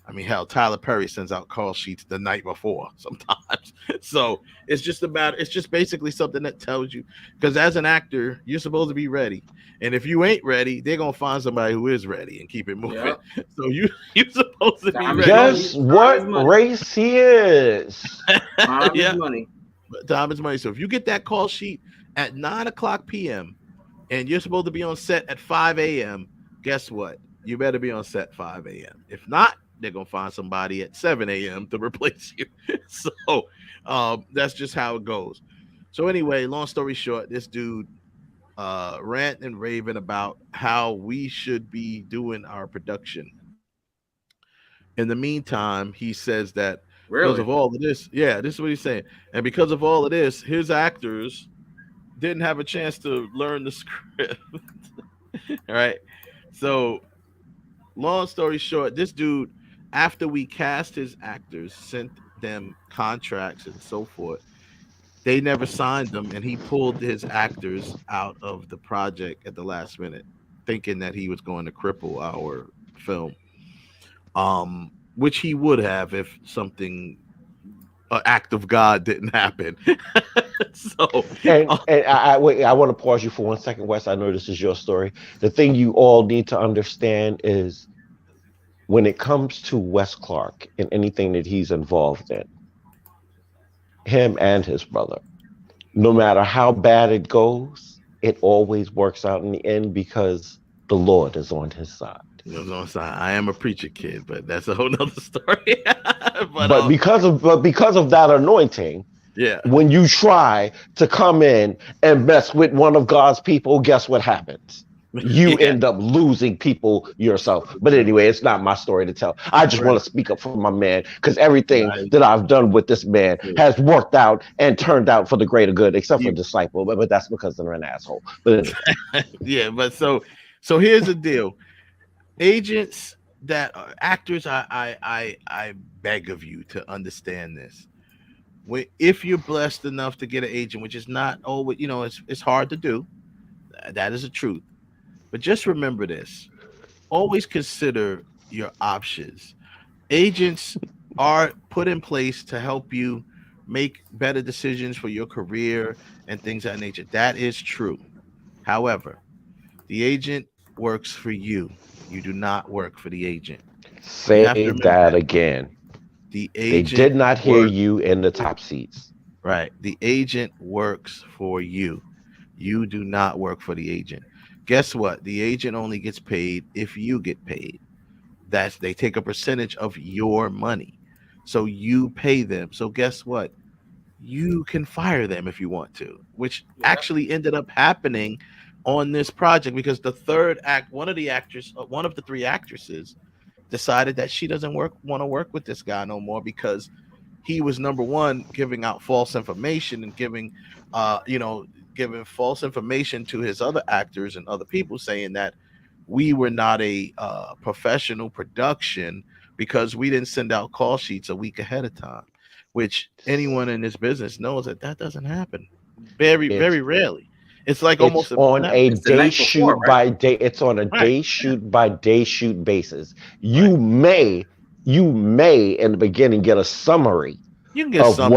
I mean, hell, Tyler Perry sends out call sheets the night before sometimes. So it's just basically something that tells you, because as an actor, you're supposed to be ready. And if you ain't ready, they're going to find somebody who is ready and keep it moving. Yep. So you're supposed to be ready. Guess what race he is? Time is money. Time is money. So if you get that call sheet at 9:00 p.m. and you're supposed to be on set at 5 a.m., guess what? You better be on set 5 a.m. If not, they're gonna find somebody at 7 a.m. to replace you. So that's just how it goes. So anyway, long story short, this dude rant and raving about how we should be doing our production. In the meantime, he says that because of all of this, this is what he's saying. And because of all of this, his actors didn't have a chance to learn the script. All right. So long story short, this dude, after we cast his actors, sent them contracts and so forth, they never signed them, and he pulled his actors out of the project at the last minute, thinking that he was going to cripple our film. Which he would have if something, an act of God didn't happen. So, and I want to pause you for 1 second, Wes. I know this is your story. The thing you all need to understand is when it comes to Wes Clark and anything that he's involved in, him and his brother, no matter how bad it goes, it always works out in the end because the Lord is on his side. I am a preacher kid, but that's a whole nother story. but because of that anointing, when you try to come in and mess with one of God's people, guess what happens? You end up losing people yourself. But anyway, it's not my story to tell. I just want to speak up for my man, because everything that I've done with this man has worked out and turned out for the greater good, except for Disciple. But that's because they're an asshole. But yeah, but so here's the deal. Agents that are actors, I beg of you to understand this. If you're blessed enough to get an agent, which is not always, it's hard to do. That is the truth. But just remember this. Always consider your options. Agents are put in place to help you make better decisions for your career and things of that nature. That is true. However, the agent works for you. You do not work for the agent. Say that again. The agent, they did not hear you in the top seats. Right. The agent works for you. You do not work for the agent. Guess what? The agent only gets paid if you get paid. They take a percentage of your money. So you pay them. So guess what? You can fire them if you want to, which actually ended up happening on this project, because the third act, one of the three actresses decided that she doesn't want to work with this guy no more, because he was, number one, giving out false information and giving false information to his other actors and other people, saying that we were not a professional production because we didn't send out call sheets a week ahead of time, which anyone in this business knows that doesn't happen very rarely. It's like almost on a day shoot by day. It's on a day shoot by day shoot basis. You may in the beginning get a summary of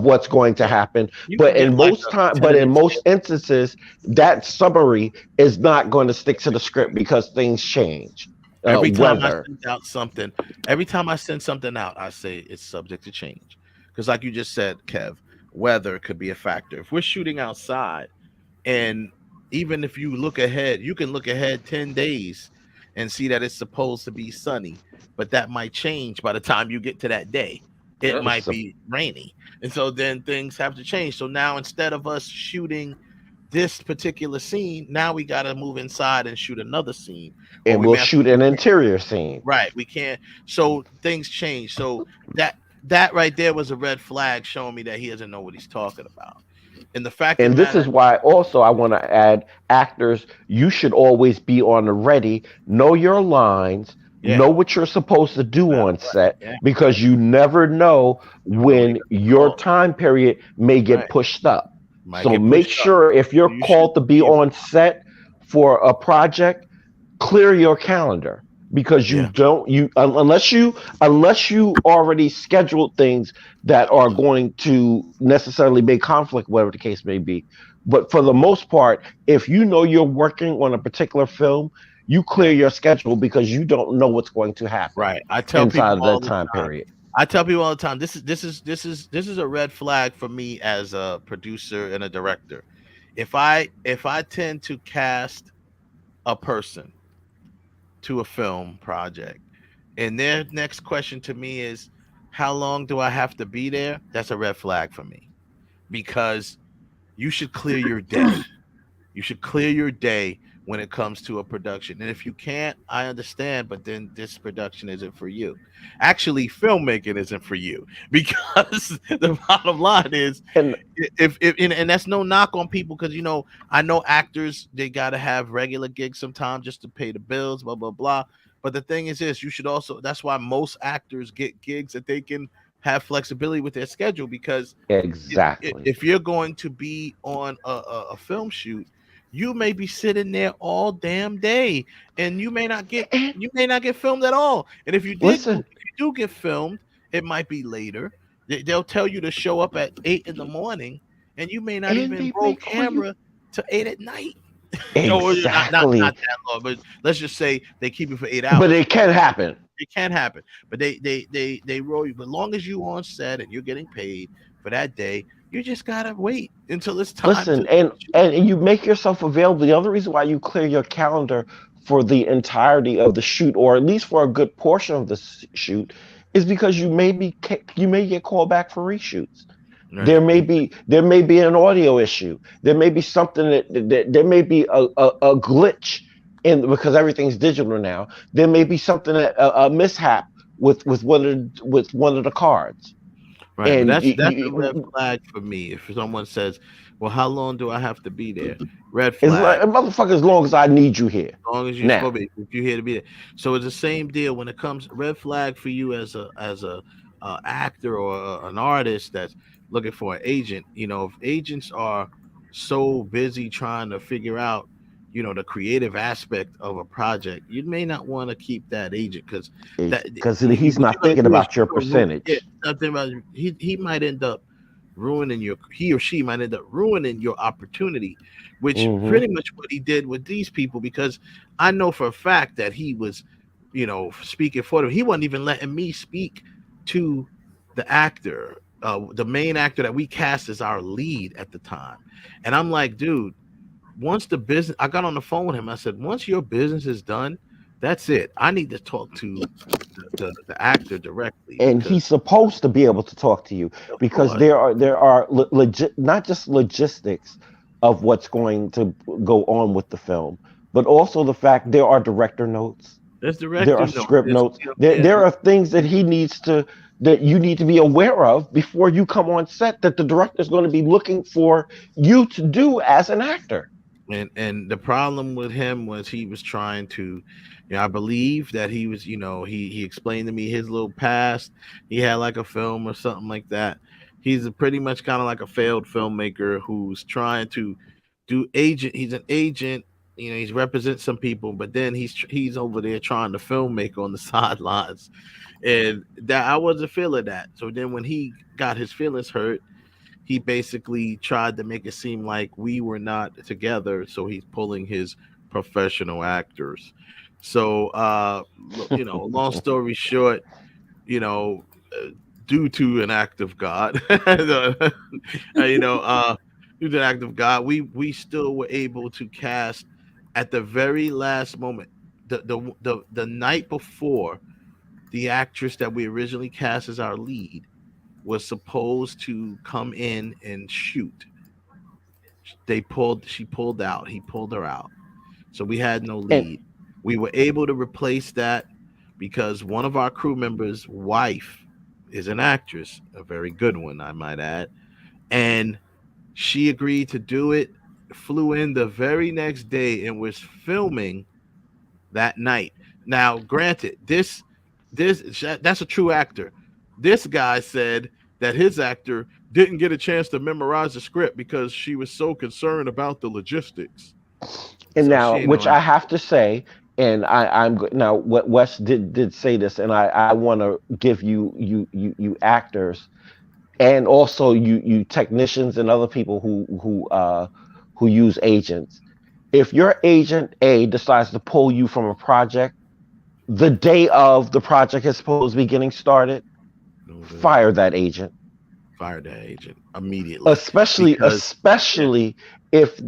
what's going to happen. But in most instances, that summary is not going to stick to the script because things change. Every time I send something out, I say it's subject to change. Because like you just said, Kev, weather could be a factor. If we're shooting outside, and even if you look ahead, you can look ahead 10 days and see that it's supposed to be sunny, but that might change by the time you get to that day. It might be rainy. And so then things have to change. So now instead of us shooting this particular scene, now we got to move inside and shoot another scene. And we'll shoot an interior scene. Right. We can't. So things change. So that right there was a red flag showing me that he doesn't know what he's talking about. And the fact, and this is why also I want to add, actors, you should always be on the ready, know your lines, know what you're supposed to do on set, because you never know when your time period may get pushed up. So make sure if you're called to be on set for a project, clear your calendar. Because unless you already scheduled things that are going to necessarily make conflict, whatever the case may be. But for the most part, if you know you're working on a particular film, you clear your schedule because you don't know what's going to happen. Right. I tell inside people of that time period. I tell people all the time, this is a red flag for me as a producer and a director. If I tend to cast a person to a film project and their next question to me is, how long do I have to be there? That's a red flag for me, because you should clear your day. You should clear your day when it comes to a production. And if you can't, I understand, but then this production isn't for you. Actually, filmmaking isn't for you, because the bottom line is, and that's no knock on people, because, you know, I know actors, they got to have regular gigs sometimes just to pay the bills, blah, blah, blah. But the thing is this, you should also, that's why most actors get gigs that they can have flexibility with their schedule, because exactly if you're going to be on a film shoot, you may be sitting there all damn day, and you may not get filmed at all. And if you do get filmed, it might be later. They'll tell you to show up at 8 in the morning, and you may not even roll camera to 8 at night. Exactly. Not that long, but let's just say they keep it for 8 hours. But it can happen. It can happen. But they roll you. But as long as you on set and you're getting paid for that day, you just gotta wait until it's time. Listen, and you make yourself available. The other reason why you clear your calendar for the entirety of the shoot, or at least for a good portion of the shoot, is because you may get called back for reshoots. Right. There may be an audio issue. There may be something that there may be a glitch in, because everything's digital now. There may be something a mishap with one of the cards. Right, and that's a red flag for me. If someone says, "Well, how long do I have to be there?" Red flag. It's like, motherfucker, as long as I need you here. As long as you're supposed to be, if you're here to be there. So it's the same deal when it comes red flag for you as a actor or an artist that's looking for an agent. You know, if agents are so busy trying to figure out, you know, the creative aspect of a project, you may not want to keep that agent, because he's not thinking about your percentage. Yeah, nothing about he might end up ruining he or she might end up ruining your opportunity, which pretty much what he did with these people, because I know for a fact that he was, you know, speaking for them. He wasn't even letting me speak to the actor, the main actor that we cast as our lead at the time. And I'm like, dude, once the business, I got on the phone with him. I said, once your business is done, that's it. I need to talk to the actor directly. And he's supposed to be able to talk to you, because there are legit, not just logistics of what's going to go on with the film, but also the fact there are director notes. There are script notes. There are things that that you need to be aware of before you come on set, that the director is going to be looking for you to do as an actor. And the problem with him was he was trying to, you know, I believe that he was, you know, he explained to me his little past. He had like a film or something like that. He's pretty much kind of like a failed filmmaker who's trying to do agent. He's an agent, you know, he's represent some people, but then he's over there trying to filmmake on the sidelines. And that I wasn't feeling that. So then when he got his feelings hurt, he basically tried to make it seem like we were not together. So he's pulling his professional actors. So, you know, long story short, you know, due to an act of God, you know, due to an act of God, we still were able to cast at the very last moment. The night before, the actress that we originally cast as our lead was supposed to come in and shoot. She pulled out. He pulled her out. So we had no lead. We were able to replace that because one of our crew members' wife is an actress, a very good one, I might add. And she agreed to do it, flew in the very next day, and was filming that night. Now, granted, that's a true actor. This guy said that his actor didn't get a chance to memorize the script because she was so concerned about the logistics. And so now, which I have to say, and I'm now what Wes did say this, and I want to give you actors, and also you technicians and other people who use agents. If your agent A decides to pull you from a project the day of the project is supposed to be getting started, fire that agent. Fire that agent immediately. Especially especially when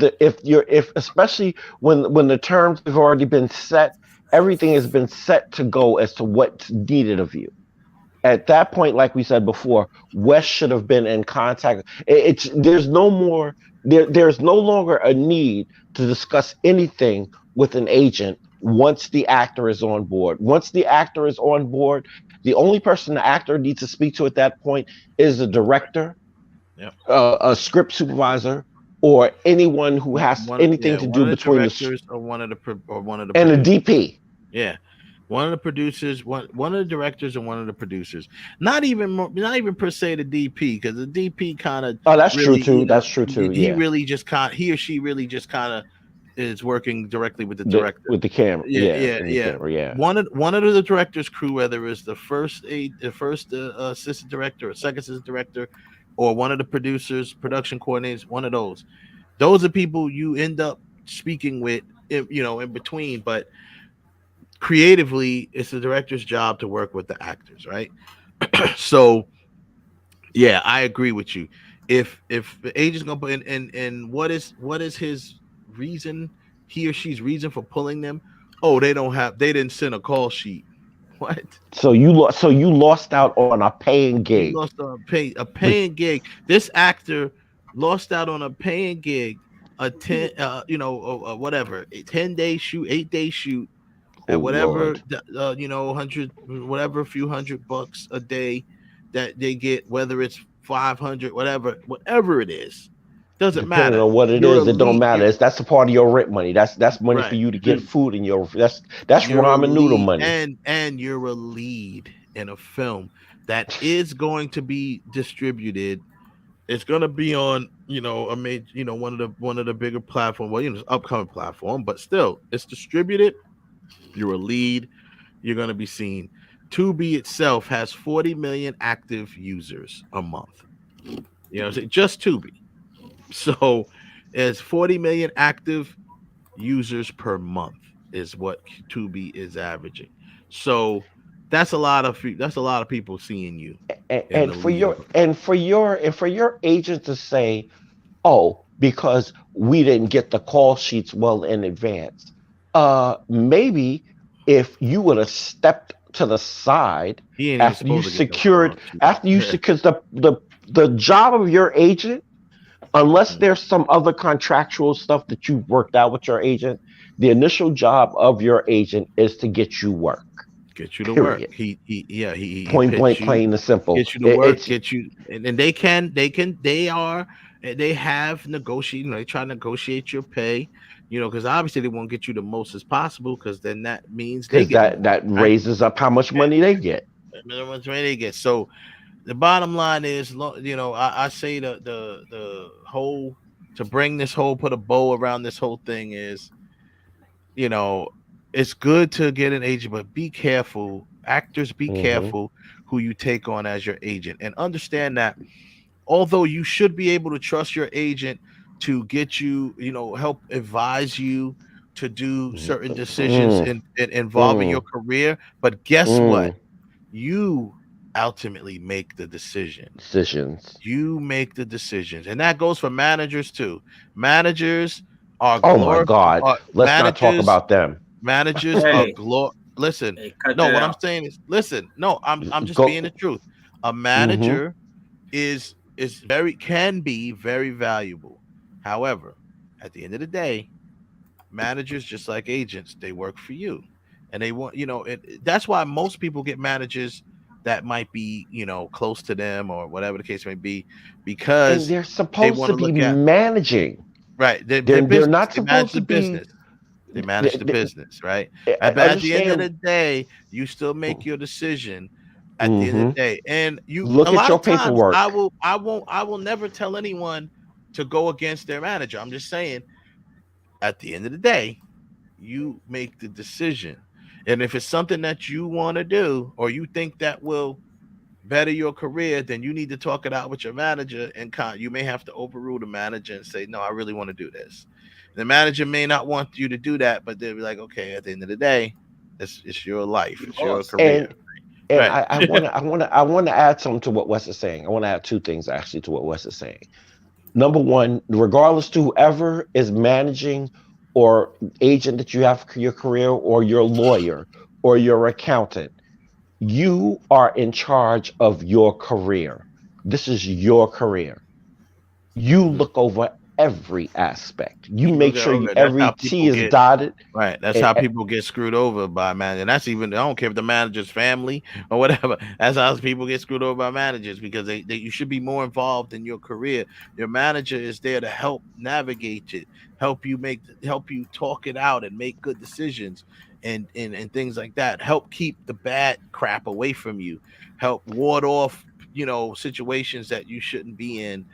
the terms have already been set everything has been set to go as to what's needed of you. At that point, like we said before, Wes should have been in contact. There's no more. There's no longer a need to discuss anything with an agent once the actor is on board. Once the actor is on board, the only person the actor needs to speak to at that point is the director, a script supervisor, or anyone who has anything to do between the directors or one of the and a DP. Yeah. One of the producers, one of the directors, and one of the producers. Not even per se the DP, because the DP kind of. Oh, that's true too. That's true too. He really just he or she really just kind of is working directly with the director, with the camera. Yeah. One of the director's crew, whether it's the first assistant director or second assistant director, or one of the producers, production coordinators, one of those. Those are people you end up speaking with, in between, but. Creatively, it's the director's job to work with the actors, right? So, yeah, I agree with you. If the agent's gonna put in, and what is his reason, he or she's reason for pulling them? Oh, they didn't send a call sheet. What? So you lost out on a paying gig. You lost on a paying gig. This actor lost out on a paying gig, a 10, whatever, a 10-day shoot, 8-day shoot. At whatever, 100, whatever, a few $100 a day that they get, whether it's 500, whatever it is, doesn't matter. Depending on what it is, it don't matter. That's a part of your rent money. That's money for you to get food in your. That's ramen noodle money. And you're a lead in a film that is going to be distributed. It's going to be on, a major, one of the bigger platforms. Well, upcoming platform, but still, it's distributed. You're a lead. You're going to be seen. Tubi itself has 40 million active users a month. Just Tubi. So it's 40 million active users per month is what Tubi is averaging. So that's a lot of people seeing you. And for your agent to say, "Oh, because we didn't get the call sheets well in advance." Maybe if you would have stepped to the side after you secured, because the job of your agent, unless there's some other contractual stuff that you've worked out with your agent, the initial job of your agent is to get you work. Get you to work. He point blank, plain and simple. Get you to work. Get you, and they have negotiated. They try to negotiate your pay. Because obviously they won't get you the most as possible, because then that means that raises up how much money they get. How much money they get. So the bottom line is, I say the whole, to bring this whole, put a bow around this whole thing is, it's good to get an agent, but be careful. Actors, be careful who you take on as your agent, and understand that although you should be able to trust your agent to get you, help advise you to do certain decisions involving your career. But guess what? You ultimately make the decisions. You make the decisions. And that goes for managers too. Managers are my God. Let's not talk about them. Managers are listen. I'm saying is listen. No, I'm just being the truth. A manager can be very valuable. However, at the end of the day, managers, just like agents, they work for you, and they want, that's why most people get managers that might be, close to them or whatever the case may be, because they're supposed to be managing. Right. They're not supposed to be. They manage the business, right? But at the end of the day, you still make your decision. At the end of the day, and you look at your paperwork. I will never tell anyone to go against their manager. I'm just saying, at the end of the day, you make the decision. And if it's something that you want to do, or you think that will better your career, then you need to talk it out with your manager, and you may have to overrule the manager and say, no, I really want to do this. The manager may not want you to do that, but they'll be like, okay, at the end of the day, it's your life, it's your career. And right. I want to add something to what Wes is saying. I want to add two things actually to what Wes is saying. Number one, regardless to whoever is managing or agent that you have for your career, or your lawyer, or your accountant. You are in charge of your career. This is your career. You look over every aspect. You make sure every T is dotted. Right. That's how people get screwed over by managers. And that's even, I don't care if the manager's family or whatever. That's how people get screwed over by managers, because you should be more involved in your career. Your manager is there to help navigate it, help you talk it out and make good decisions and things like that. Help keep the bad crap away from you. Help ward off, situations that you shouldn't be in.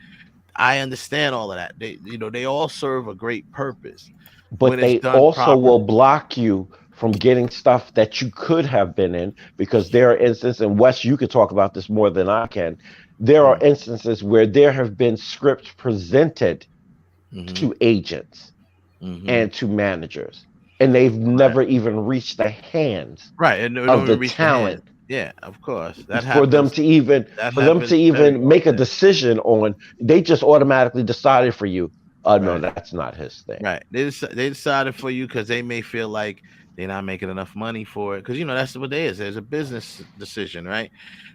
I understand all of that. They all serve a great purpose. But they also will block you from getting stuff that you could have been in, because there are instances, and Wes, you could talk about this more than I can. There are instances where there have been scripts presented to agents and to managers, and they've never even reached the hands of the talent. Yeah, of course. For them to even make a decision on, they just automatically decided for you. No, that's not his thing. Right. They decided for you because they may feel like they're not making enough money for it. Because that's what it is. There's a business decision, right?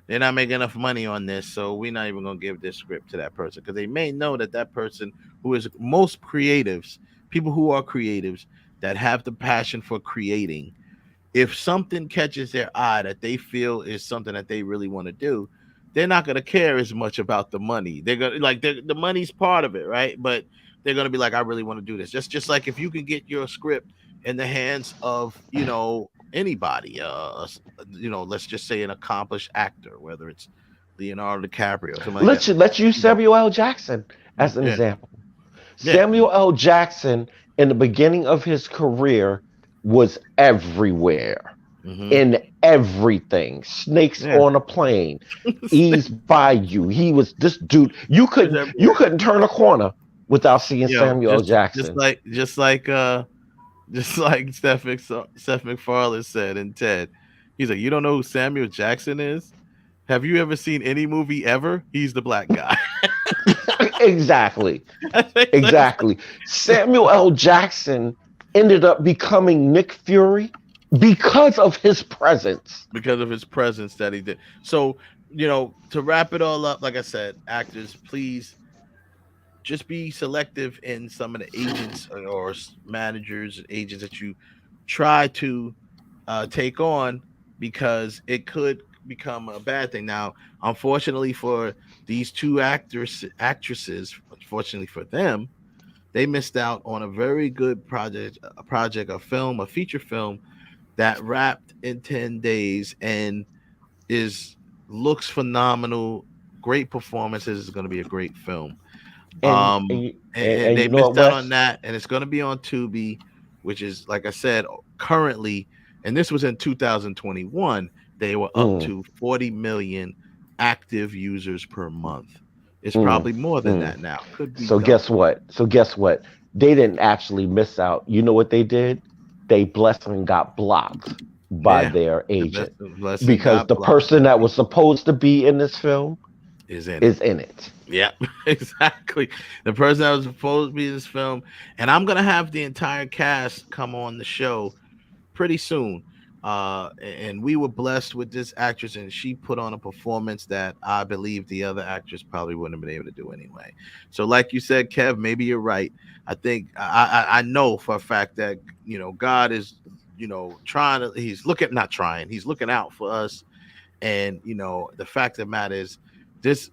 They're not making enough money on this, so we're not even gonna give this script to that person, because they may know that person who is most creatives, people who are creatives that have the passion for creating. If something catches their eye that they feel is something that they really want to do, they're not going to care as much about the money. They're going to the money's part of it, right? But they're going to be like, I really want to do this. Just like if you can get your script in the hands of, anybody, let's just say an accomplished actor, whether it's Leonardo DiCaprio. Let's use Samuel L. Jackson as an example. Yeah. Samuel L. Jackson, in the beginning of his career, was everywhere in everything. Snakes on a plane, Ease by You. He was this dude. You couldn't turn a corner without seeing Samuel L. Jackson. Just like Seth MacFarlane said in Ted. He's like, you don't know who Samuel Jackson is? Have you ever seen any movie ever? He's the black guy. Exactly. Samuel L. Jackson ended up becoming Nick Fury because of his presence. That he did. So, to wrap it all up, like I said, actors, please just be selective in some of the agents or managers and agents that you try to take on, because it could become a bad thing. Now, unfortunately for these two actresses, unfortunately for them, they missed out on a very good project, a feature film that wrapped in 10 days and looks phenomenal. Great performances. It's going to be a great film. And they missed out on that, and it's going to be on Tubi, which is, like I said, currently, and this was in 2021, they were up to 40 million active users per month. It's probably more than that now. Could be. Guess what? They didn't actually miss out. You know what they did? They blessed and got blocked by their agent, because the person that was supposed to be in this film is in it. Yeah, exactly. The person that was supposed to be in this film, and I'm gonna have the entire cast come on the show pretty soon. And we were blessed with this actress, and she put on a performance that I believe the other actress probably wouldn't have been able to do anyway. So like you said, Kev, maybe you're right. I think I know for a fact that God is he's looking out for us. And the fact of the matter is,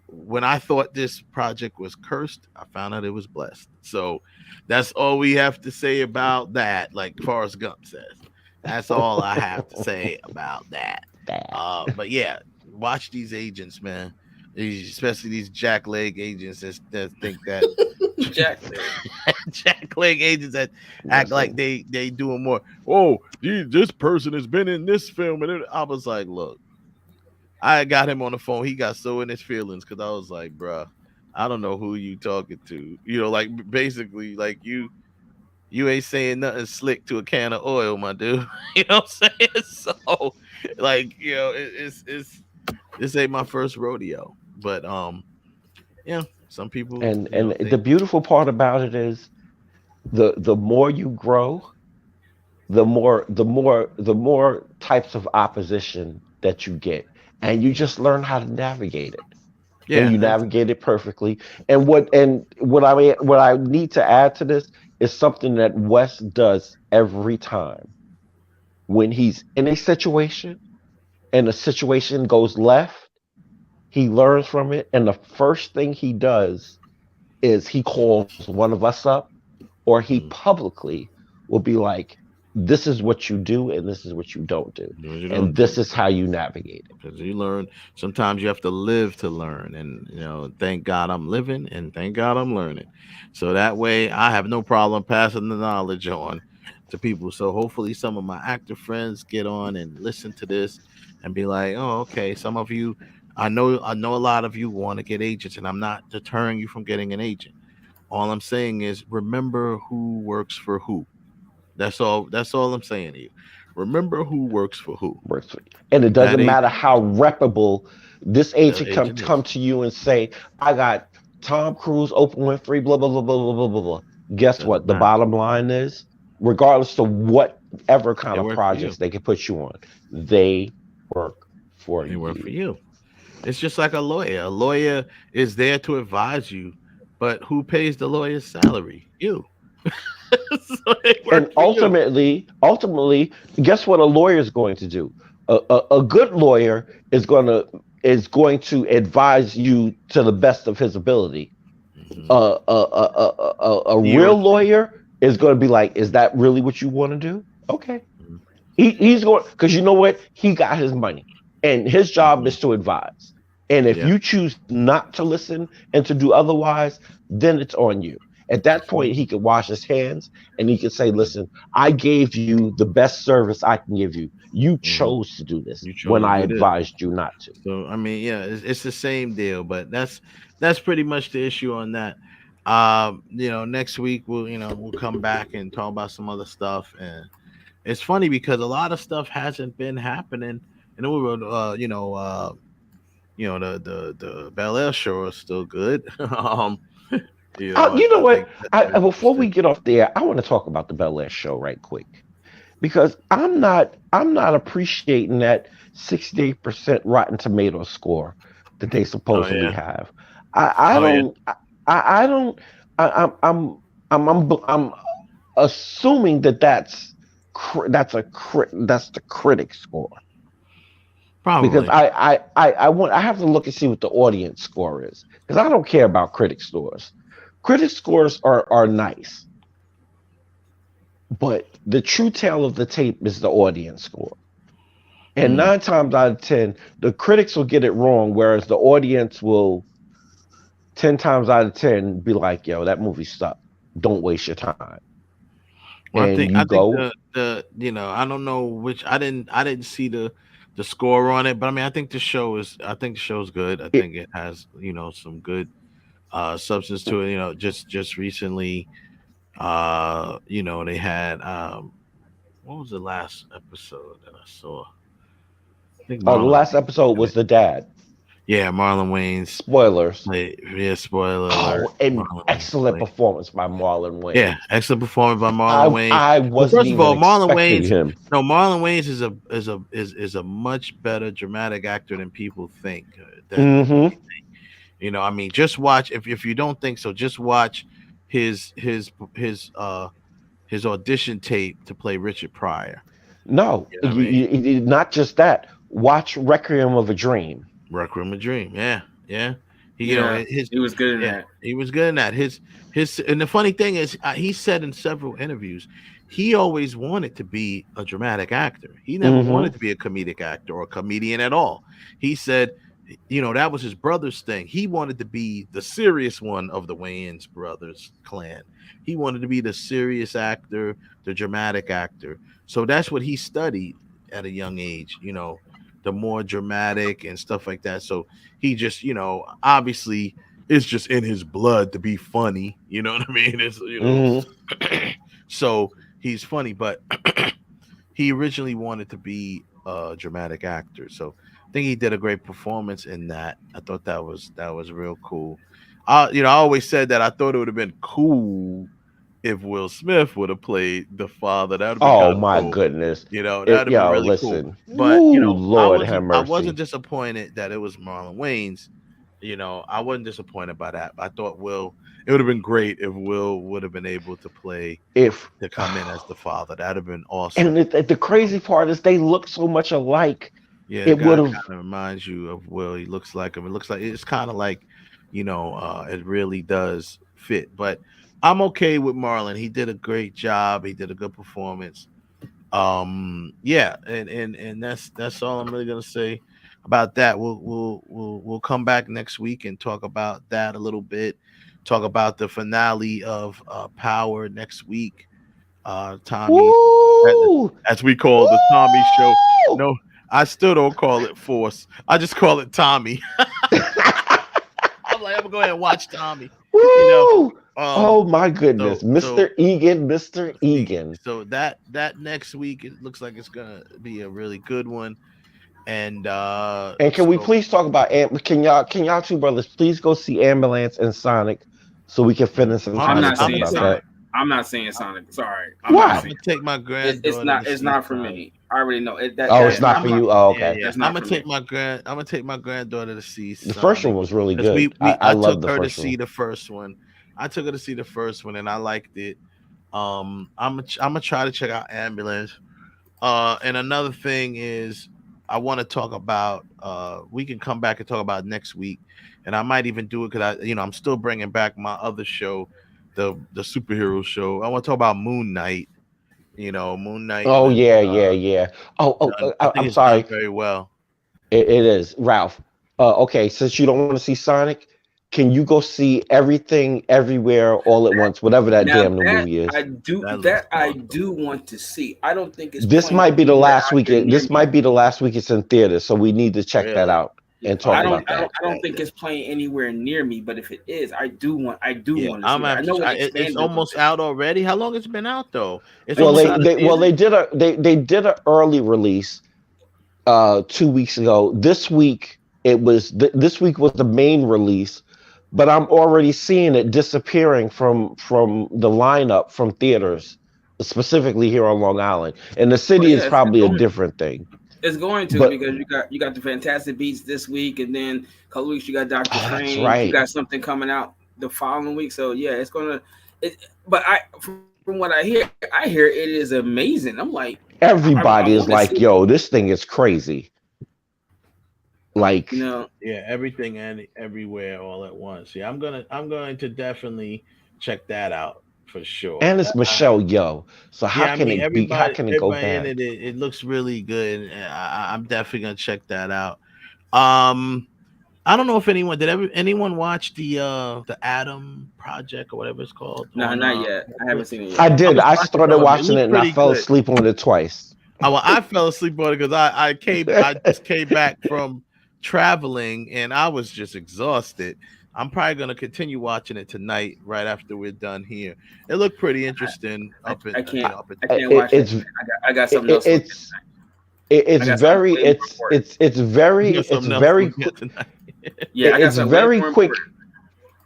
when I thought this project was cursed, I found out it was blessed. So that's all we have to say about that, like Forrest Gump says. That's all I have to say about that. But yeah, watch these agents, man. Especially these jackleg agents that think that jackleg agents that act like they doing more. Oh, this person has been in this film, and I was like, look, I got him on the phone. He got so in his feelings because I was like, bruh, I don't know who you talking to. Like basically, like you ain't saying nothing slick to a can of oil, my dude. You know what I'm saying? So, like, it's this ain't my first rodeo, but some people. And the beautiful part about it is, the more you grow, the more types of opposition that you get, and you just learn how to navigate it. And you navigate it perfectly. And what I need to add to this is something that Wes does every time when he's in a situation and the situation goes left. He learns from it, and the first thing he does is he calls one of us up, or he publicly will be like, this is what you do and this is what you don't do, and this is how you navigate it. Because you learn, sometimes you have to live to learn, and thank God I'm living, and thank God I'm learning, so that way I have no problem passing the knowledge on to people. So hopefully some of my actor friends get on and listen to this and be like, oh, okay, some of you, I know a lot of you want to get agents, and I'm not deterring you from getting an agent. All I'm saying is remember who works for who. That's all I'm saying to you. Remember who works for who. And it doesn't matter how reputable this agent come to you and say, I got Tom Cruise, Oprah Winfrey, blah, blah, blah, blah, blah, blah, blah. Guess what? The bottom line is, regardless of whatever kind of projects they can put you on, they work for you. They work for you. It's just like a lawyer. A lawyer is there to advise you, but who pays the lawyer's salary? You. So and ultimately, guess what a lawyer is going to do? A good lawyer is going to advise you to the best of his ability. A real lawyer is going to be like, is that really what you want to do? Okay. He's going, because you know what? He got his money, and his job is to advise. And if you choose not to listen and to do otherwise, then it's on you. At that point, he could wash his hands and he could say, listen, I gave you the best service I can give you. You chose to do this when I advised you not to. So, I mean, yeah, it's the same deal, but that's pretty much the issue on that. Next week we'll come back and talk about some other stuff. And it's funny because a lot of stuff hasn't been happening. And the Bel Air show is still good. Before we get off there, I want to talk about the Bel Air show right quick, because I'm not appreciating that 68% Rotten Tomatoes score that they supposedly have. I'm assuming that's the critic score. Probably. Because I have to look and see what the audience score is, because I don't care about critic scores. Critic scores are nice, but the true tale of the tape is the audience score. And 9 times out of 10, the critics will get it wrong, whereas the audience will 10 times out of 10 be like, "Yo, that movie sucked. Don't waste your time." Well, I think the I don't know which, I didn't see the score on it, but I mean, I think the show is good. I think it has some good substance to it. Just recently, they had what was the last episode that I saw? I think the last episode was the dad. Yeah, Marlon Wayans. Spoilers. Spoiler. Oh, and excellent performance by Marlon Wayans. Yeah, excellent performance by Marlon Wayans. I wasn't First of all, Marlon Wayans. Him. No, Marlon Wayans is a much better dramatic actor than people think. I mean, just watch. If you don't think so, just watch his audition tape to play Richard Pryor. No, not just that. Watch Requiem of a Dream. Requiem of a Dream. Yeah. He was good in that. He was good in that. His and the funny thing is, he said in several interviews, he always wanted to be a dramatic actor. He never wanted to be a comedic actor or a comedian at all. He said, that was his brother's thing. He wanted to be the serious one of the Wayans brothers clan. He wanted to be the serious actor, the dramatic actor. So that's what he studied at a young age, the more dramatic and stuff like that. So he just, obviously it's just in his blood to be funny. You know what I mean? It's, so he's funny, but he originally wanted to be a dramatic actor. So I think he did a great performance in that. I thought that was real cool. I always said that I thought it would have been cool if Will Smith would have played the father. That would have been Oh kinda my cool. goodness. You know, that'd have been really listen. cool. But you know, Lord have mercy. I wasn't disappointed that it was Marlon Wayans. You know, I wasn't disappointed by that. I thought it would have been great if Will would have been able to come in as the father. That'd have been awesome. And the crazy part is they look so much alike. Yeah, it would have kind of reminds you of Will. He looks like him. It looks like it's kind of like, you know, it really does fit. But I'm okay with Marlon. He did a great job. He did a good performance. Yeah, and that's all I'm really gonna say about that. We'll come back next week and talk about that a little bit. Talk about the finale of Power next week. Tommy, as we call the Tommy show. No, I still don't call it Force. I just call it Tommy. I'm like, I'm gonna go ahead and watch Tommy. You know, oh my goodness, Mr. Egan. So that next week, it looks like it's gonna be a really good one. And can we please talk about can y'all two brothers please go see Ambulance and Sonic so we can finish some time to talk about that. I'm not saying Sonic. Sorry. Why? I'm gonna take my granddaughter. It's not for me. I already know it. It's not for you. Oh, okay. Yeah. I'm gonna take my granddaughter to see Sonic. The first one was really good. I love the first one. I took her to see the first one. I took her to see the first one and I liked it. I'm gonna try to check out Ambulance. And another thing is I want to talk about. We can come back and talk about next week, and I might even do it because I'm still bringing back my other show, the superhero show. I want to talk about Moon Knight. You know, Moon Knight. Oh yeah. I'm sorry. Very well. It is, Ralph. Okay, since you don't want to see Sonic, can you go see Everything Everywhere All at Once, whatever that damn movie is? I do want to see. I don't think it's. This might be the last week. This might be the last week it's in theaters, so we need to check that out and talk about that. I don't think it's playing anywhere near me, but if it is, I do want to see it. It's almost out already. How long it's been out though? They did a early release 2 weeks ago. This week this week was the main release, but I'm already seeing it disappearing from the lineup from theaters, specifically here on Long Island. And the city is probably a different thing. It's going to because you got the Fantastic Beasts this week, and then a couple weeks you got Doctor Strange. Right. You got something coming out the following week. So yeah, it's gonna. But from what I hear it is amazing. I'm like, everybody is like, yo, this thing is crazy. Like, yeah, Everything and Everywhere All at Once. Yeah, I'm going to definitely check that out for sure. And it's Michelle Yeoh, so how can it go bad? It looks really good. I'm definitely gonna check that out. I don't know if anyone watched the Adam Project or whatever it's called. No, not yet. I haven't seen it yet. I did. I started watching it and I fell asleep on it twice. I fell asleep on it because I just came back from traveling and I was just exhausted. I'm probably gonna continue watching it tonight, right after we're done here. It looked pretty interesting. I can't watch it. I got something else. It's very quick.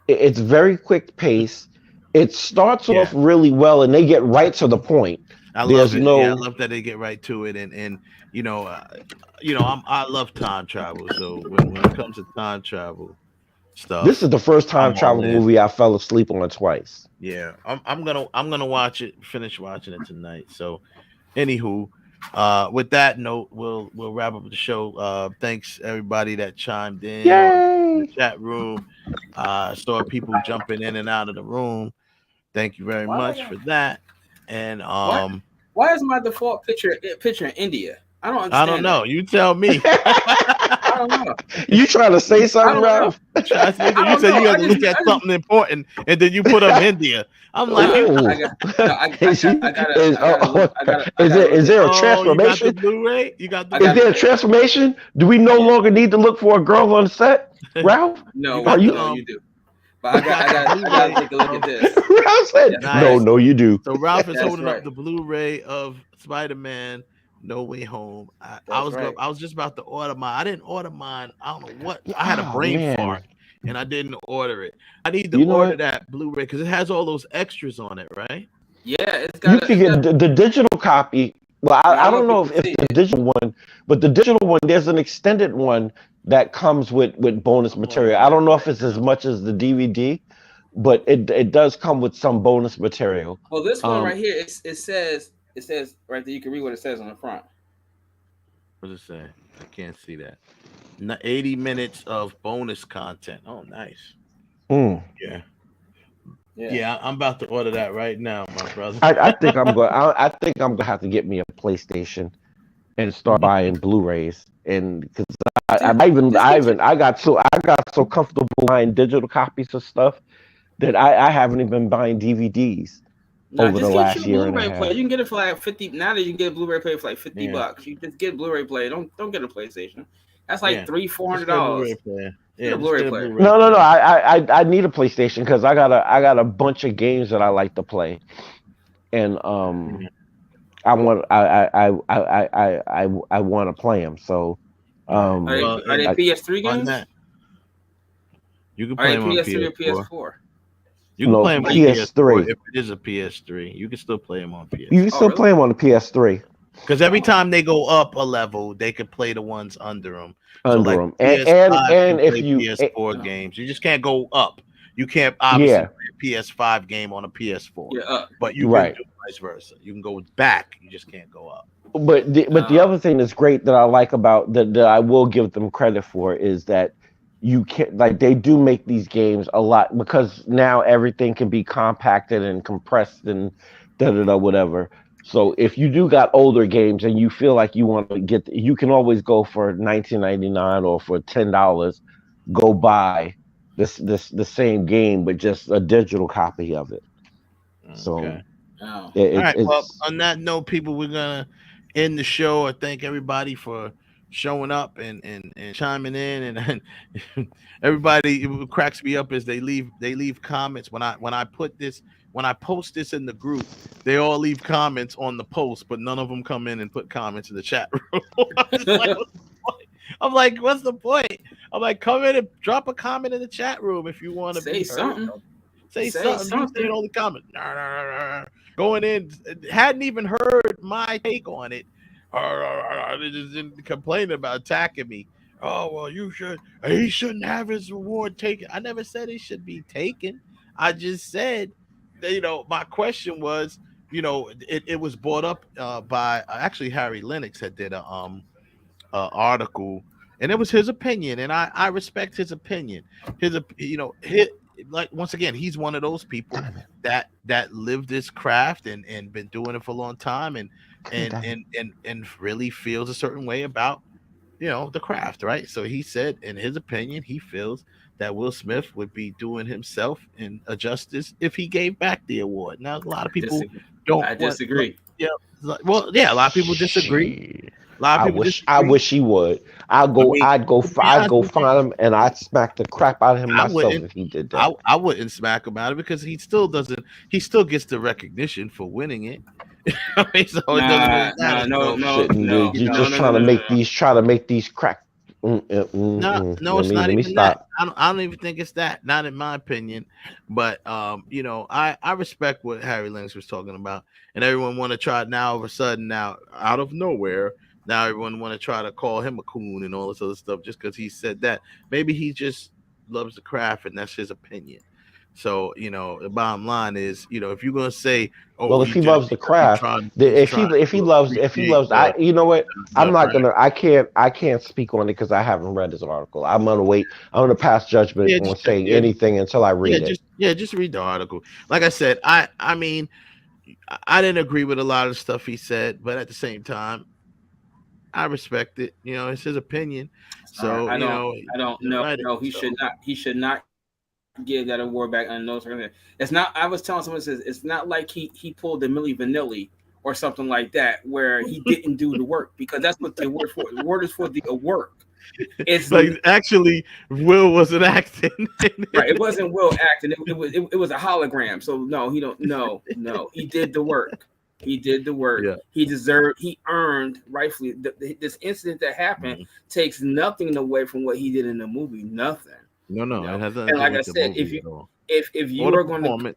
It's very quick pace. It starts off really well, and they get right to the point. I love it. I love that they get right to it, and I love time travel. So when it comes to time travel stuff, this is the first time travel movie I fell asleep on twice. Yeah, I'm gonna watch it. Finish watching it tonight. So, anywho, with that note, we'll wrap up the show. Thanks everybody that chimed in in the chat room. Saw people jumping in and out of the room. Thank you very much for that. And why is my default picture in India? I don't understand. I don't know. You tell me. I don't know. You trying to say something, Ralph? You said you got to look at something important, and then you put up India. I'm like, is there a transformation? You got the Blu-ray? Is there a transformation? Do we no longer need to look for a girl on set, Ralph? No, you do. But I got to take a look at this. Ralph said, no, you do. So Ralph is holding up the Blu-ray of Spider-Man No Way Home. I That's right. was just about to order mine. I didn't order mine. I don't know what. I had a brain fart and I didn't order it. I need to order that Blu-ray because it has all those extras on it, right? Yeah, it's got. You can get the digital copy. Well, I don't know if the digital one, but the digital one, there's an extended one that comes with bonus material. I don't know if it's as much as the DVD, but it does come with some bonus material. Well, this one right here, it says right there. You can read what it says on the front. What does it say? I can't see that. 80 minutes of bonus content. Oh, nice. Yeah, I'm about to order that right now, my brother. I think I'm going. I think I'm gonna have to get me a PlayStation and start buying Blu-rays, and because I got so comfortable buying digital copies of stuff that I haven't even been buying DVDs over the last year and a half. You can get it for like 50. Now that you can get a Blu-ray player for like $50, you just get a Blu-ray player. Don't get a PlayStation. That's like $300-$400. Yeah, Blu-ray player. No. I need a PlayStation because I got a bunch of games that I like to play, and I want to play them. So are they PS3 games? You can play them on PS3 or PS4. You can play them on PS3. If it is a PS3, you can still play them on PS3. You can still play them on the PS3. Because every time they go up a level, they can play the ones under them. And if you PS4 games, you just can't go up. You can't obviously play a PS5 game on a PS4. But you can do vice versa. You can go back. You just can't go up. But the other thing that's great that I like about that I will give them credit for is that you can they do make these games a lot because now everything can be compacted and compressed and whatever. So if you do got older games and you feel like you want to get, you can always go for $19.99 or for $10, go buy the same game but just a digital copy of it. So, all right. Well, on that note, people, we're gonna end the show. I thank everybody for showing up and chiming in, and everybody. It cracks me up as they leave comments when I post this in the group. They all leave comments on the post, but none of them come in and put comments in the chat room. I'm like, what's the point? I'm like, come in and drop a comment in the chat room if you want to say something. Say something. You say all the comments. Going in, hadn't even heard my take on it. They just complaining about attacking me. Oh well, he shouldn't have his reward taken. I never said it should be taken. I just said, my question was, it was brought up by actually Harry Lennox had did a article, and it was his opinion, and I respect his opinion. Like once again, he's one of those people that live this craft and been doing it for a long time and really feels a certain way about the craft, right? So he said, in his opinion, he feels that Will Smith would be doing himself in a justice if he gave back the award. Now, a lot of people don't. I disagree. A lot of people disagree. I wish he would. I'd go find him and I'd smack the crap out of him myself if he did that. I wouldn't smack him out of it because he still gets the recognition for winning it. No. You're just trying to make these crack. No, it's not even that. I don't even think it's that. Not in my opinion. But I respect what Harry Lennox was talking about, and everyone want to try now. All of a sudden, now out of nowhere, now everyone want to try to call him a coon and all this other stuff just because he said that. Maybe he just loves the craft, and that's his opinion. So the bottom line is, if you're gonna say, if he loves the craft, if he loves, you know what? I can't speak on it because I haven't read his article. I'm gonna wait. I'm gonna pass judgment on saying anything until I read it. Just read the article. Like I said, I mean, I didn't agree with a lot of the stuff he said, but at the same time, I respect it. It's his opinion. So I don't know. No, he should not. He should not give that award back on those. It's not. I was telling someone, it's not like he pulled the Milli Vanilli or something like that, where he didn't do the work, because that's what the award for. The award is for the work. It's like actually Will wasn't acting. Right, it wasn't Will acting. It was a hologram. So no, he don't. No, he did the work. He did the work. Yeah. He earned rightfully. This incident that happened takes nothing away from what he did in the movie. Nothing. No, You know? it has nothing And to like do I with the said, movie at all. if you Or the are going to performance.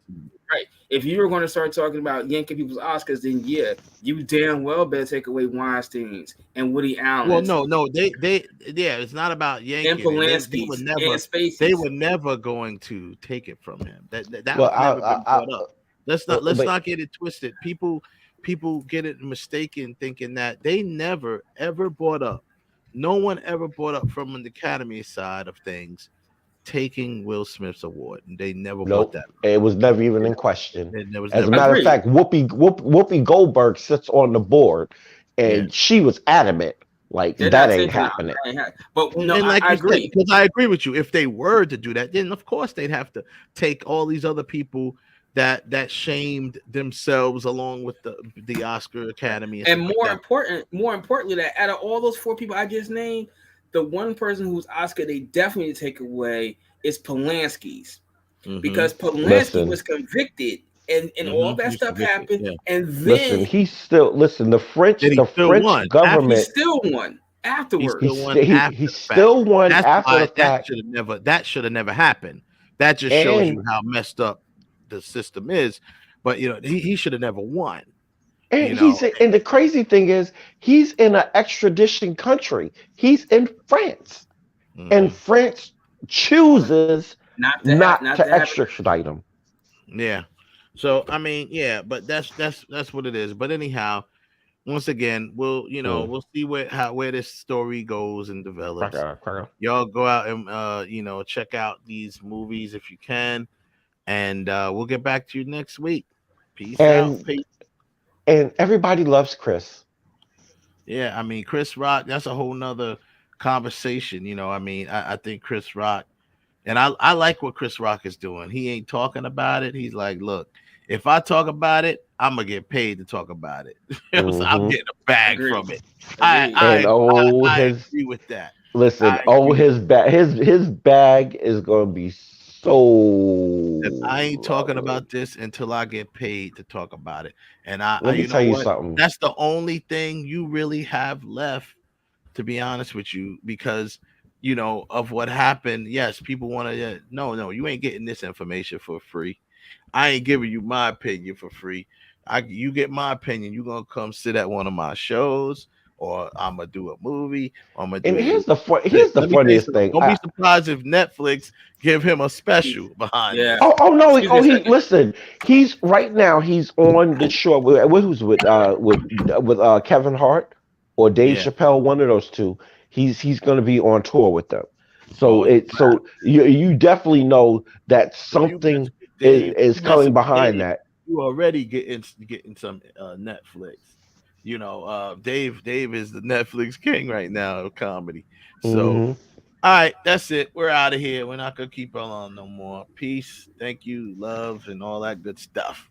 right, if you were going to start talking about yanking people's Oscars, then yeah, you damn well better take away Weinstein's and Woody Allen's. Well, no, it's not about yanking. And They were Polanski's never, and Spacey's. they were never going to take it from him. That Well, was never been brought up. Let's but- not get it twisted. People get it mistaken, thinking that they never ever brought up. No one ever brought up from an Academy side of things taking Will Smith's award. They never brought Nope, that. it was never even in question. There was As a never- matter of Agreed. fact, Whoopi Goldberg sits on the board, and she was adamant, like They're that not ain't taking- happening. But no, and like I you said, agree. because I agree with you. If they were to do that, then of course they'd have to take all these other people that shamed themselves along with the Oscar Academy. And stuff like that. more importantly, that out of all those 4 people I just named, the one person whose Oscar they definitely take away is Polanski's, because Polanski Listen. was convicted, and all that He's stuff convicted, happened, yeah. and then Listen, he still the French And he still won. he government. still won afterwards. He still won He after the still fact. won That's after why the fact. That should have never happened. That just shows And- you how messed up the system is. But he should have never won. And and the crazy thing is, he's in an extradition country. He's in France, and France chooses not to extradite him. Yeah. So I mean, yeah, but that's what it is. But anyhow, once again, we'll we'll see where this story goes and develops. Y'all go out and check out these movies if you can, and we'll get back to you next week. Peace out. Peace. And everybody loves Chris. Yeah, I mean Chris Rock, that's a whole nother conversation. I mean, I think Chris Rock, and I like what Chris Rock is doing. He ain't talking about it. He's like, look, if I talk about it, I'm gonna get paid to talk about it. So I'm getting a bag from it. I agree with that. Listen, his bag is gonna be so. I ain't talking about this until I get paid to talk about it. And Let me tell you something. That's the only thing you really have left, to be honest with you, because of what happened. Yes, people want to. No, you ain't getting this information for free. I ain't giving you my opinion for free. You get my opinion, you're gonna come sit at one of my shows, or I'm gonna do a movie. And here's the funniest thing. Don't be surprised if Netflix give him a special behind it. Oh no! Listen. He's right now. He's on the show. Who's with Kevin Hart or Dave Chappelle? One of those two. He's going to be on tour with them. So you definitely know that something is coming behind that. You already getting some Netflix. Dave is the Netflix king right now of comedy. So, all right, that's it. We're out of here. We're not gonna keep on no more. Peace, thank you, love, and all that good stuff.